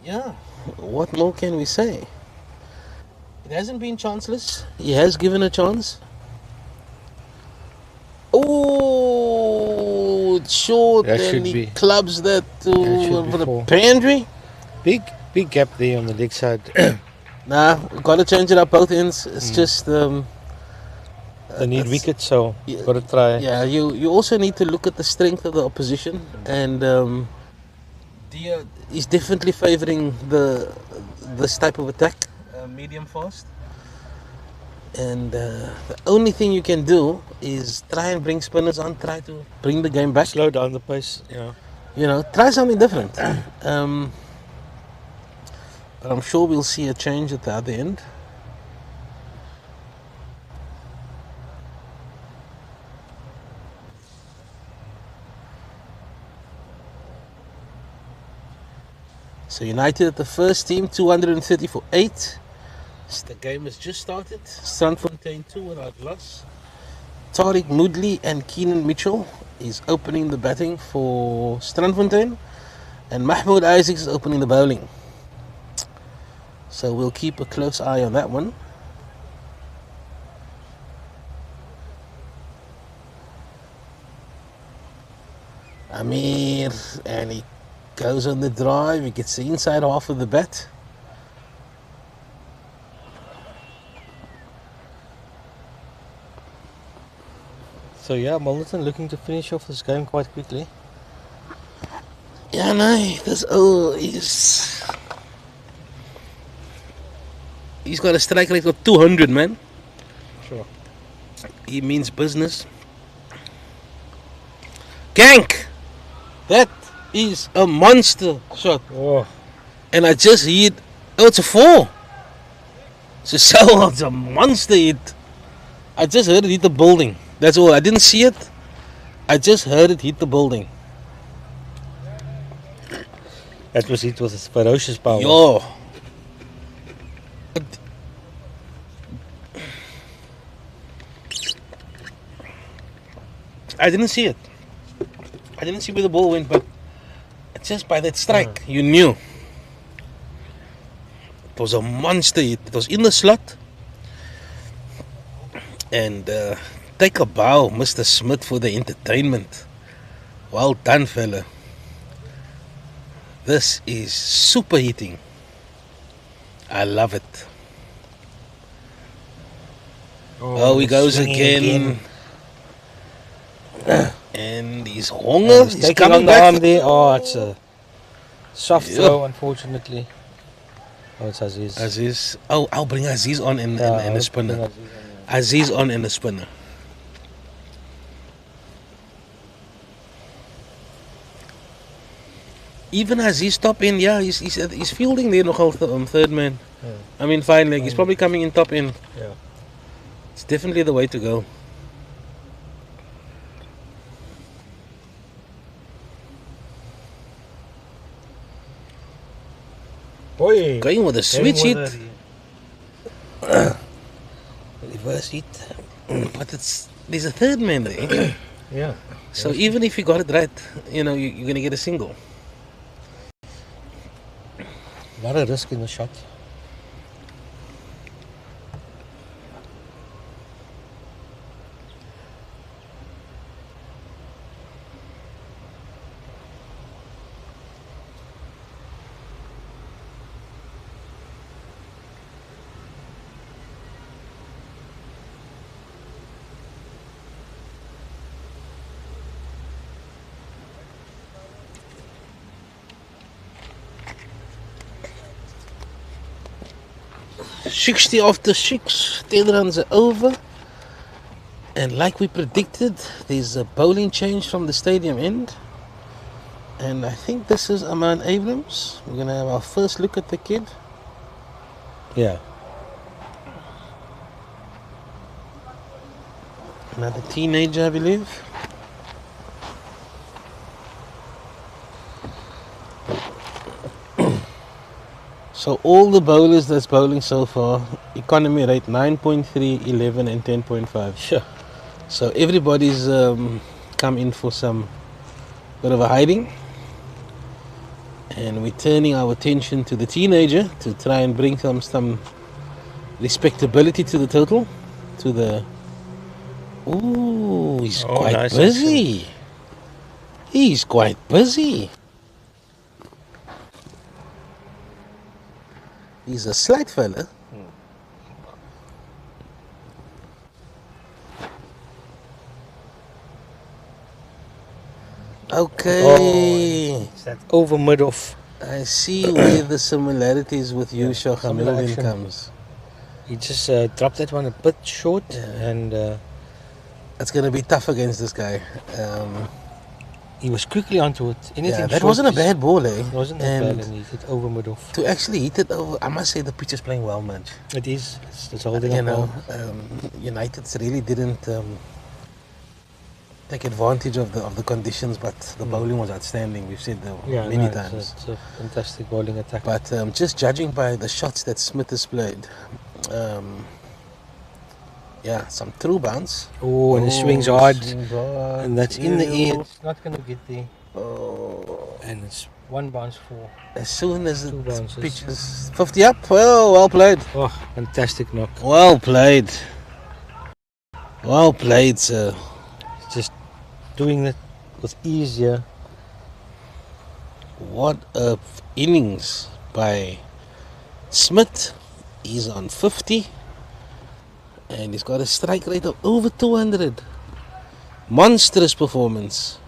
S1: yeah, what more can we say? It hasn't been chanceless. He has given a chance. Oh, it's short,
S2: That
S1: and
S2: should
S1: he
S2: be.
S1: clubs that
S2: That should
S1: to
S2: be
S1: for the
S2: 4.
S1: boundary.
S2: Big gap there on the leg side.
S1: Nah, got to change it up both ends. It's just
S2: They need
S1: that's-
S2: wickets, so
S1: yeah,
S2: got to try.
S1: yeah. You also need to look at the strength of the opposition, and Dia is definitely favouring this type of attack, medium fast. And the only thing you can do is try and bring spinners on, try to bring the game back.
S2: Slow down the pace. Yeah.
S1: You know, try something different. But I'm sure we'll see a change at the other end. So United at the first team, 230 for 8. The game has just started. Strandfontein 2 without loss. Tariq Moodley and Keenan Mitchell is opening the batting for Strandfontein, and Mahmoud Isaacs is opening the bowling. So we'll keep a close eye on that one. Amir, and he goes on the drive. He gets the inside half of the bat.
S2: So yeah, Milnerton looking to finish off this game quite quickly.
S1: Yeah, no, he's got a strike rate of 200, man.
S2: Sure.
S1: He means business. Gank! That is a monster shot.
S2: Oh,
S1: And I just hit. Oh, it's a 4. It's a monster hit. I just heard it hit the building. That's all. I didn't see it. I just heard it hit the building.
S2: that was it with ferocious power.
S1: Yo. I didn't see it. I didn't see where the ball went, but just by that strike, you knew. It was a monster hit. It was in the slot. And take a bow, Mr. Smith, for the entertainment. Well done, fella. This is super hitting. I love it. Oh, he goes again. And he's hunger.
S2: He's
S1: He's
S2: taking
S1: coming
S2: on the
S1: back.
S2: arm there. Oh, it's a soft
S1: Yeah.
S2: throw, unfortunately. Oh, it's Aziz.
S1: Aziz. Oh, I'll bring Aziz on in the
S2: I'll
S1: spinner.
S2: bring Aziz on,
S1: Aziz on in the spinner. Even Aziz top in, yeah, he's fielding there nogal third man.
S2: Yeah.
S1: I mean, fine leg. He's probably coming in top in.
S2: Yeah.
S1: It's definitely the way to go.
S2: Oi,
S1: Going with a switch hit,
S2: reverse hit.
S1: but there's a third man there.
S2: Yeah.
S1: So even if you got it right, you're gonna get a single.
S2: A lot of risk in the shot.
S1: Sixty after 6, 10 runs are over. And like we predicted, there's a bowling change from the stadium end. And I think this is Aman Abrams. We're going to have our first look at the kid.
S2: Yeah.
S1: Another teenager, I believe. So all the bowlers that's bowling so far, economy rate 9.3, 11 and 10.5.
S2: Sure.
S1: So everybody's come in for some bit of a hiding. And we're turning our attention to the teenager to try and bring some respectability to the total. To the... Ooh, he's quite
S2: nice
S1: busy. He's quite busy. He's a slight fella. Okay.
S2: It's that over mid off.
S1: I see where the similarities with you, Shah
S2: similar
S1: Milnerton
S2: action.
S1: comes.
S2: He just dropped that one a bit short, and
S1: It's going to be tough against this guy.
S2: he was quickly onto it. Anything
S1: Yeah, that
S2: short
S1: wasn't a
S2: is-
S1: bad ball, eh?
S2: It wasn't that
S1: And
S2: bad, and he hit over mid off.
S1: to actually hit it over, I must say the pitch is playing well, man.
S2: It is. It's holding
S1: You
S2: up
S1: know,
S2: well.
S1: United really didn't take advantage of the conditions, but the bowling was outstanding. We've said that many times.
S2: It's a fantastic bowling attack.
S1: But just judging by the shots that Smith has played, yeah, some true bounce.
S2: Oh, and it swings hard,
S1: swings hard.
S2: and that's in the air.
S1: Yeah.
S2: It's not going to get there.
S1: Oh.
S2: And it's one bounce for.
S1: As soon as
S2: Two
S1: it
S2: bounces.
S1: pitches 50 up, well played.
S2: Oh, fantastic knock.
S1: Well played. Well played, sir.
S2: Just doing it was easier.
S1: What a innings by Smith. He's on 50. And he's got a strike rate of over 200. Monstrous performance.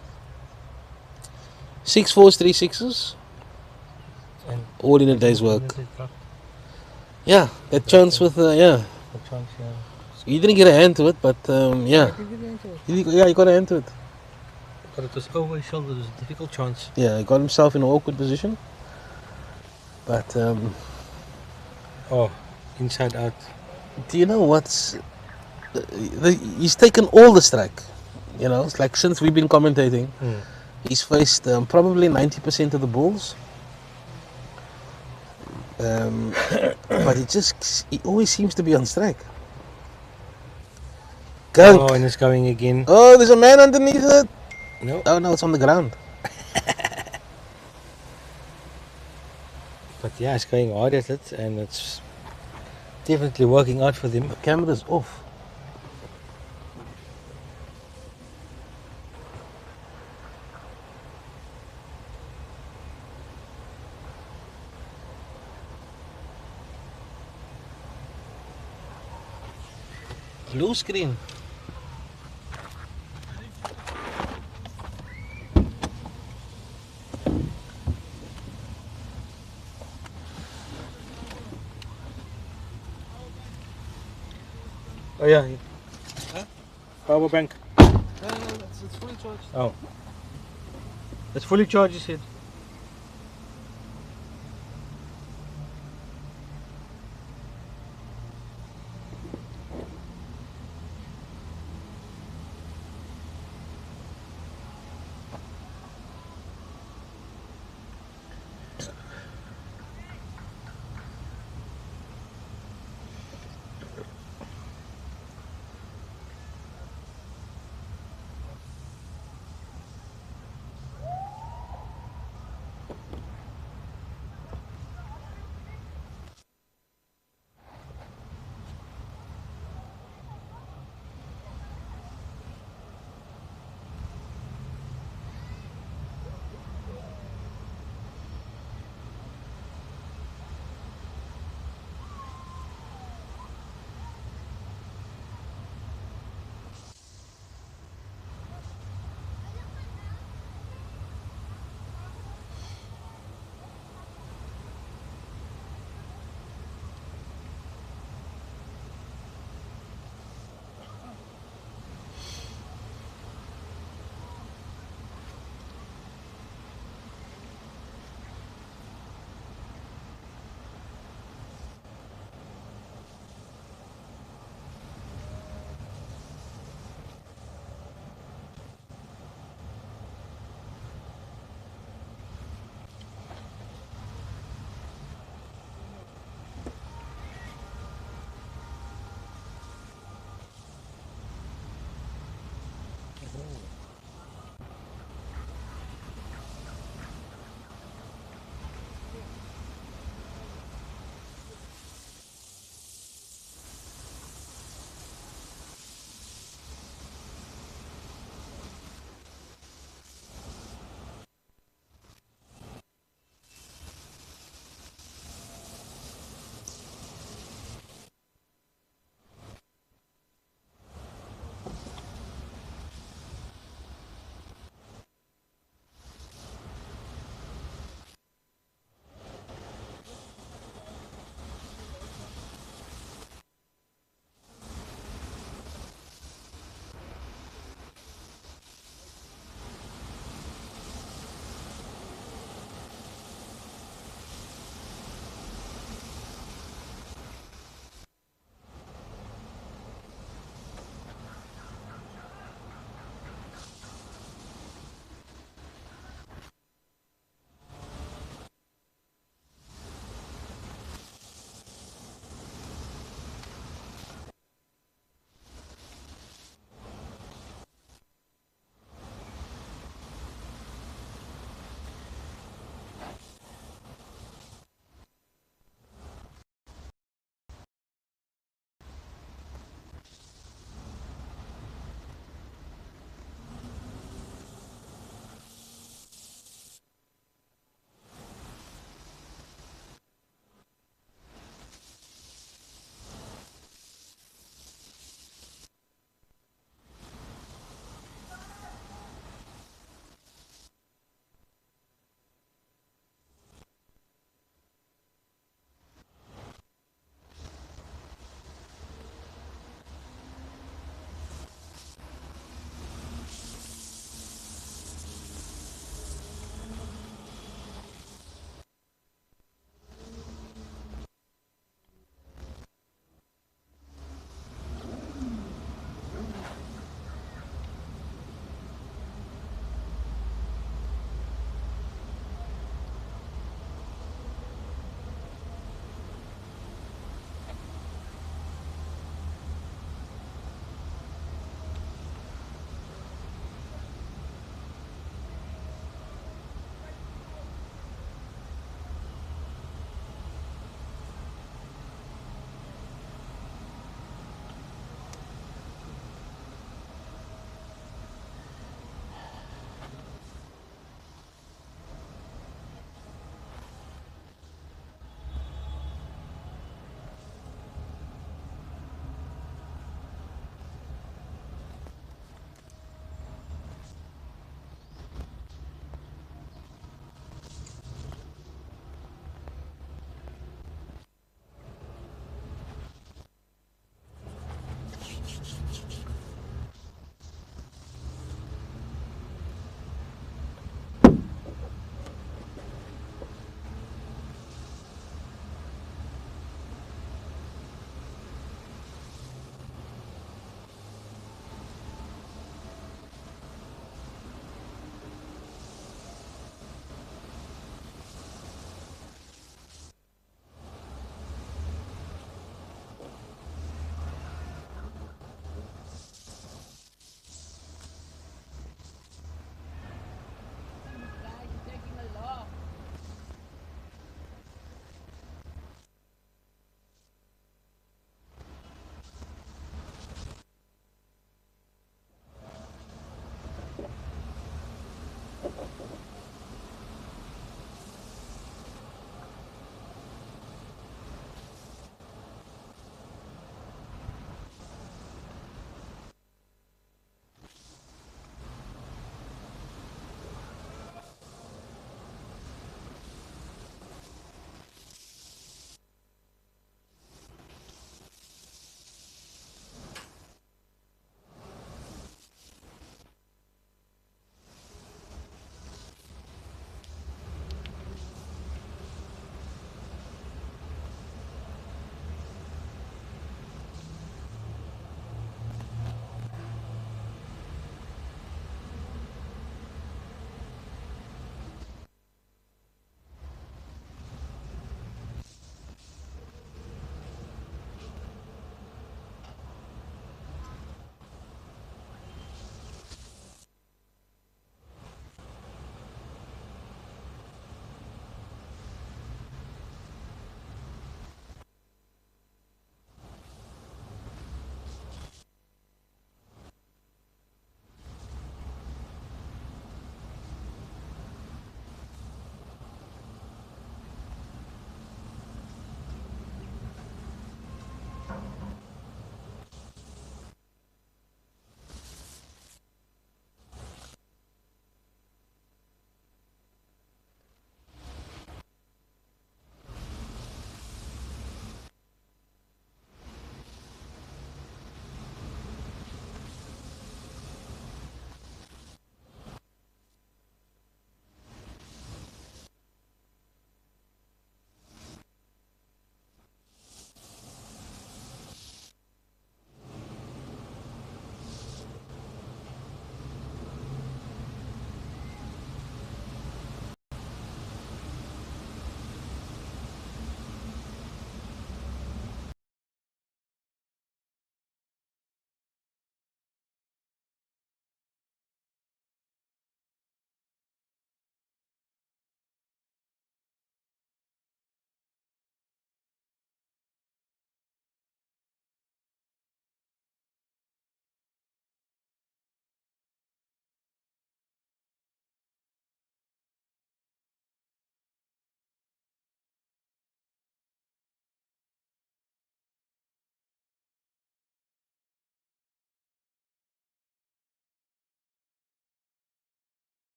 S1: 6 4s, 3 6s,
S2: And
S1: all in a day's work.
S2: limited drop.
S1: Yeah, that chance with yeah.
S2: The chance, yeah.
S1: You didn't get a hand to it, but yeah.
S2: I did get into it.
S1: Yeah, he got a hand to it.
S2: But it was over his shoulder. It was a difficult chance.
S1: Yeah, he got himself in an awkward position. But
S2: Oh, inside out.
S1: do you know what's... he's taken all the strike. You know, it's like since we've been commentating, he's faced probably 90% of the balls. But he always seems to be on strike. Gunk.
S2: Oh, and it's going again.
S1: Oh, there's a man underneath it.
S2: No.
S1: Oh no, it's on the ground.
S2: But yeah, it's going hard at it, and it's definitely working out for them.
S1: The camera's off. Blue screen.
S2: Oh yeah.
S3: Huh?
S2: Power bank.
S1: No, it's fully charged.
S2: Oh. It's fully charged, you said.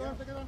S4: Take it on.